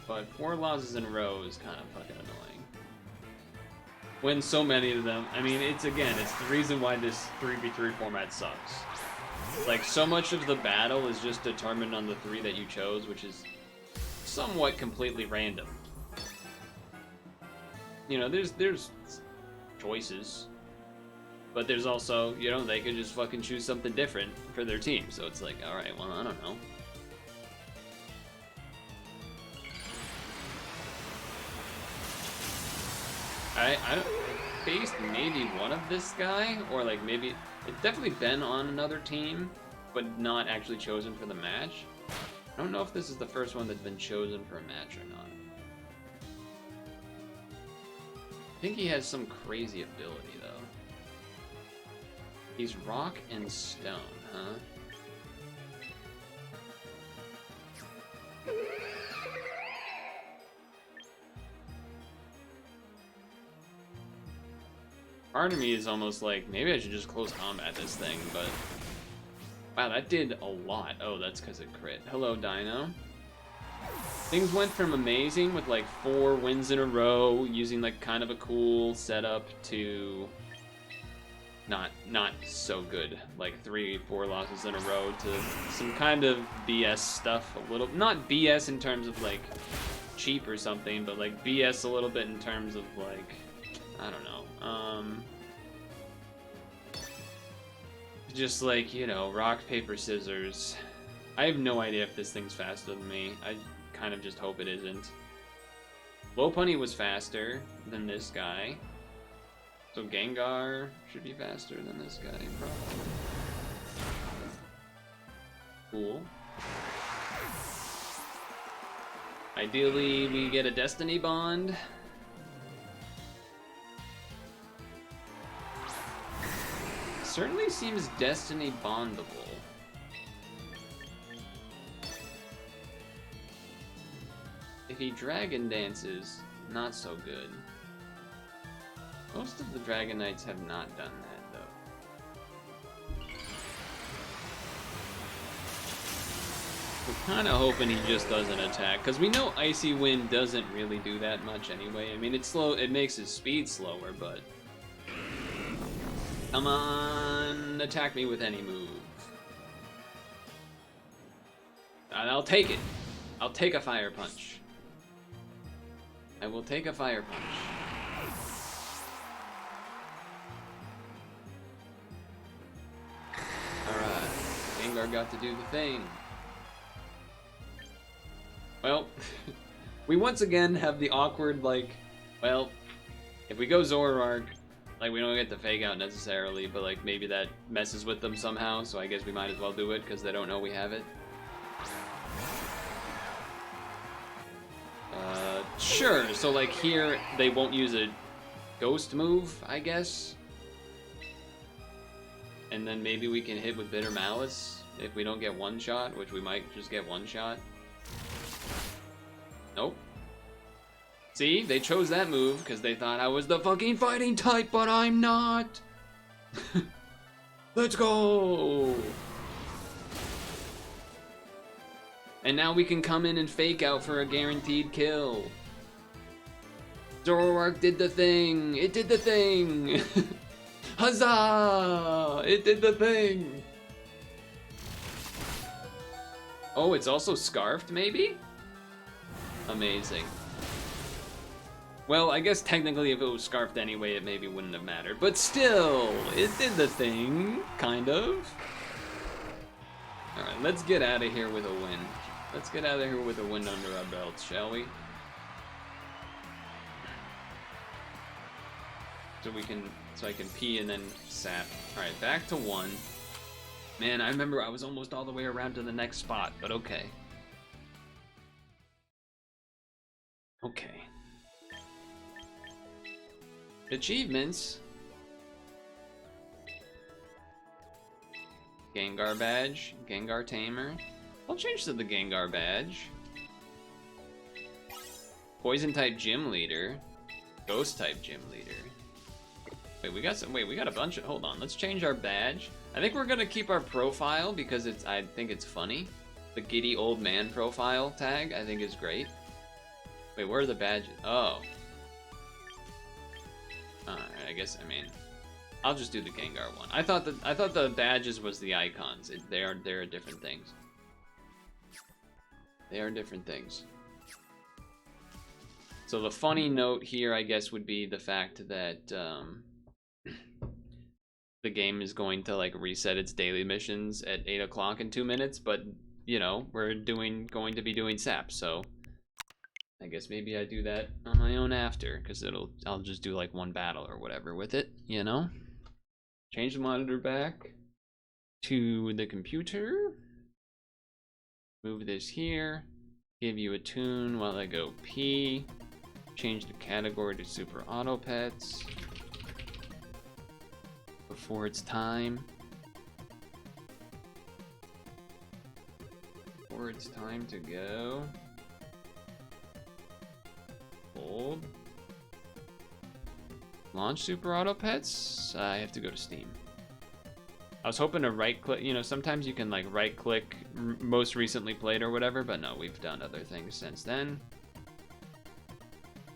But 4 losses in a row is kind of fucking annoying. When so many of them, I mean, it's the reason why this 3v3 format sucks. Like, so much of the battle is just determined on the 3 that you chose, which is somewhat completely random. You know, there's choices, but there's also, you know, they could just fucking choose something different for their team. So it's like, all right, well, I don't know. I faced maybe one of this guy, or like maybe it's definitely been on another team, but not actually chosen for the match. I don't know if this is the first one that's been chosen for a match or not. I think he has some crazy ability though. He's rock and stone, huh? Part of me is almost like, maybe I should just close combat this thing, but... Wow, that did a lot. Oh, that's because it crit. Hello, Dino. Things went from amazing with like 4 wins in a row, using like kind of a cool setup, to... Not so good. Like 3-4 losses in a row, to some kind of BS stuff a little... Not BS in terms of like cheap or something, but like BS a little bit in terms of like... I don't know. Just like, you know, rock, paper, scissors. I have no idea if this thing's faster than me. I kind of just hope it isn't. Lopunny was faster than this guy. So Gengar should be faster than this guy, probably. Cool. Ideally, we get a Destiny Bond. Certainly seems Destiny bondable. If he Dragon Dances, not so good. Most of the Dragonites have not done that, though. We're kind of hoping he just doesn't attack, because we know Icy Wind doesn't really do that much anyway. I mean, it's slow. It makes his speed slower, but... Come on, attack me with any move. And I'll take it. I'll take a Fire Punch. I will take a Fire Punch. Alright, Gengar got to do the thing. Well, we once again have the awkward, like, well, if we go Zoroark, like, we don't get the Fake Out necessarily, but, like, maybe that messes with them somehow, so I guess we might as well do it, because they don't know we have it. Sure, so like here, they won't use a ghost move, I guess. And then maybe we can hit with Bitter Malice if we don't get one shot, which we might just get one shot. Nope. See, they chose that move because they thought I was the fucking fighting type, but I'm not. Let's go. And now we can come in and fake out for a guaranteed kill. Zoroark did the thing. It did the thing. Huzzah! It did the thing. Oh, it's also scarfed, maybe? Amazing. Well, I guess technically if it was scarfed anyway, it maybe wouldn't have mattered. But still, it did the thing, kind of. Alright, let's get out of here with a win. Let's get out of here with a win under our belts, shall we? So I can pee and then sap. Alright, back to 1. Man, I remember I was almost all the way around to the next spot, but okay. Okay. Achievements. Gengar badge, Gengar tamer. I'll change to the Gengar badge. Poison type gym leader, ghost type gym leader. Wait, we got a bunch of, hold on, let's change our badge. I think we're gonna keep our profile because I think it's funny. The giddy old man profile tag, I think is great. Wait, where are the badges? Oh. I guess, I'll just do the Gengar one. I thought the badges was the icons. They are different things. They are different things. So the funny note here, I guess, would be the fact that the game is going to like reset its daily missions at 8 o'clock in 2 minutes, but you know, we're going to be doing SAP, so I guess maybe I do that on my own after, because I'll just do like one battle or whatever with it, you know? Change the monitor back to the computer. Move this here. Give you a tune while I go pee. Change the category to Superautopets. Before it's time. Before it's time to go. Hold. Launch Superautopets? I have to go to Steam. I was hoping to right click, you know, sometimes you can like right click most recently played or whatever, but no, we've done other things since then.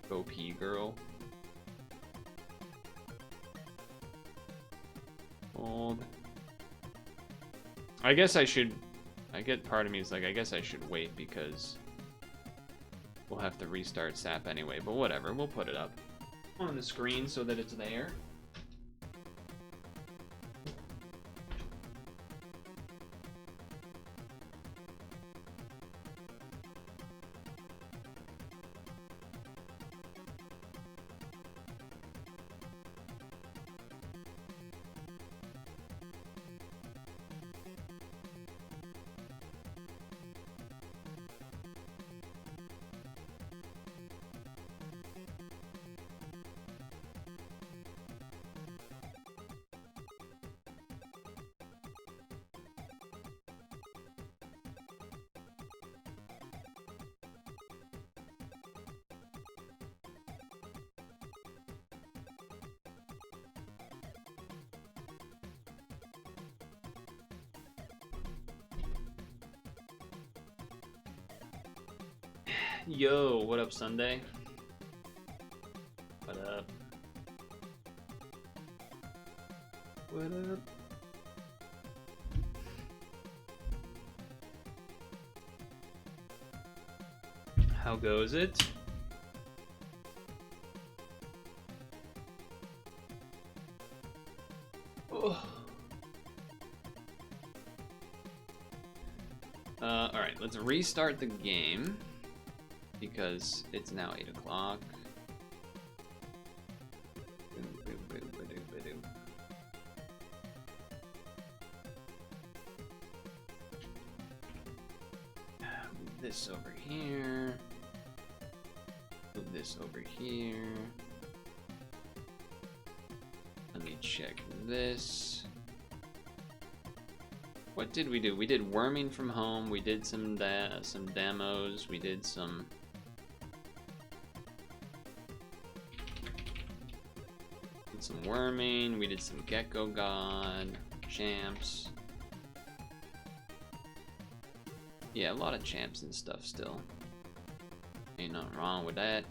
Go pee, girl. Hold. I guess part of me is like, I guess I should wait because we'll have to restart SAP anyway, but whatever, we'll put it up on the screen so that it's there. Yo, what up, Sunday? What up? What up? How goes it? Oh. Alright, let's restart the game. Because it's now 8 o'clock. Move this over here. Move this over here. Let me check this. What did we do? We did worming from home. We did some demos. We did some worming. We did some Gecko God champs. Yeah, a lot of champs and stuff still. Ain't nothing wrong with that.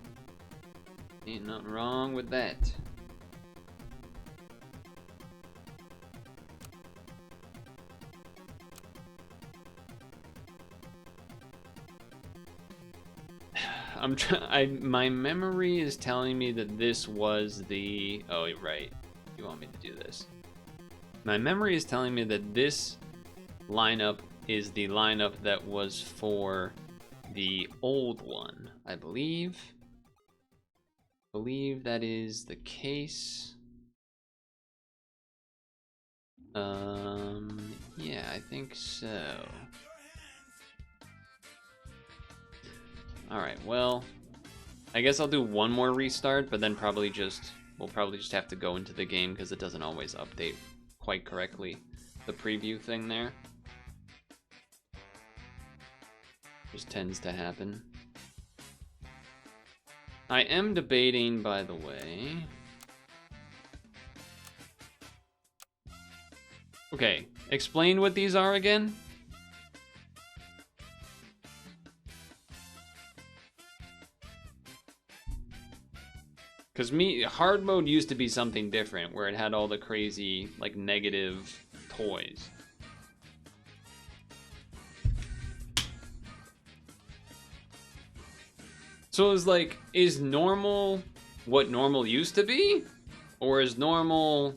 Ain't nothing wrong with that. My memory is telling me that this was the... Oh, right. You want me to do this. My memory is telling me that this lineup is the lineup that was for the old one, I believe. That is the case. Yeah, I think so. Alright, well, I guess I'll do one more restart, but then we'll probably just have to go into the game because it doesn't always update quite correctly, the preview thing there. Just tends to happen. I am debating, by the way. Okay, explain what these are again. Because hard mode used to be something different, where it had all the crazy, like, negative toys. So it's like, is normal what normal used to be? Or is normal,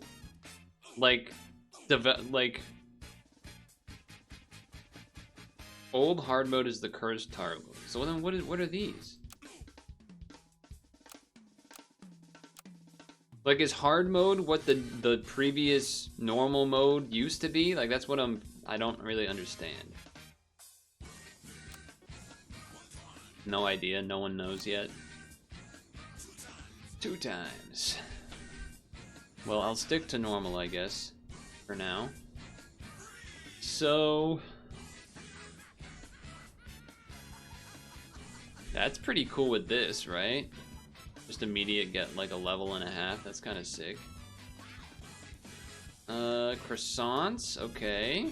like, old hard mode is the cursed hard mode. So then what are these? Like, is hard mode what the previous normal mode used to be? Like, that's what I don't really understand. No idea, no one knows yet. 2 times. Well, I'll stick to normal, I guess, for now. So... that's pretty cool with this, right? Just immediate get like a level and a half. That's kind of sick. Croissants, okay.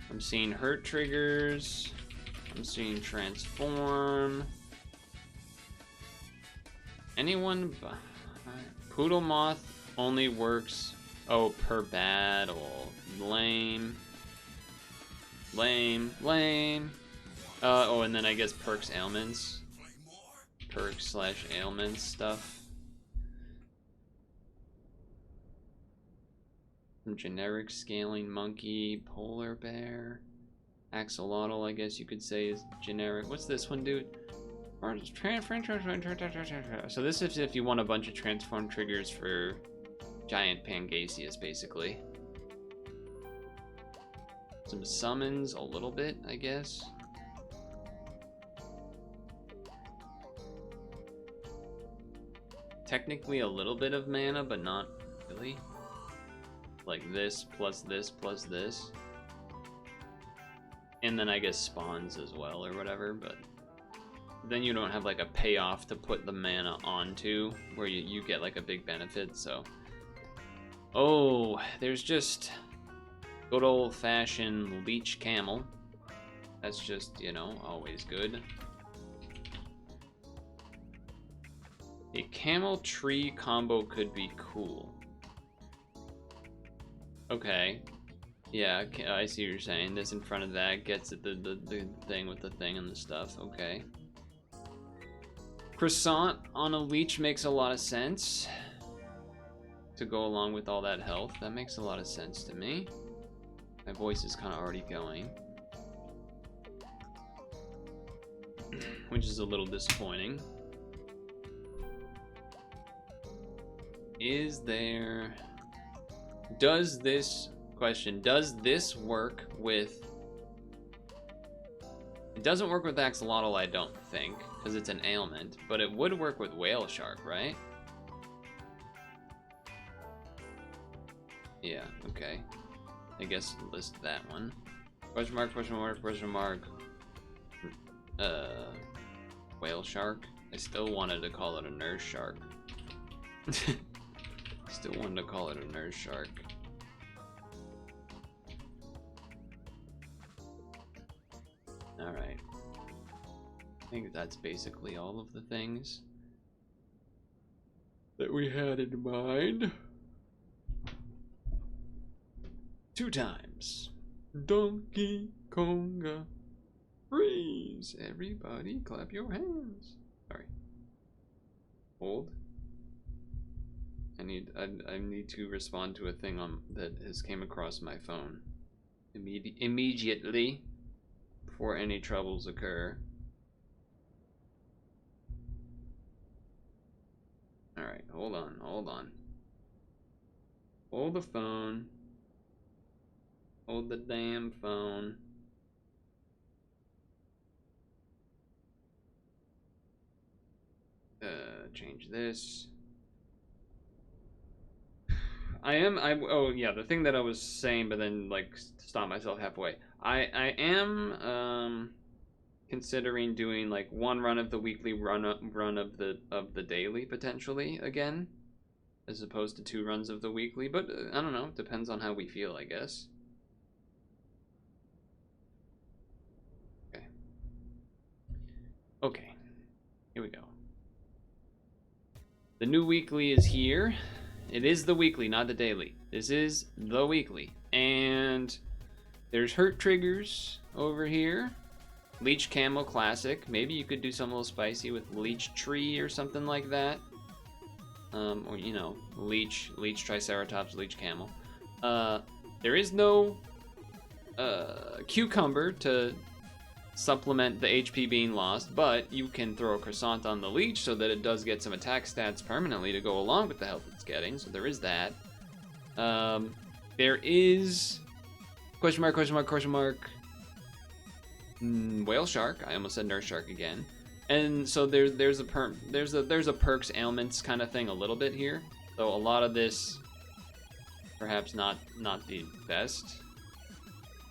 I'm seeing hurt triggers. I'm seeing transform. Anyone? Poodle moth only works. Oh, per battle. Lame. Lame. Lame. Oh, and then I guess perks ailments. Perks / ailments stuff. Some generic scaling monkey, polar bear. Axolotl, I guess you could say, is generic. What's this one, dude? So this is if you want a bunch of transform triggers for giant Pangasius, basically. Some summons, a little bit, I guess. Technically a little bit of mana, but not really. Like this, plus this, plus this. And then I guess spawns as well, or whatever, but then you don't have like a payoff to put the mana onto, where you get like a big benefit, so. Oh, there's just good old-fashioned leech camel. That's just, you know, always good. A camel tree combo could be cool. Okay. Yeah, I see what you're saying. This in front of that gets at the thing with the thing and the stuff. Okay. Croissant on a leech makes a lot of sense. To go along with all that health. That makes a lot of sense to me. My voice is kind of already going. Which is a little disappointing. Is there... Does this... Question, does this work with It doesn't work with axolotl, I don't think, because it's an ailment, but it would work with whale shark, right? Yeah, okay. I guess list that one. Question mark, question mark, question mark. Whale shark? I still wanted to call it a nurse shark. Still wanted to call it a nurse shark. Alright. I think that's basically all of the things that we had in mind. 2 times. Donkey Konga. Freeze! Everybody clap your hands. Sorry. Hold. I need to respond to a thing that has came across my phone immediately before any troubles occur. Alright, hold on. Hold the phone. Hold the damn phone. Change this. Oh yeah, the thing that I was saying, but then like stop myself halfway. I am considering doing like 1 run of the weekly, run of the daily potentially again, as opposed to 2 runs of the weekly. But I don't know. It depends on how we feel, I guess. Okay. Okay. Here we go. The new weekly is here. It is the weekly, not the daily. This is the weekly. And there's hurt triggers over here. Leech Camel Classic. Maybe you could do something a little spicy with Leech Tree or something like that. Or, you know, Leech Triceratops, Leech Camel. There is no Cucumber to supplement the HP being lost, but you can throw a Croissant on the Leech so that it does get some attack stats permanently to go along with the health it's getting, so there is that. There is... Question mark, question mark, question mark. Whale Shark. I almost said Nurse Shark again. And so there's a perks ailments kind of thing a little bit here. So a lot of this, perhaps not the best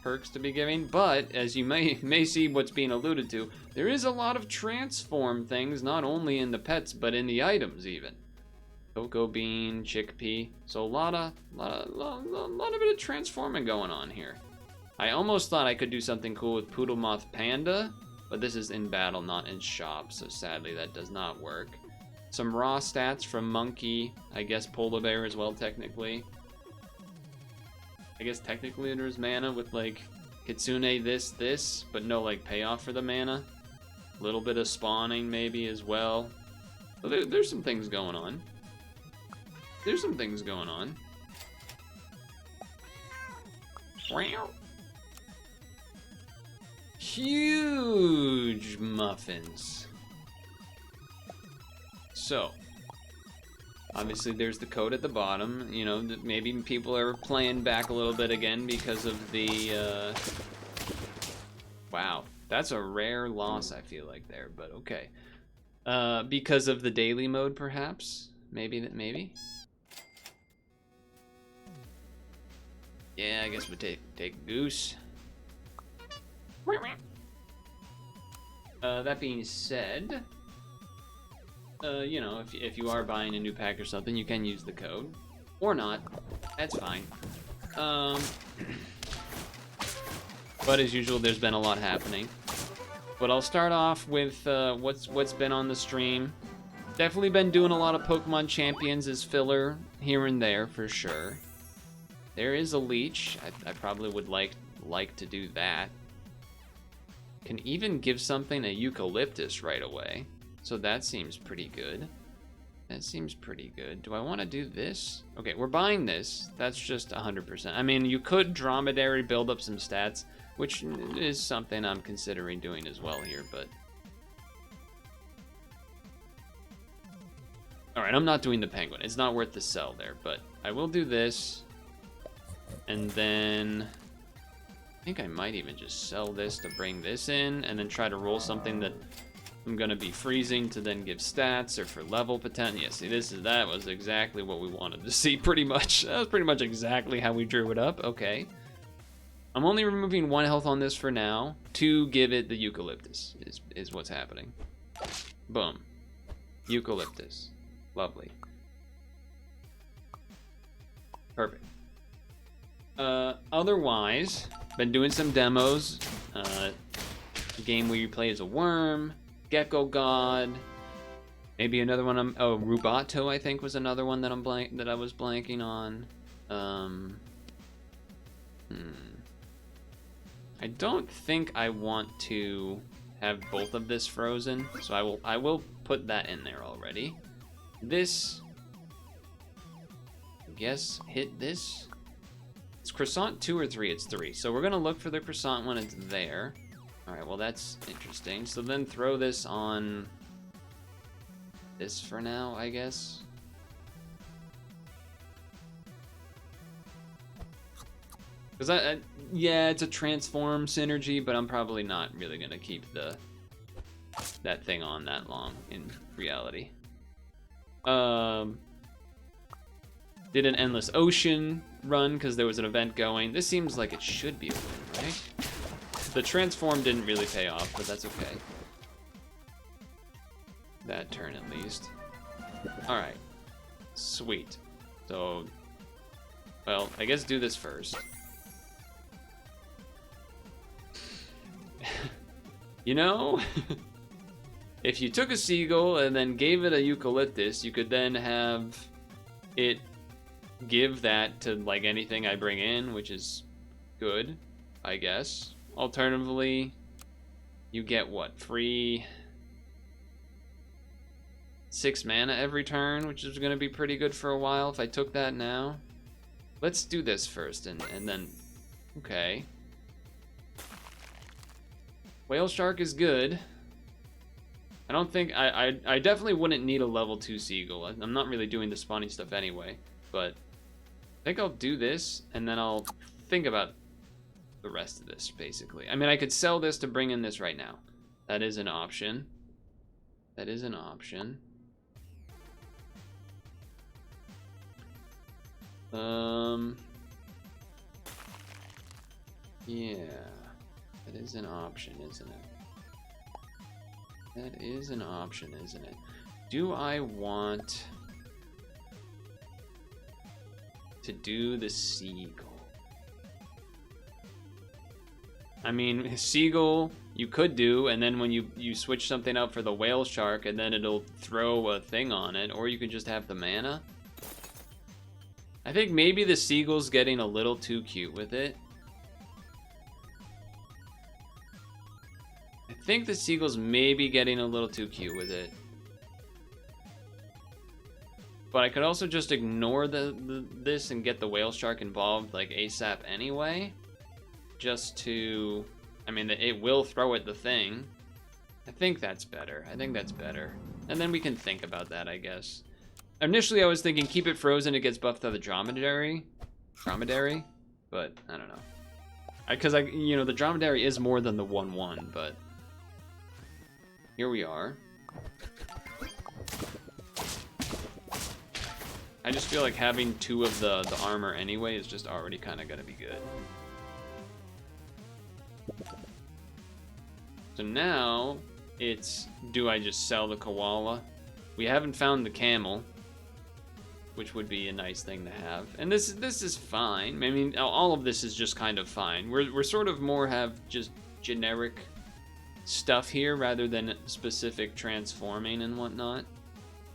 perks to be giving, but as you may see what's being alluded to, there is a lot of transform things, not only in the pets but in the items even. Cocoa bean, chickpea, so a lot of bit of transforming going on here. I almost thought I could do something cool with Poodle Moth Panda, but this is in battle, not in shop, so sadly that does not work. Some raw stats from Monkey, I guess Polar Bear as well technically. I guess technically there's mana with like Kitsune this, but no like payoff for the mana. A little bit of spawning maybe as well. So there's some things going on. There's some things going on. Wow. Huge muffins. So, obviously there's the code at the bottom. You know, maybe people are playing back a little bit again because of the, wow, that's a rare loss I feel like there, but okay. Because of the daily mode perhaps? Maybe? Yeah, I guess we'll take Goose. That being said, you know, if you are buying a new pack or something, you can use the code. Or not. That's fine. But as usual, there's been a lot happening. But I'll start off with what's been on the stream. Definitely been doing a lot of Pokemon Champions as filler here and there for sure. There is a Leech. I probably would like to do that. Can even give something a Eucalyptus right away. So that seems pretty good. That seems pretty good. Do I want to do this? Okay, we're buying this. That's just 100%. I mean, you could Dromedary build up some stats, which is something I'm considering doing as well here, but... Alright, I'm not doing the Penguin. It's not worth the sell there, but I will do this. And then... I think I might even just sell this to bring this in, and then try to roll something that I'm gonna be freezing to then give stats or for level potential. Yeah, see, that was exactly what we wanted to see, pretty much. That was pretty much exactly how we drew it up. Okay. I'm only removing 1 health on this for now to give it the eucalyptus, is what's happening. Boom. Eucalyptus. Lovely. Perfect. Otherwise, been doing some demos. A game where you play as a worm, Gecko God, maybe another one. Oh, Rubato, I think, was another one that I was blanking on. I don't think I want to have both of this frozen, so I will put that in there already. This, I guess, hit this. It's croissant 2 or 3? It's 3. So we're gonna look for the croissant when it's there. All right, well that's interesting. So then throw this on this for now, I guess. Because yeah, it's a transform synergy, but I'm probably not really gonna keep that thing on that long in reality. Did an endless ocean run because there was an event going. This seems like it should be a win, right? The transform didn't really pay off, but that's okay. That turn at least. All right, sweet. So, well, I guess do this first. You know, if you took a seagull and then gave it a eucalyptus, you could then have it give that to like anything I bring in, which is good, I guess. Alternatively, you get what? Free 6 mana every turn, which is going to be pretty good for a while if I took that now. Let's do this first and then, okay. Whale Shark is good. I don't think, I definitely wouldn't need a level 2 Seagull. I'm not really doing the spawning stuff anyway, but I think I'll do this, and then I'll think about the rest of this, basically. I mean, I could sell this to bring in this right now. That is an option. That is an option. Yeah. That is an option, isn't it? That is an option, isn't it? Do I want to do the seagull? I mean, seagull you could do, and then when you switch something out for the whale shark, and then it'll throw a thing on it, or you could just have the mana. I think maybe the seagull's getting a little too cute with it. I think the seagull's maybe getting a little too cute with it. But I could also just ignore this and get the whale shark involved like ASAP anyway. Just to, I mean, it will throw at the thing. I think that's better. I think that's better. And then we can think about that, I guess. Initially I was thinking keep it frozen, it gets buffed to the dromedary. But I don't know. Because you know, the dromedary is more than the 1/1, but here we are. I just feel like having 2 of the armor anyway is just already kind of gonna be good. So now it's, do I just sell the koala? We haven't found the camel, which would be a nice thing to have. And this is fine. I mean, all of this is just kind of fine. We're sort of more have just generic stuff here rather than specific transforming and whatnot.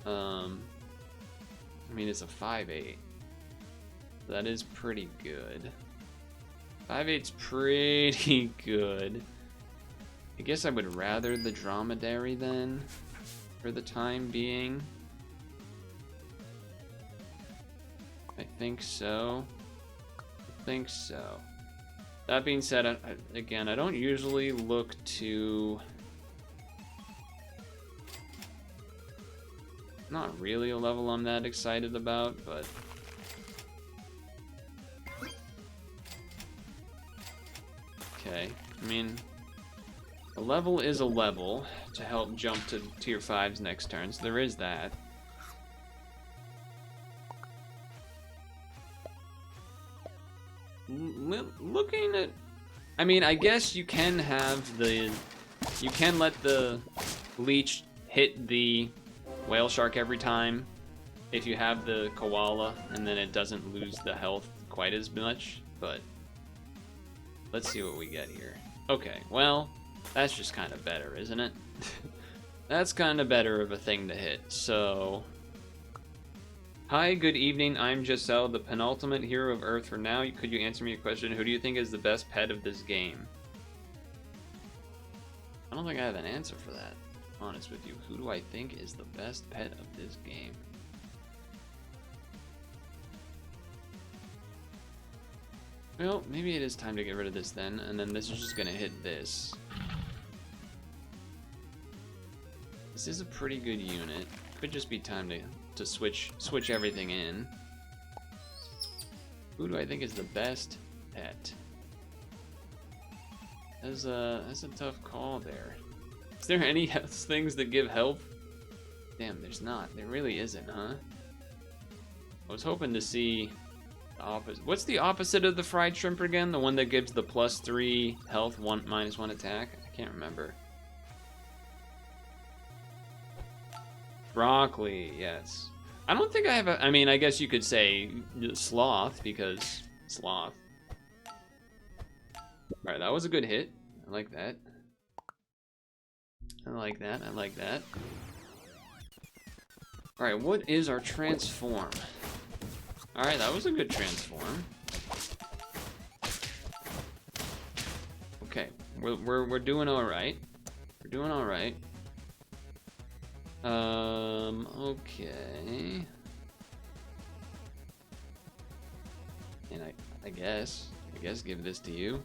I mean, it's a 5/8. That is pretty good. 5/8's pretty good. I guess I would rather the dromedary then, for the time being. I think so. I think so. That being said, again, I don't usually look to... Not really a level I'm that excited about, but... Okay. I mean, a level is a level to help jump to tier 5's next turn, so there is that. Looking at... I mean, I guess you can have the... You can let the leech hit the whale shark every time if you have the koala, and then it doesn't lose the health quite as much, but let's see what we get here. Okay, well, that's just kind of better, isn't it? That's kind of better of a thing to hit, so... Hi, good evening, I'm Tezzel, the penultimate hero of Earth for now. Could you answer me a question? Who do you think is the best pet of this game? I don't think I have an answer for that, honest with you. Who do I think is the best pet of this game? Well, maybe it is time to get rid of this then, and then this is just gonna hit this. This is a pretty good unit. Could just be time to switch everything in. Who do I think is the best pet? That's a tough call there. Is there any things that give health? Damn, there's not. There really isn't, huh? I was hoping to see the opposite. What's the opposite of the fried shrimp again? The one that gives the +3 health, -1 attack? I can't remember. Broccoli, yes. I don't think I have a... I mean, I guess you could say sloth, because sloth. Alright, that was a good hit. I like that. I like that. I like that. Alright, what is our transform? Alright, that was a good transform. Okay, we're doing alright. We're doing alright. Okay. And I guess give this to you.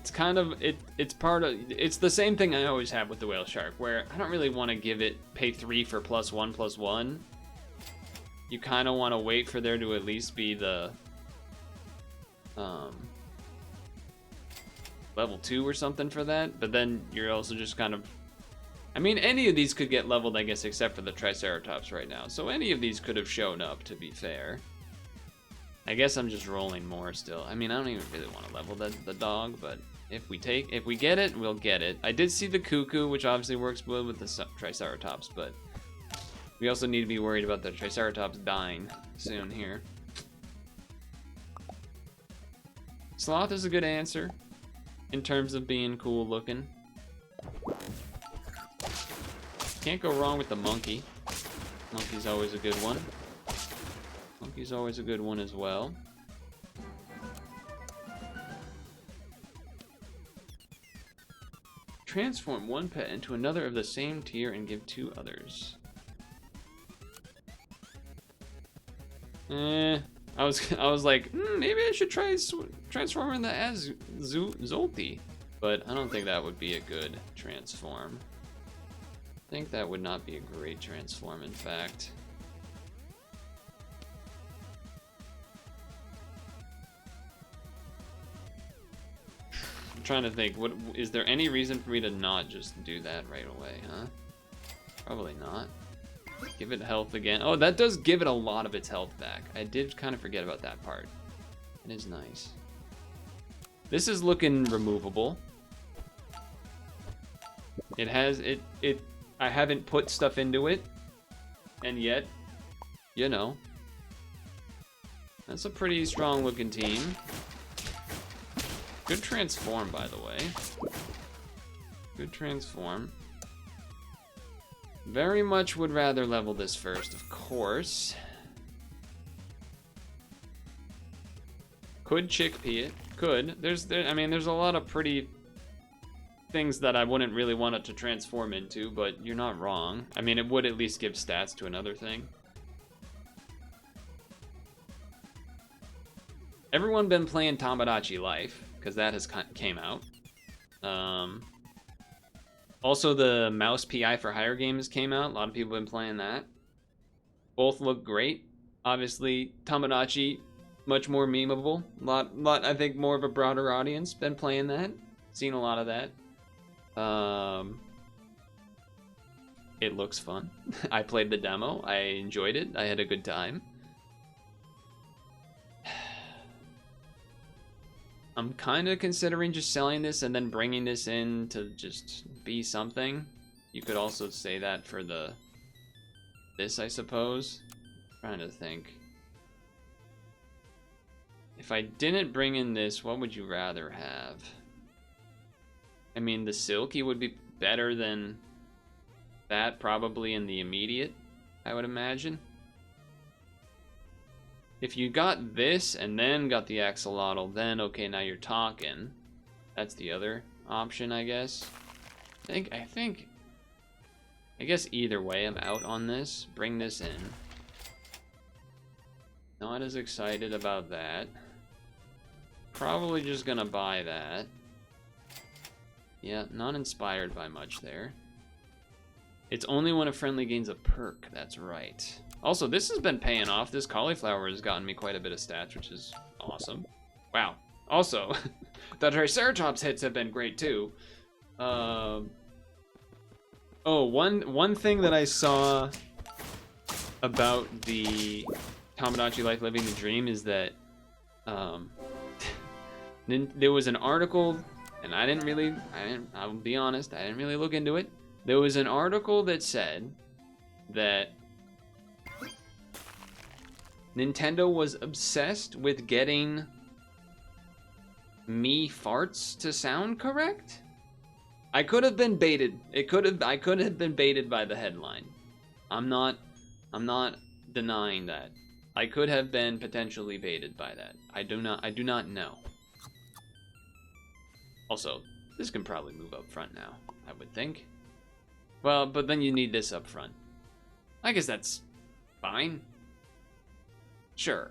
It's kind of, it's part of, it's the same thing I always have with the whale shark, where I don't really want to give it, pay 3 for +1/+1. You kind of want to wait for there to at least be the, level 2 or something for that, but then you're also just kind of... I mean, any of these could get leveled, I guess, except for the Triceratops right now. So any of these could have shown up, to be fair. I guess I'm just rolling more still. I mean, I don't even really want to level the dog, but if we get it, we'll get it. I did see the cuckoo, which obviously works well with the Triceratops, but we also need to be worried about the Triceratops dying soon here. Sloth is a good answer in terms of being cool looking. Can't go wrong with the monkey. Monkey's always a good one. Monkey's always a good one as well. Transform one pet into another of the same tier and give 2 others. I was like, maybe I should try transforming the Zolti, but I don't think that would be a good transform. I think that would not be a great transform, in fact. I'm trying to think, what is there any reason for me to not just do that right away, huh? Probably not. Give it health again. Oh, that does give it a lot of its health back. I did kind of forget about that part. It is nice. This is looking removable. It has I haven't put stuff into it, and yet, you know, that's a pretty strong looking team. Good transform, by the way. Good transform. Very much would rather level this first, of course. Could chickpea it. Could. I mean, there's a lot of pretty things that I wouldn't really want it to transform into, but you're not wrong. I mean, it would at least give stats to another thing. Everyone been playing Tamagotchi Life, because that has came out. Also, the Mouse PI for Hire games came out. A lot of people have been playing that. Both look great. Obviously, Tamagotchi, much more memeable. Lot, I think more of a broader audience been playing that. Seen a lot of that. It looks fun. I played the demo. I enjoyed it. I had a good time. I'm kind of considering just selling this and then bringing this in to just be something. You could also say that for this, I suppose. I'm trying to think. If I didn't bring in this, what would you rather have? I mean, the Silky would be better than that, probably in the immediate, I would imagine. If you got this and then got the axolotl, then okay, now you're talking. That's the other option, I guess. I guess either way, I'm out on this. Bring this in. Not as excited about that. Probably just gonna buy that. Yeah, not inspired by much there. It's only when a friendly gains a perk, that's right. Also, this has been paying off. This cauliflower has gotten me quite a bit of stats, which is awesome. Wow. Also, the Triceratops hits have been great too. Oh, one thing that I saw about the Tamagotchi Life Living the Dream is that there was an article, and I'll be honest, I didn't really look into it. There was an article that said that Nintendo was obsessed with getting me farts to sound correct. I could have been baited. I could have been baited by the headline. I'm not denying that. I could have been potentially baited by that. I do not know. Also, this can probably move up front now, I would think. Well, but then you need this up front. I guess that's fine. Sure.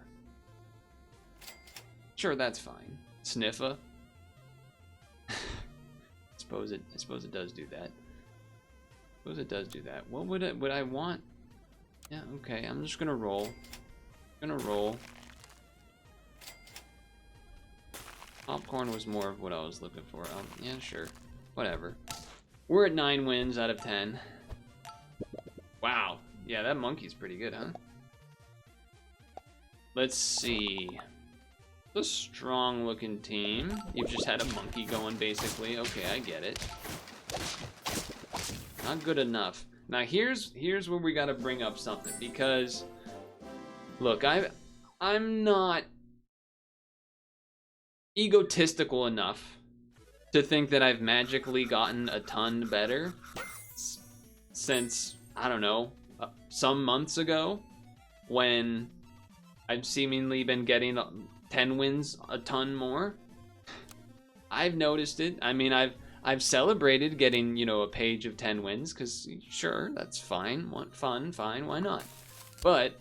Sure, that's fine. Sniffa. I suppose it does do that. What would I want? Yeah, okay, I'm just gonna roll. Popcorn was more of what I was looking for. Yeah, sure. Whatever. We're at 9 wins out of 10. Wow. Yeah, that monkey's pretty good, huh? Let's see. A strong looking team. You've just had a monkey going basically. Okay, I get it. Not good enough. Now here's where we gotta bring up something, because look, I'm not egotistical enough to think that I've magically gotten a ton better since, I don't know, some months ago, when I've seemingly been getting 10 wins a ton more. I've noticed it. I mean, I've celebrated getting, you know, a page of 10 wins, because sure, that's fine. Fine, why not? But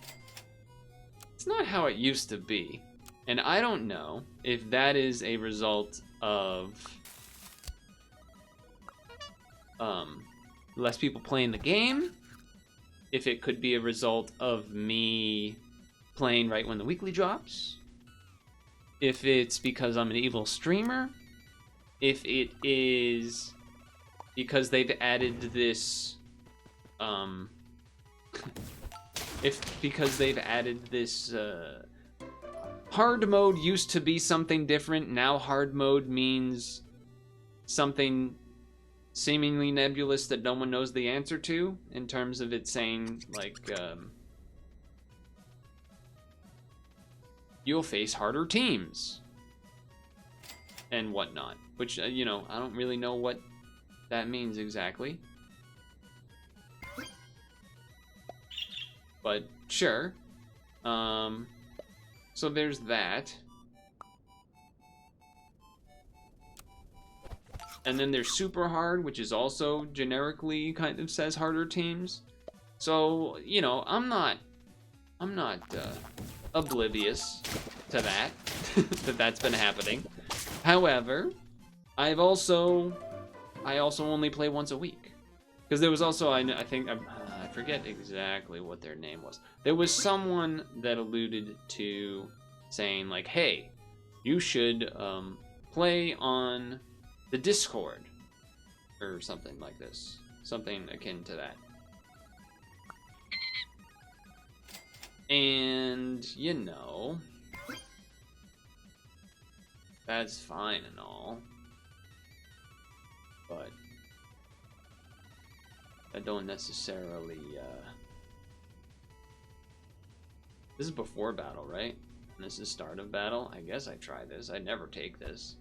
it's not how it used to be. And I don't know if that is a result of less people playing the game, if it could be a result of me playing right when the weekly drops, if it's because I'm an evil streamer, if it is because they've added this hard mode used to be something different. Now hard mode means something seemingly nebulous that no one knows the answer to, in terms of it saying, like, you'll face harder teams and whatnot, which, you know, I don't really know what that means exactly. But sure. So there's that. And then there's super hard, which is also generically kind of says harder teams. So, you know, I'm not oblivious to that, that's been happening. However, I also only play once a week. Because there was also, I forget forget exactly what their name was. There was someone that alluded to saying like, hey, you should play on the Discord or something like this. Something akin to that. And, you know, that's fine and all, but I don't necessarily, this is before battle, right? And this is start of battle. I guess I try this. I never take this.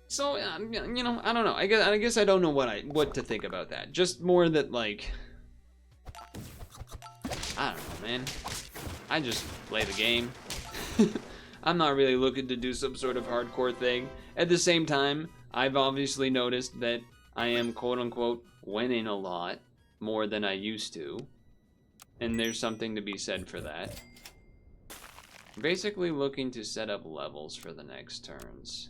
So, you know, I don't know. I guess I don't know what to think about that. Just more that, like, I don't know, man. I just play the game. I'm not really looking to do some sort of hardcore thing. At the same time, I've obviously noticed that I am quote-unquote winning a lot more than I used to. And there's something to be said for that. Basically looking to set up levels for the next turns.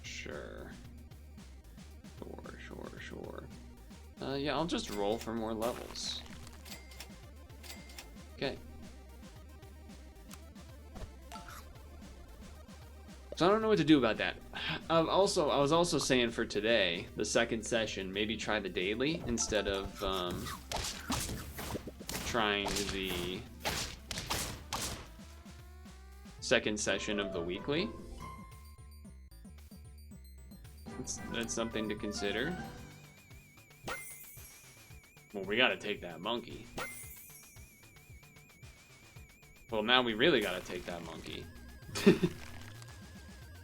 Sure. Yeah, I'll just roll for more levels. Okay. So I don't know what to do about that. I was also saying for today, the second session, maybe try the daily instead of trying the second session of the weekly. That's something to consider. Well, we gotta take that monkey. Well, now we really gotta take that monkey.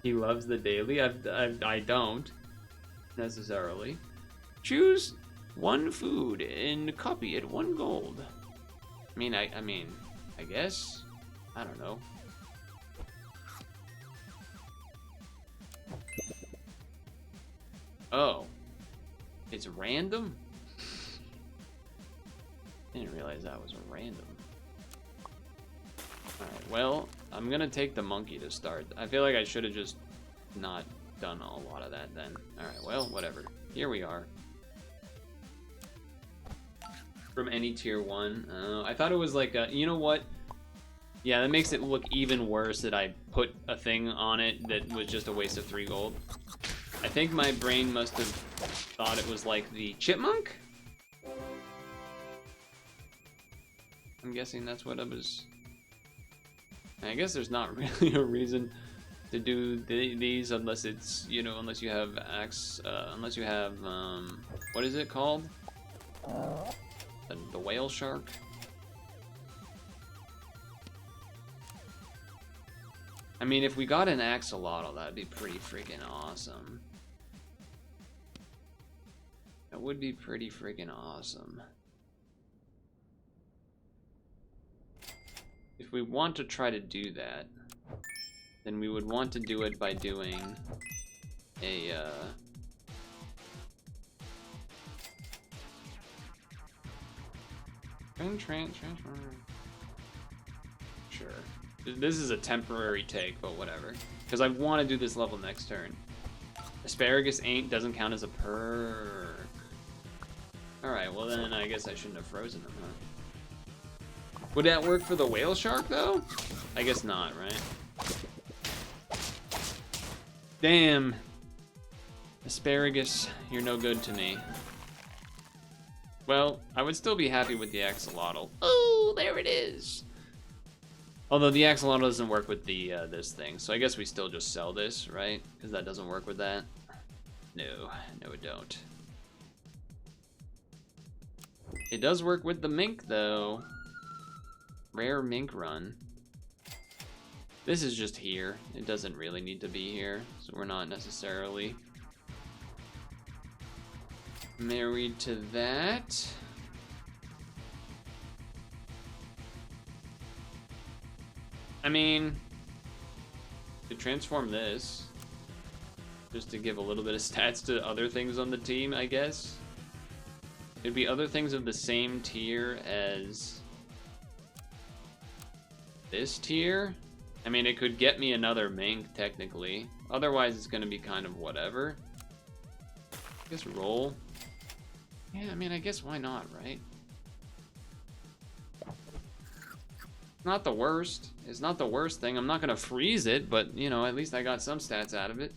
He loves the daily. I don't necessarily. Choose one food and copy it 1 gold. I mean, I guess. I don't know. Oh, it's random? Didn't realize that was random. Alright, well, I'm gonna take the monkey to start. I feel like I should have just not done a lot of that then. Alright, well, whatever. Here we are. From any tier 1. I thought it was like a, you know what? Yeah, that makes it look even worse that I put a thing on it that was just a waste of 3 gold. I think my brain must have thought it was like the chipmunk? I'm guessing that's what it was. I guess there's not really a reason to do these unless it's, you know, unless you have unless you have, what is it called? The whale shark? I mean, if we got an axolotl, that'd be pretty freaking awesome. That would be pretty freaking awesome. If we want to try to do that, then we would want to do it by doing a, Sure. This is a temporary take, but whatever. Because I want to do this level next turn. Asparagus doesn't count as a perk. Alright, well then I guess I shouldn't have frozen them, huh? Would that work for the whale shark, though? I guess not, right? Damn. Asparagus, you're no good to me. Well, I would still be happy with the axolotl. Oh, there it is. Although the axolotl doesn't work with the this thing, so I guess we still just sell this, right? Because that doesn't work with that. No, it don't. It does work with the mink, though. Rare mink run. This is just here. It doesn't really need to be here, so we're not necessarily married to that. I mean, to transform this, just to give a little bit of stats to other things on the team, I guess. It'd be other things of the same tier as this tier. I mean, it could get me another mink, technically. Otherwise, it's going to be kind of whatever. I guess roll. Yeah, I mean, I guess why not, right? Not the worst. It's not the worst thing. I'm not going to freeze it, but, you know, at least I got some stats out of it.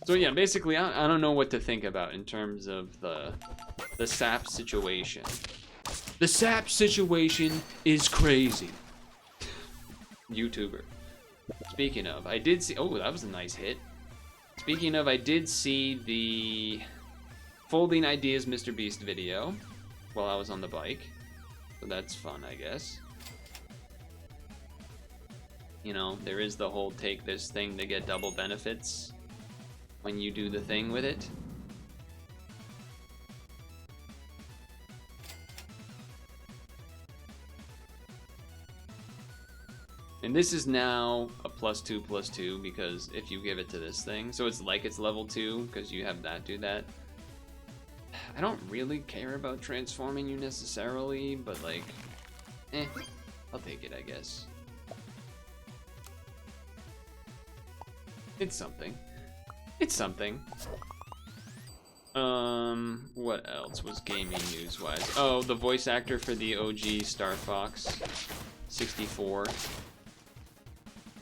So, yeah, basically, I don't know what to think about in terms of the SAP situation. The SAP situation is crazy. YouTuber. Speaking of, I did see... Oh, that was a nice hit. Speaking of, I did see the Folding Ideas Mr. Beast video while I was on the bike. So that's fun, I guess. You know, there is the whole take this thing to get double benefits when you do the thing with it. And this is now a +2/+2 because if you give it to this thing, so it's like it's level 2 because you have that do that. I don't really care about transforming you necessarily, but like, I'll take it, I guess. It's something. It's something. What else was gaming news-wise? Oh, the voice actor for the OG Star Fox 64.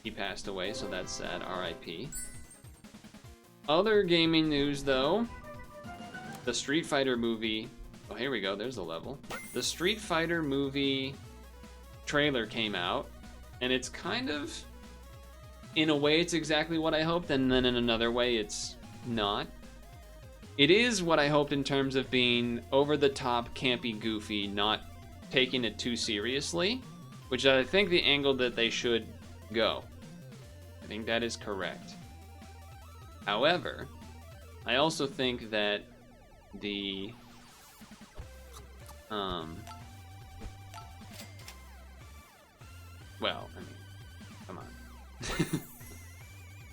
He passed away, so that's sad. R.I.P. Other gaming news, though. The Street Fighter movie... Oh, here we go. There's a level. The Street Fighter movie trailer came out, and it's kind of... In a way, it's exactly what I hoped, and then in another way, it's not. It is what I hoped in terms of being over-the-top, campy, goofy, not taking it too seriously, which I think the angle that they should go. I think that is correct. However, I also think that the well, I mean, come on.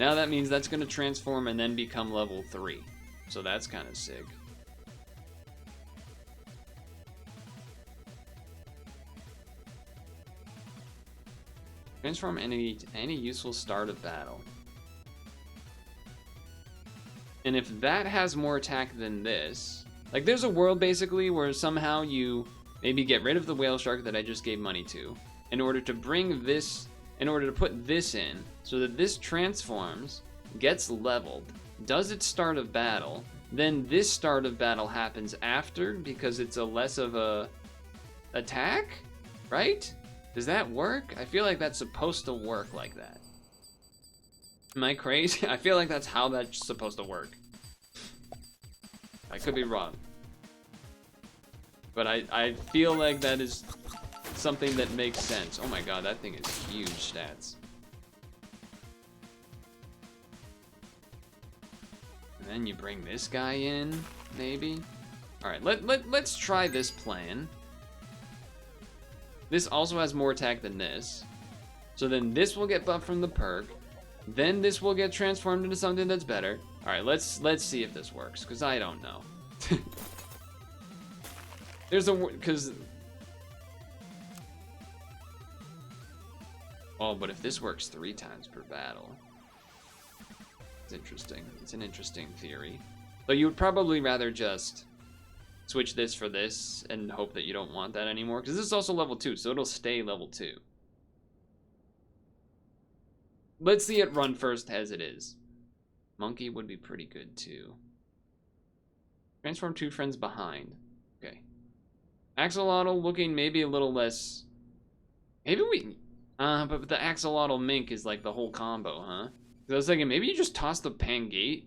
Now that means that's going to transform and then become level 3. So that's kind of sick. Transform any useful start of battle. And if that has more attack than this, like there's a world basically where somehow you maybe get rid of the whale shark that I just gave money to in order to bring this, in order to put this in so that this transforms, gets leveled, does its start of battle, then this start of battle happens after because it's a less of a attack, right? Does that work? I feel like that's supposed to work like that. Am I crazy? I feel like that's how that's supposed to work. I could be wrong. But I feel like that is something that makes sense. Oh my god, that thing is huge stats. And then you bring this guy in, maybe? Alright, let's try this plan. This also has more attack than this. So then this will get buffed from the perk. Then this will get transformed into something that's better. Alright, let's see if this works, because I don't know. There's a... because... Oh, but if this works 3 times per battle... It's interesting. It's an interesting theory. But you would probably rather just switch this for this and hope that you don't want that anymore, because this is also level 2, so it'll stay level 2. Let's see it run first as it is. Monkey would be pretty good too. Transform 2 friends behind. Okay. Axolotl looking maybe a little less... Maybe we... but the axolotl mink is like the whole combo, huh? I was thinking maybe you just toss the Pangaseous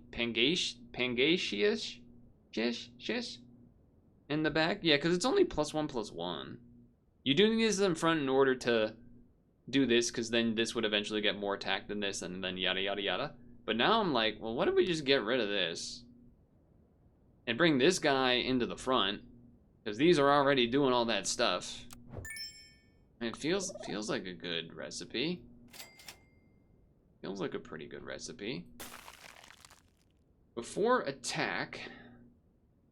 in the back? Yeah, because it's only +1/+1. You do need this in front in order to do this, because then this would eventually get more attack than this, and then yada yada yada. But now I'm like, well, what if we just get rid of this and bring this guy into the front, because these are already doing all that stuff. And it feels like a good recipe. Feels like a pretty good recipe. Before attack,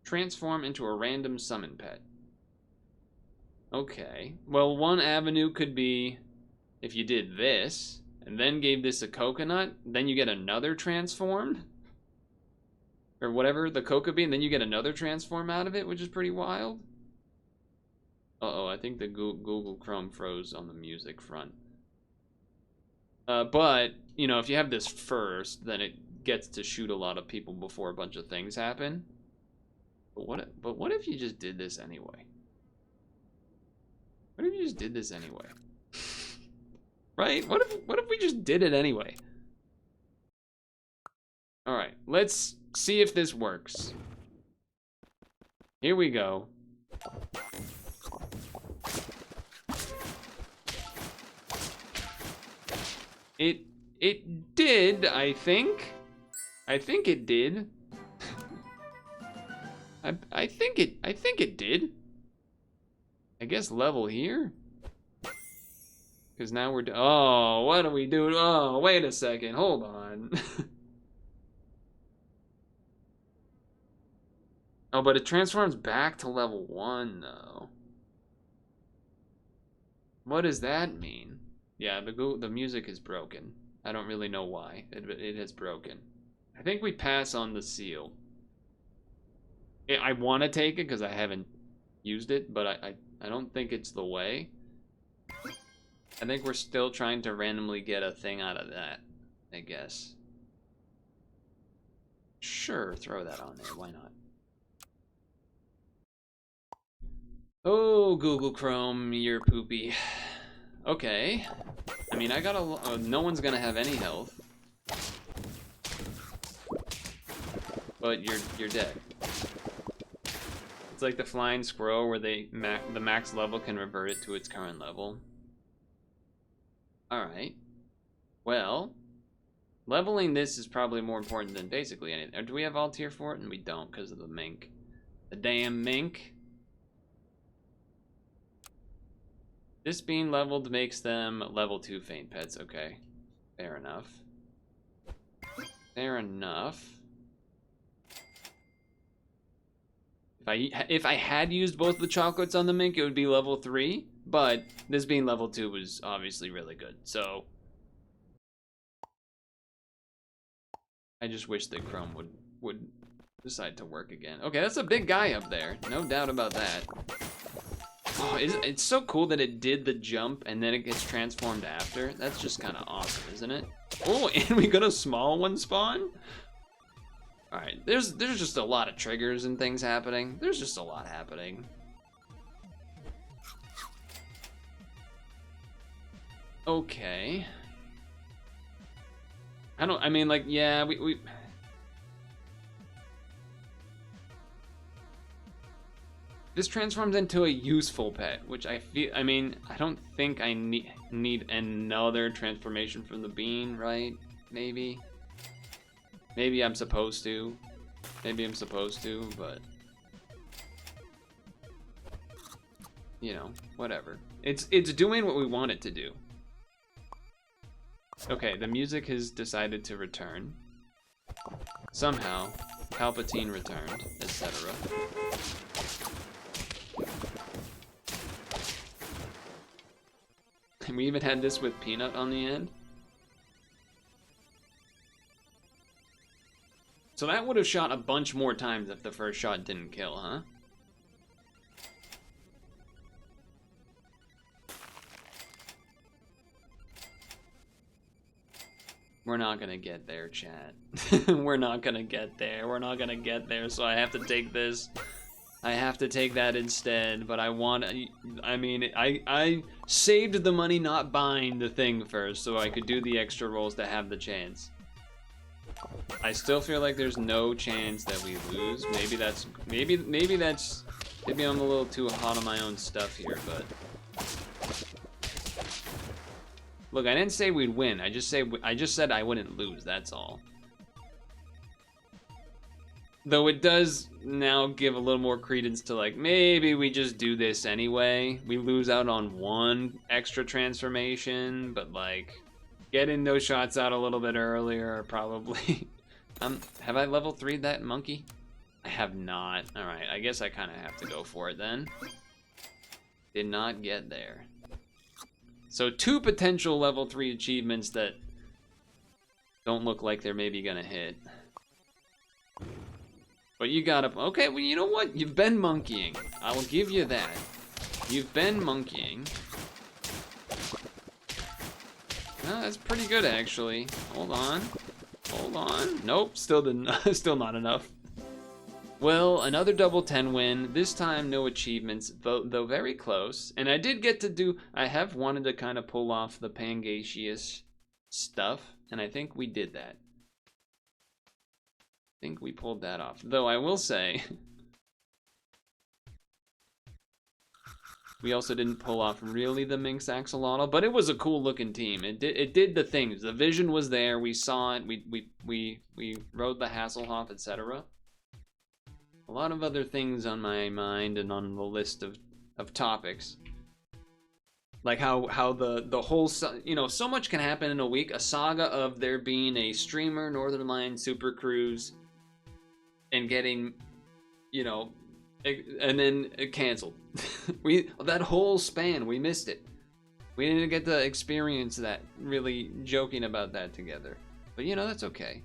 transform into a random summon pet. Okay. Well, one avenue could be if you did this and then gave this a coconut, then you get another transformed. Or whatever the cocoa bean, then you get another transform out of it, which is pretty wild. Uh-oh, I think the Google Chrome froze on the music front. But, you know, if you have this first, then it gets to shoot a lot of people before a bunch of things happen. But what if you just did this anyway? What if you just did this anyway? Right? What if we just did it anyway? Alright, let's see if this works. Here we go. It did, I think. I think it did. I think it did. I guess level here. Because now we're oh, what do we do? Oh, wait a second. Hold on. Oh, but it transforms back to level 1 though. What does that mean? Yeah, the music is broken. I don't really know why. It has broken. I think we pass on the seal. I want to take it because I haven't used it, but I don't think it's the way. I think we're still trying to randomly get a thing out of that, I guess. Sure, throw that on there. Why not? Oh, Google Chrome, you're poopy. Okay. I mean, I got a... no one's gonna have any health. But you're dead. It's like the flying squirrel where the max level can revert it to its current level. Alright. Well, leveling this is probably more important than basically anything. Or do we have all tier for it? And we don't because of the mink. The damn mink. This being leveled makes them level 2 faint pets. Okay. Fair enough. Fair enough. If I had used both the chocolates on the mink, it would be level 3. But this being level 2 was obviously really good. So I just wish that Chrome would decide to work again. Okay, that's a big guy up there. No doubt about that. Oh, it's so cool that it did the jump and then it gets transformed after. That's just kind of awesome, isn't it? Oh, and we got a small one spawn? Alright, there's just a lot of triggers and things happening. There's just a lot happening. Okay. I mean, like, yeah, we this transforms into a useful pet, which I mean, I don't think I need another transformation from the bean, right? Maybe I'm supposed to. Maybe I'm supposed to, but you know, whatever. It's doing what we want it to do. Okay, the music has decided to return. Somehow, Palpatine returned, etc. And we even had this with Peanut on the end. So that would have shot a bunch more times if the first shot didn't kill, huh? We're not gonna get there, chat. We're not gonna get there. We're not gonna get there, so I have to take this. I have to take that instead, but I mean, I saved the money not buying the thing first so I could do the extra rolls to have the chance. I still feel like there's no chance that we lose. Maybe I'm a little too hot on my own stuff here, but look, I didn't say we'd win. I just said I wouldn't lose. That's all. Though it does now give a little more credence to, like, maybe we just do this anyway. We lose out on one extra transformation, but, like, getting those shots out a little bit earlier probably. Have I level 3'd that monkey? I have not. Alright, I guess I kind of have to go for it then. Did not get there. So 2 potential level 3 achievements that don't look like they're maybe gonna hit. But you gotta, okay, well, you know what? You've been monkeying. I will give you that. You've been monkeying. Oh, that's pretty good, actually. Hold on. Hold on. Nope, still didn't, still not enough. Well, another double 10 win. This time, no achievements, though very close. And I did get to do, I have wanted to kind of pull off the Pangasius stuff, and I think we did that. I think we pulled that off. Though I will say, we also didn't pull off really the Minx Axolotl, but it was a cool looking team. It did the things. The vision was there. We saw it. We rode the Hasselhoff, etc. A lot of other things on my mind and on the list of topics. Like how the whole, you know, so much can happen in a week. A saga of there being a streamer, Northern Line Super Cruise, and getting, you know, and then it canceled. That whole span, we missed it. We didn't get to experience that, really joking about that together. But you know, that's okay.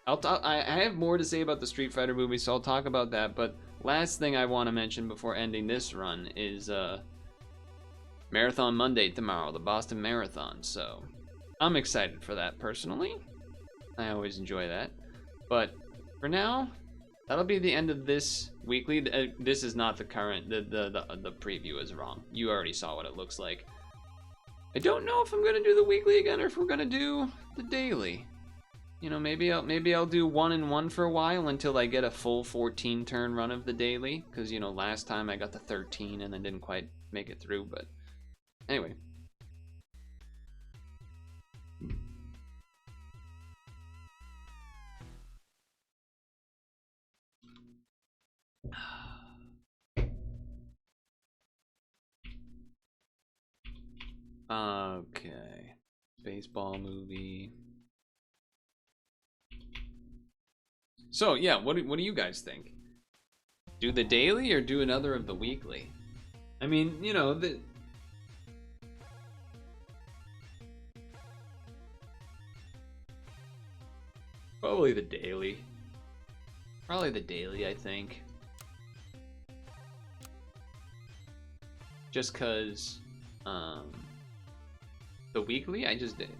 I have more to say about the Street Fighter movie, so I'll talk about that. But last thing I want to mention before ending this run is Marathon Monday tomorrow, the Boston Marathon. So I'm excited for that personally. I always enjoy that. But for now, that'll be the end of this weekly. This is not the current. The preview is wrong. You already saw what it looks like. I don't know if I'm gonna do the weekly again or if we're gonna do the daily. You know, maybe I'll do 1 and 1 for a while until I get a full 14 turn run of the daily. Because you know, last time I got to 13 and then didn't quite make it through. But anyway. Okay, baseball movie. So yeah, what do you guys think? Do the daily or do another of the weekly? I mean, you know, probably the daily. Probably the daily, I think. Just cause the weekly, I just did.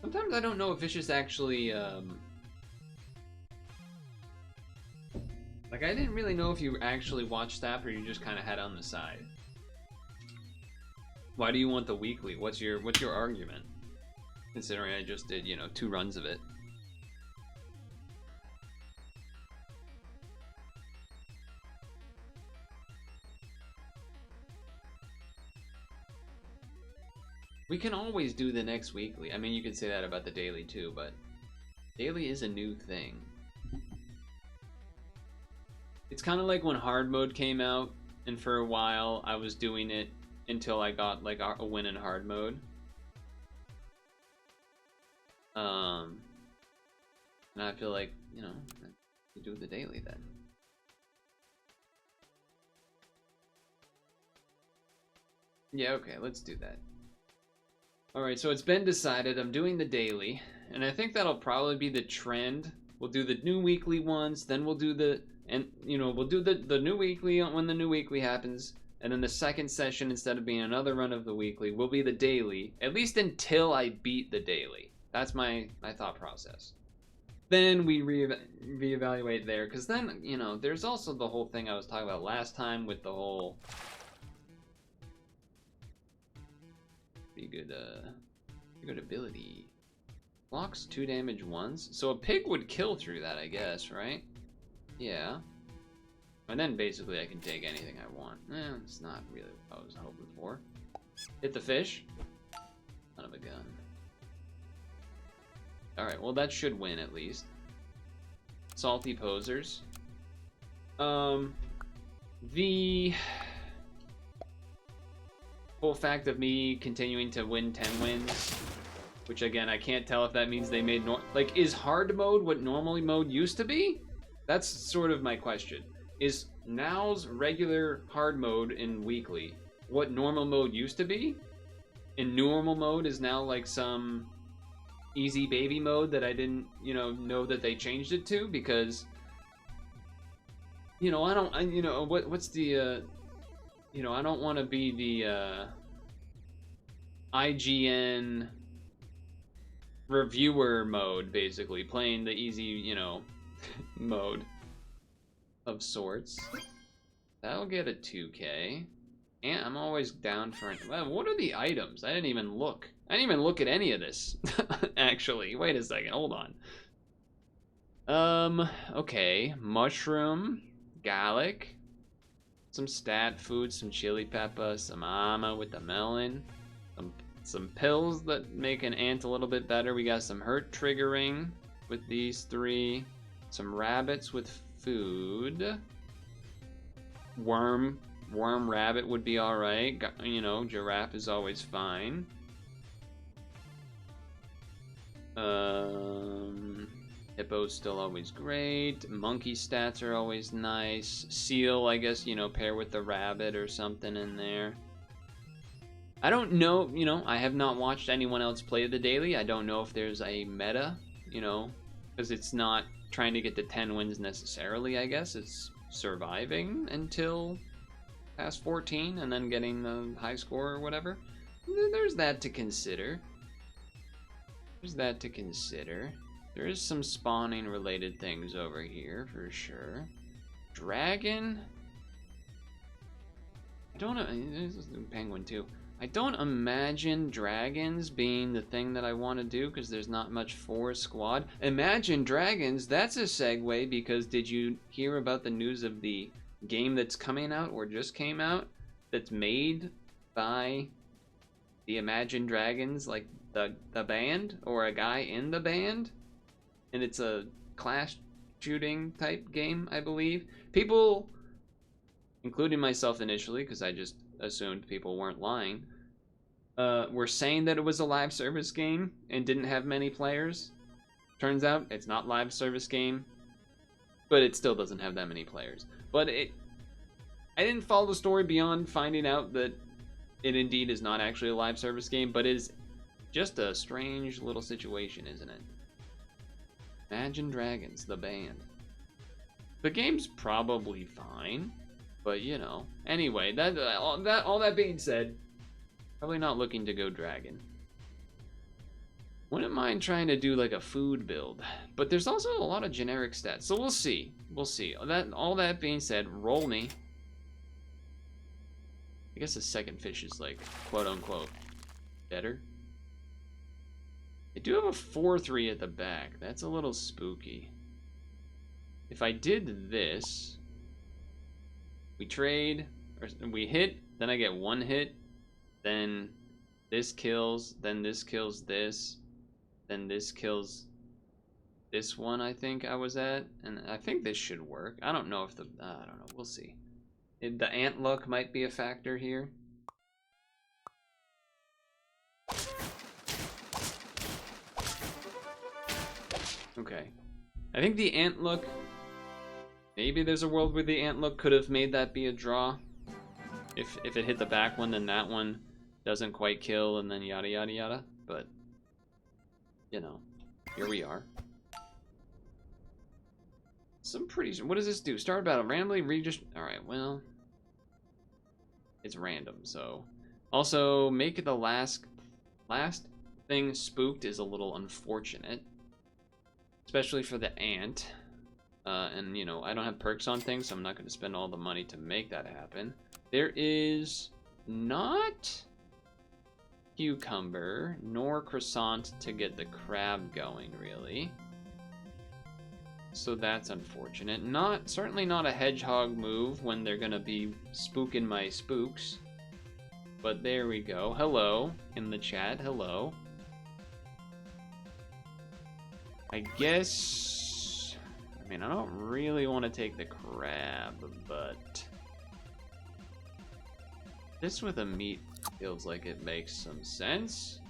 Sometimes I don't know if it's just actually, like I didn't really know if you actually watched that or you just kind of had it on the side. Why do you want the weekly? What's your argument? Considering I just did, you know, 2 runs of it. We can always do the next weekly. I mean, you could say that about the daily too, but daily is a new thing. It's kind of like when hard mode came out, and for a while I was doing it until I got like a win in hard mode. And I feel like, you know, you do the daily then. Yeah, okay, let's do that. Alright, so it's been decided. I'm doing the daily, and I think that'll probably be the trend. We'll do the new weekly ones, then we'll do the, and you know, we'll do the new weekly when the new weekly happens, and then the second session, instead of being another run of the weekly, will be the daily, at least until I beat the daily. That's my thought process. Then we reevaluate there, because then, you know, there's also the whole thing I was talking about last time with the whole good ability. Blocks 2 damage once. So a pig would kill through that, I guess, right? Yeah. And then basically I can take anything I want. It's not really what I was hoping for. Hit the fish. Son of a gun. Alright, well that should win at least. Salty posers. The whole fact of me continuing to win 10 wins, which again, I can't tell if that means they made like, is hard mode what normally mode used to be? That's sort of my question. is now's regular hard mode in weekly what normal mode used to be? And normal mode is now like some easy baby mode that I didn't, know that they changed it to, because what's the I don't want to be the IGN reviewer mode, basically playing the easy, mode of sorts. That'll get a 2K. And I'm always down for it. Well, what are the items? I didn't even look. I didn't even look at any of this. Actually, wait a second. Hold on. Okay. Mushroom, garlic, some stat food, some chili pepper, some armor with the melon, some pills that make an ant a little bit better. We got some hurt triggering with these 3, some rabbits with food, worm rabbit would be all right. Giraffe is always fine. Hippo's still always great. Monkey stats are always nice. Seal, I guess, pair with the rabbit or something in there. I don't know, I have not watched anyone else play the daily. I don't know if there's a meta, because it's not trying to get to 10 wins necessarily, I guess. It's surviving until past 14 and then getting the high score or whatever. There's that to consider. There is some spawning related things over here for sure. Dragon? I don't know. This is penguin too. I don't imagine dragons being the thing that I want to do, because there's not much for squad. Imagine Dragons, that's a segue, because did you hear about the news of the game that's coming out or just came out that's made by the Imagine Dragons, like the band or a guy in the band? And it's a clash shooting type game, I believe. People, including myself initially, because I just assumed people weren't lying, were saying that it was a live service game and didn't have many players. Turns out it's not live service game, but it still doesn't have that many players. But I didn't follow the story beyond finding out that it indeed is not actually a live service game, but is just a strange little situation, isn't it? Imagine Dragons, the band. The game's probably fine, but Anyway, all that being said, probably not looking to go dragon. Wouldn't mind trying to do like a food build, but there's also a lot of generic stats, so we'll see. All that being said, roll me. I guess the second fish is like quote unquote better. I do have a 4-3 at the back. That's a little spooky. If I did this, we trade, or we hit, then I get 1 hit, then this kills, then this kills this, then this kills this one I think I was at, and I think this should work. I don't know if I don't know, we'll see. The ant luck might be a factor here. Okay. I think the ant look, maybe there's a world where the ant look could have made that be a draw. If it hit the back one, then that one doesn't quite kill, and then yada yada yada. But, here we are. What does this do? Start battle randomly, alright, well, it's random, so. Also, make the last thing spooked is a little unfortunate. Especially for the ant. And, I don't have perks on things, so I'm not going to spend all the money to make that happen. There is not cucumber nor croissant to get the crab going, really. So that's unfortunate. Certainly not a hedgehog move when they're going to be spooking my spooks. But there we go. Hello in the chat. Hello. I guess, I don't really want to take the crab, but this with a meat feels like it makes some sense.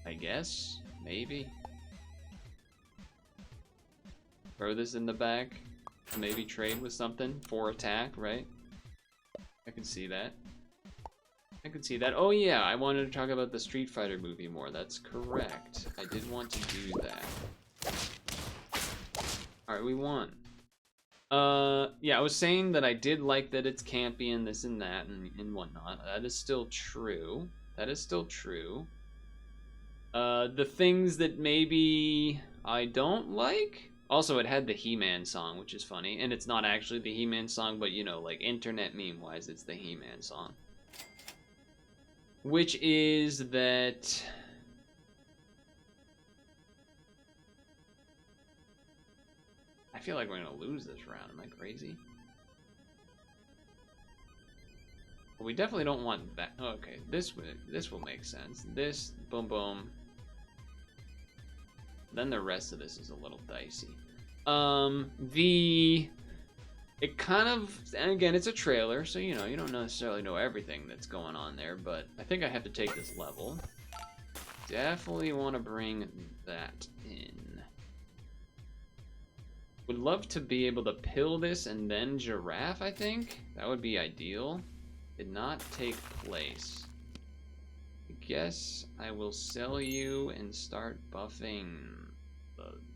I guess, maybe. Throw this in the back. Maybe trade with something for attack, right? I could see that. I could see that. Oh yeah, I wanted to talk about the Street Fighter movie more. That's correct. I did want to do that. Alright, we won. Yeah, I was saying that I did like that it's campy and this and that and whatnot. That is still true. That is still true. The things that maybe I don't like? Also, it had the He-Man song, which is funny. And it's not actually the He-Man song, but, you know, like, internet meme-wise, it's the He-Man song. Which is that... I feel like we're gonna lose this round. Am I crazy? Well, we definitely don't want that. Oh, okay, this will make sense. This, boom, boom. Then the rest of this is a little dicey. It kind of, and again, it's a trailer, so you know, you don't necessarily know everything that's going on there, but I think I have to take this level. Definitely want to bring that in. Would love to be able to pill this and then giraffe, I think. That would be ideal. Did not take place. I guess I will sell you and start buffing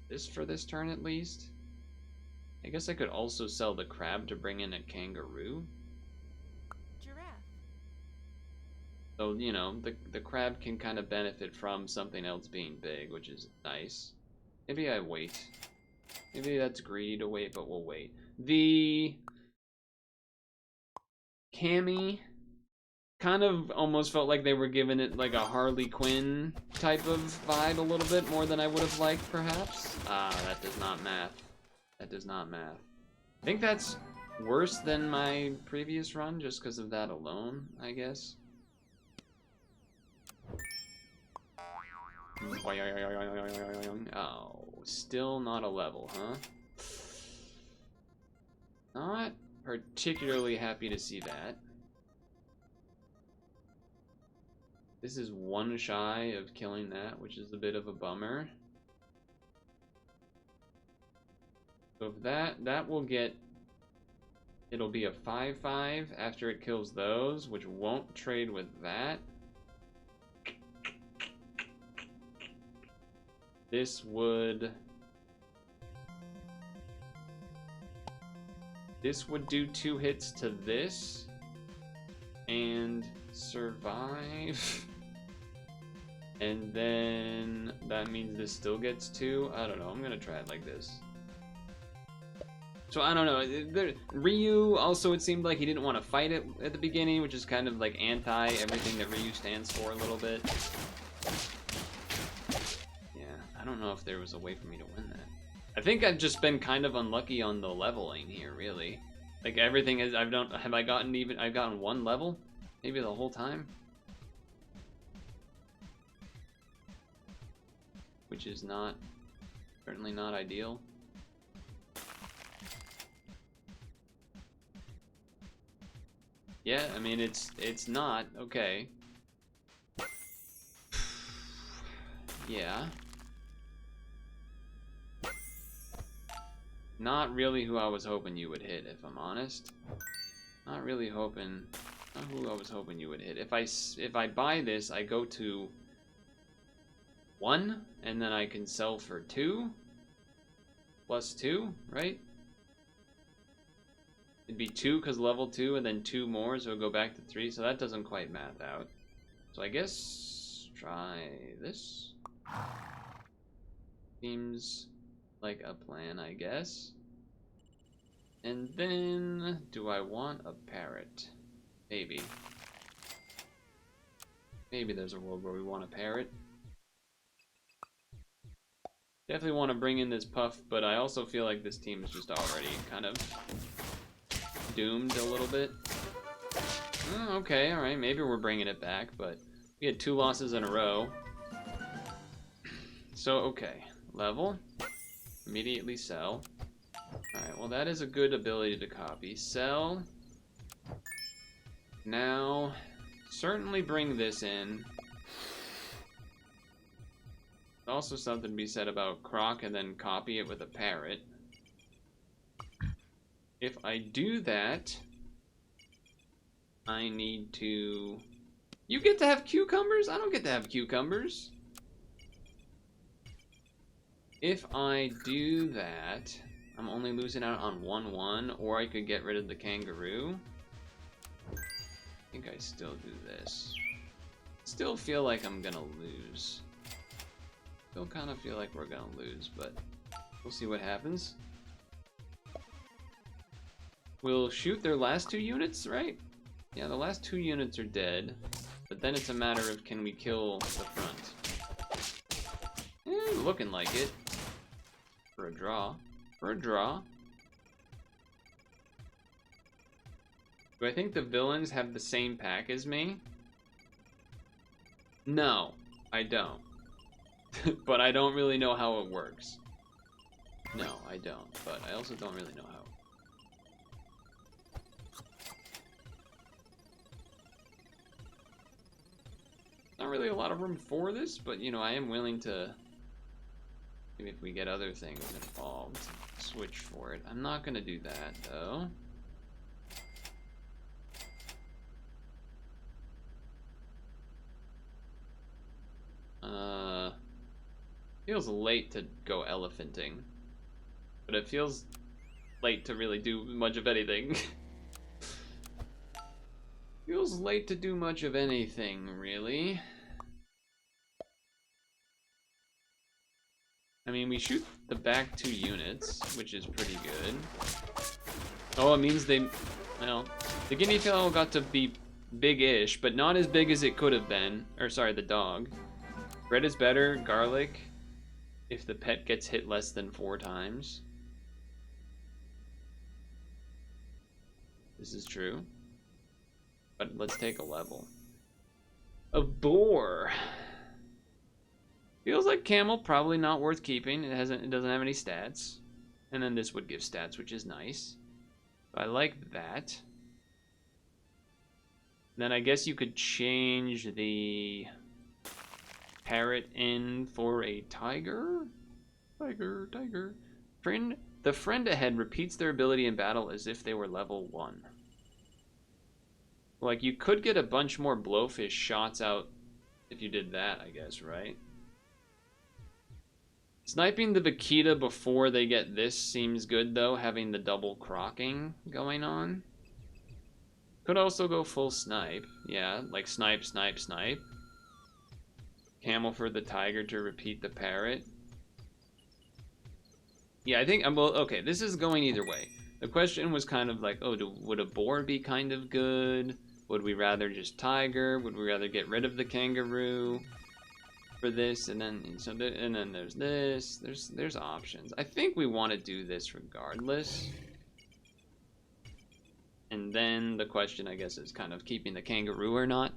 this for this turn at least. I guess I could also sell the crab to bring in a kangaroo. Giraffe. So, you know, the crab can kind of benefit from something else being big, which is nice. Maybe I wait. Maybe that's greedy to wait, but we'll wait. The Cammy kind of almost felt like they were giving it like a Harley Quinn type of vibe a little bit more than I would have liked, perhaps. Ah, that does not math. That does not math. I think that's worse than my previous run just because of that alone, I guess. Oh, still not a level, huh? Not particularly happy to see that. This is one shy of killing that, which is a bit of a bummer. So if that will get, it'll be a 5/5 after it kills those, which won't trade with that. This would do 2 hits to this and survive. And then that means this still gets 2. I don't know. I'm gonna try it like this. So I don't know. Ryu also, it seemed like he didn't want to fight it at the beginning, which is kind of like anti everything that Ryu stands for a little bit. Yeah, I don't know if there was a way for me to win that. I think I've just been kind of unlucky on the leveling here, really. Like everything is, I've gotten 1 level, maybe the whole time. Which is certainly not ideal. Yeah, I mean, it's not, okay. Yeah. Not really who I was hoping you would hit, if I'm honest. Not really hoping, not who I was hoping you would hit. If I buy this, I go to 1, and then I can sell for 2, plus 2, right? It'd be 2 because level 2, and then 2 more, so it'll go back to 3, so that doesn't quite math out. So I guess try this. Seems like a plan, I guess. And then, do I want a parrot? Maybe. Maybe there's a world where we want a parrot. Definitely want to bring in this puff, but I also feel like this team is just already kind of doomed a little bit. Oh, okay, alright, maybe we're bringing it back, but we had 2 losses in a row. So, okay, level. Immediately sell. Alright, well that is a good ability to copy. Sell. Now, certainly bring this in. Also something to be said about Croc and then copy it with a parrot. If I do that, I need to... You get to have cucumbers? I don't get to have cucumbers. If I do that, I'm only losing out on 1-1, or I could get rid of the kangaroo. I think I still do this. Still feel like I'm gonna lose. Still kind of feel like we're gonna lose, but we'll see what happens. We'll shoot their last 2 units, right? Yeah, the last 2 units are dead, but then it's a matter of can we kill the front. Looking like it. For a draw. For a draw. Do I think the villains have the same pack as me? No, I don't. But I don't really know how it works. No, I don't. But I also don't really know how. Not really a lot of room for this, but you know, I am willing to, maybe if we get other things involved, switch for it. I'm not gonna do that though. Feels late to go elephanting, but it feels late to really do much of anything. Feels late to do much of anything, really. I mean, we shoot the back 2 units, which is pretty good. Oh, it means they... Well, the guinea fowl got to be big-ish, but not as big as it could have been. Or, sorry, the dog. Bread is better, garlic, if the pet gets hit less than 4 times. This is true. But let's take a level. A boar. Feels like camel, probably not worth keeping. It doesn't have any stats. And then this would give stats, which is nice. I like that. Then I guess you could change the parrot in for a tiger. Tiger. The friend ahead repeats their ability in battle as if they were level 1. Like, you could get a bunch more blowfish shots out if you did that, I guess, right? Sniping the vaquita before they get this seems good, though, having the double crocking going on. Could also go full snipe. Yeah, like snipe. Camel for the tiger to repeat the parrot. Yeah, I think I'm... Well, okay, this is going either way. The question was kind of like, oh, would a boar be kind of good? Would we rather just tiger? Would we rather get rid of the kangaroo for this? And then and then there's this. There's options. I think we want to do this regardless. And then the question, I guess, is kind of keeping the kangaroo or not.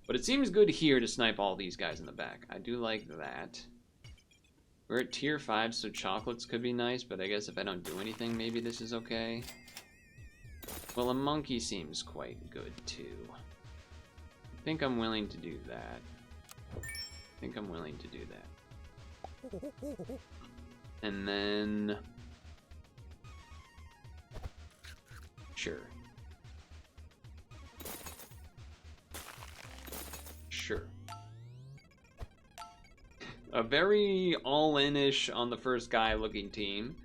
But it seems good here to snipe all these guys in the back. I do like that. We're at tier 5, so chocolates could be nice, but I guess if I don't do anything, maybe this is okay. Well, a monkey seems quite good, too. I think I'm willing to do that. And then... Sure. A very all-in-ish on the first guy looking team.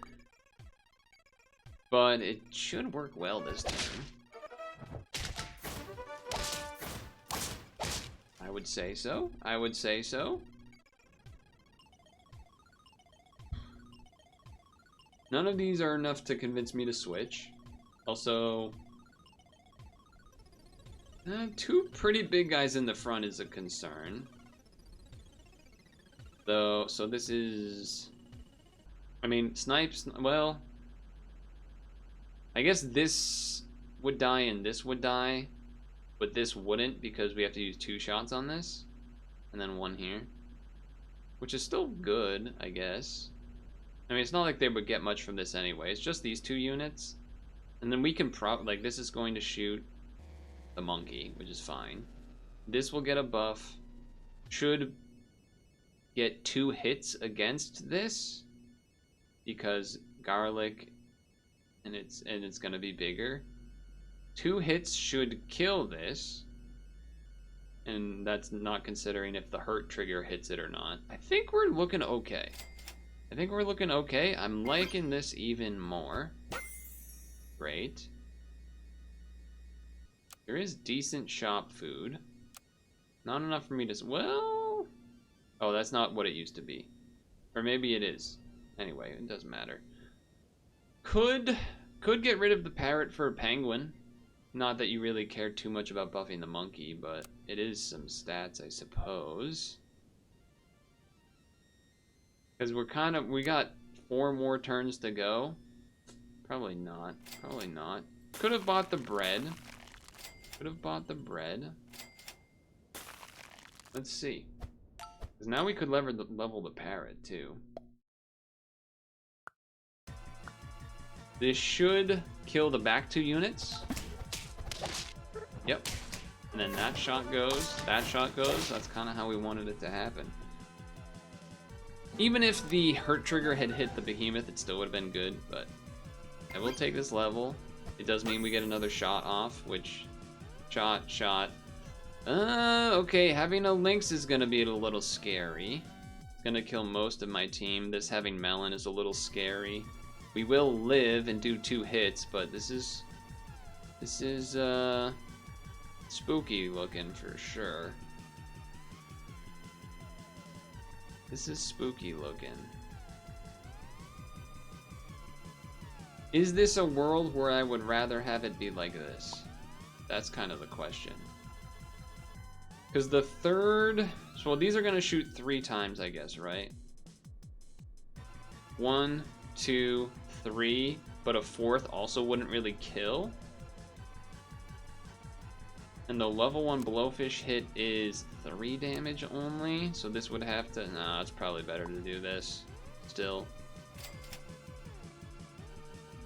But it should work well this time. I would say so. None of these are enough to convince me to switch. Also, 2 pretty big guys in the front is a concern. Though, so this is... I mean, snipes, well... I guess this would die and this would die, but this wouldn't because we have to use 2 shots on this, and then 1 here. Which is still good, I guess. I mean, it's not like they would get much from this anyway. It's just these 2 units. And then we can like, this is going to shoot the monkey, which is fine. This will get a buff. Should get 2 hits against this, because garlic and it's gonna be bigger. 2 hits should kill this. And that's not considering if the hurt trigger hits it or not. I think we're looking okay. I'm liking this even more. Great. There is decent shop food. Not enough for me to... Well... Oh, that's not what it used to be. Or maybe it is. Anyway, it doesn't matter. Could get rid of the parrot for a penguin. Not that you really care too much about buffing the monkey, but it is some stats, I suppose. Because we got 4 more turns to go. Probably not. Could have bought the bread. Let's see. Because now we could level the parrot, too. This should kill the back 2 units. Yep. And then that shot goes. That's kind of how we wanted it to happen. Even if the hurt trigger had hit the behemoth, it still would have been good, but I will take this level. It does mean we get another shot off, which... Shot. Okay, having a lynx is going to be a little scary. It's going to kill most of my team. This having melon is a little scary. We will live and do 2 hits, but this is spooky looking for sure. This is spooky looking. Is this a world where I would rather have it be like this? That's kind of the question. Because the third... So these are going to shoot 3 times, I guess, right? 1, 2, 3, but a 4th also wouldn't really kill. And the level 1 blowfish hit is 3 damage only, so this would have to... Nah, it's probably better to do this still.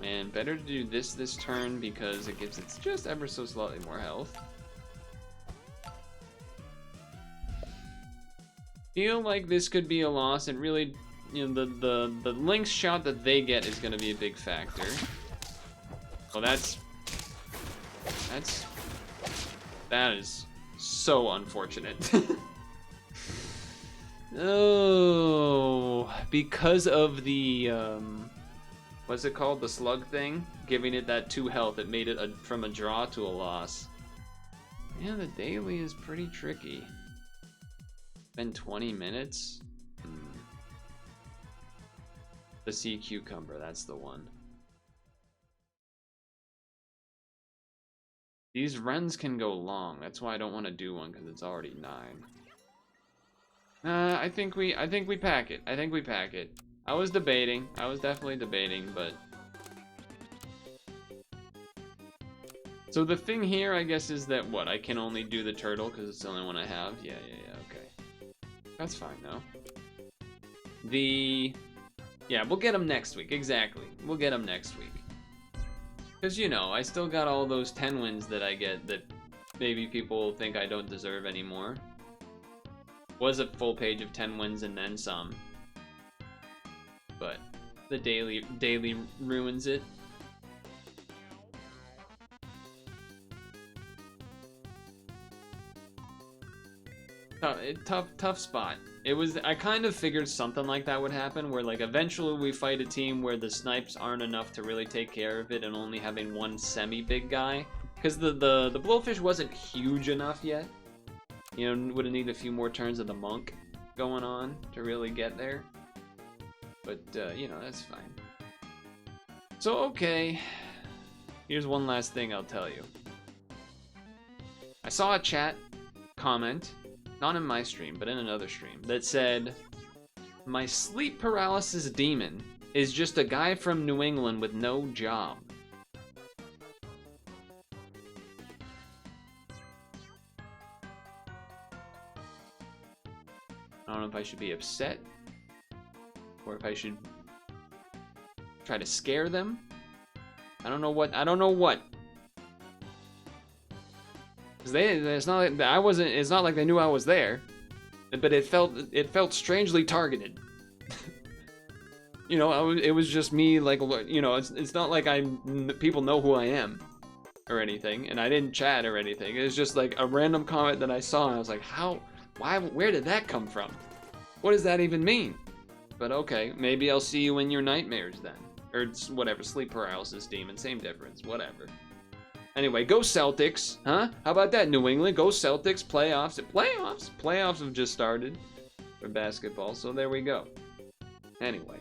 And better to do this turn because it gives it just ever so slightly more health. Feel like this could be a loss, and really, you know, the lynx shot that they get is going to be a big factor. Well, that is so unfortunate. Oh, because of the what's it called, the slug thing, giving it that 2 health, it made it from a draw to a loss. Yeah, the daily is pretty tricky. Been 20 minutes. The sea cucumber, that's the one. These runs can go long. That's why I don't want to do one, because it's already 9. I think we pack it. I was definitely debating, but... So the thing here, I guess, is that, what, I can only do the turtle, because it's the only one I have? Yeah, okay. That's fine, though. Yeah, we'll get them next week, exactly. We'll get them next week. Because, you know, I still got all those 10 wins that I get that maybe people think I don't deserve anymore. Was a full page of 10 wins and then some. But the daily ruins it. Tough spot. I kind of figured something like that would happen, where like eventually we fight a team where the snipes aren't enough to really take care of it, and only having one semi-big guy. Because the blowfish wasn't huge enough yet. You know, would have needed a few more turns of the monk going on to really get there. But, you know, that's fine. So, okay. Here's one last thing I'll tell you. I saw a chat comment, not in my stream, but in another stream, that said, "My sleep paralysis demon is just a guy from New England with no job." I don't know if I should be upset, or if I should try to scare them. I don't know what. Because it's not like I wasn't. It's not like they knew I was there, but it felt strangely targeted. You know, it was just me, like, you know, it's not like people know who I am or anything, and I didn't chat or anything. It was just like a random comment that I saw, and I was like, where did that come from? What does that even mean? But okay, maybe I'll see you in your nightmares then. Or whatever, sleep paralysis demon, same difference, whatever. Anyway, go Celtics, huh? How about that, New England? Go Celtics, playoffs. Playoffs have just started for basketball, so there we go. Anyway,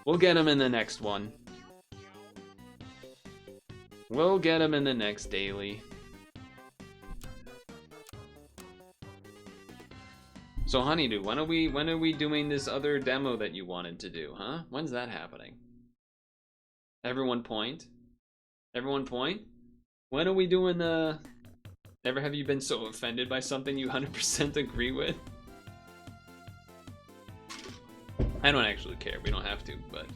we'll get them in the next one. We'll get them in the next daily. So Honeydew, when are we doing this other demo that you wanted to do, huh? When's that happening? Everyone point. Everyone point. When are we doing the... Ever have you been so offended by something you 100% agree with? I don't actually care. We don't have to, but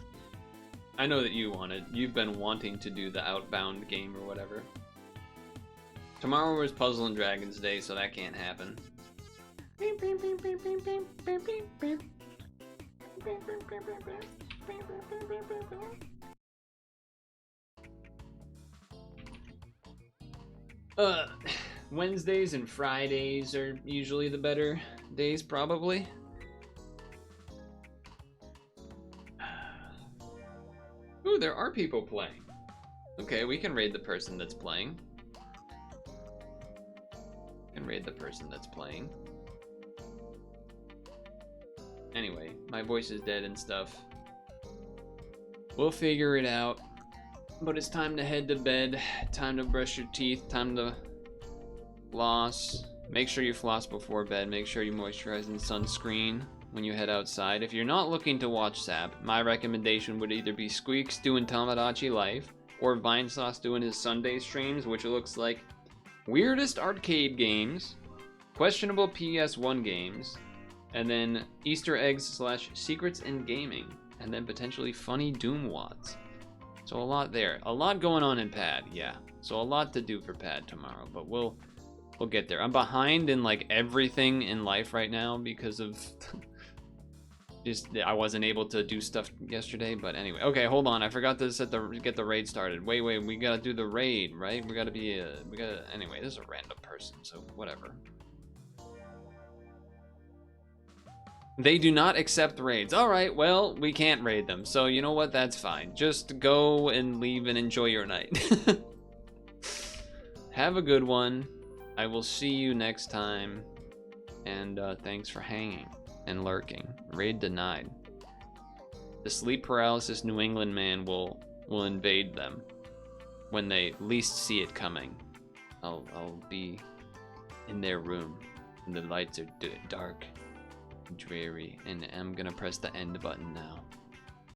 I know that you've been wanting to do the Outbound game or whatever. Tomorrow is Puzzle and Dragons Day, so that can't happen. Wednesdays and Fridays are usually the better days, probably. Ooh, there are people playing. Okay, we can raid the person that's playing. Anyway, my voice is dead and stuff. We'll figure it out. But it's time to head to bed, time to brush your teeth, time to floss. Make sure you floss before bed, make sure you moisturize in sunscreen when you head outside. If you're not looking to watch SAP, my recommendation would either be Squeaks doing Tamagotchi Life, or Vinesauce doing his Sunday streams, which looks like weirdest arcade games, questionable PS1 games, and then Easter eggs / secrets in gaming, and then potentially funny Doom Wads. So a lot there. A lot going on in Pad, yeah. So a lot to do for Pad tomorrow, but we'll get there. I'm behind in like everything in life right now because of just I wasn't able to do stuff yesterday, but anyway. Okay, hold on. I forgot to get the raid started. Wait, we gotta do the raid, right? Anyway, this is a random person, so whatever. They do not accept raids. All right, well, we can't raid them. So you know what? That's fine. Just go and leave and enjoy your night. Have a good one. I will see you next time. And thanks for hanging and lurking. Raid denied. The sleep paralysis New England man will invade them when they least see it coming. I'll be in their room and the lights are dark, dreary, and I'm gonna press the end button now.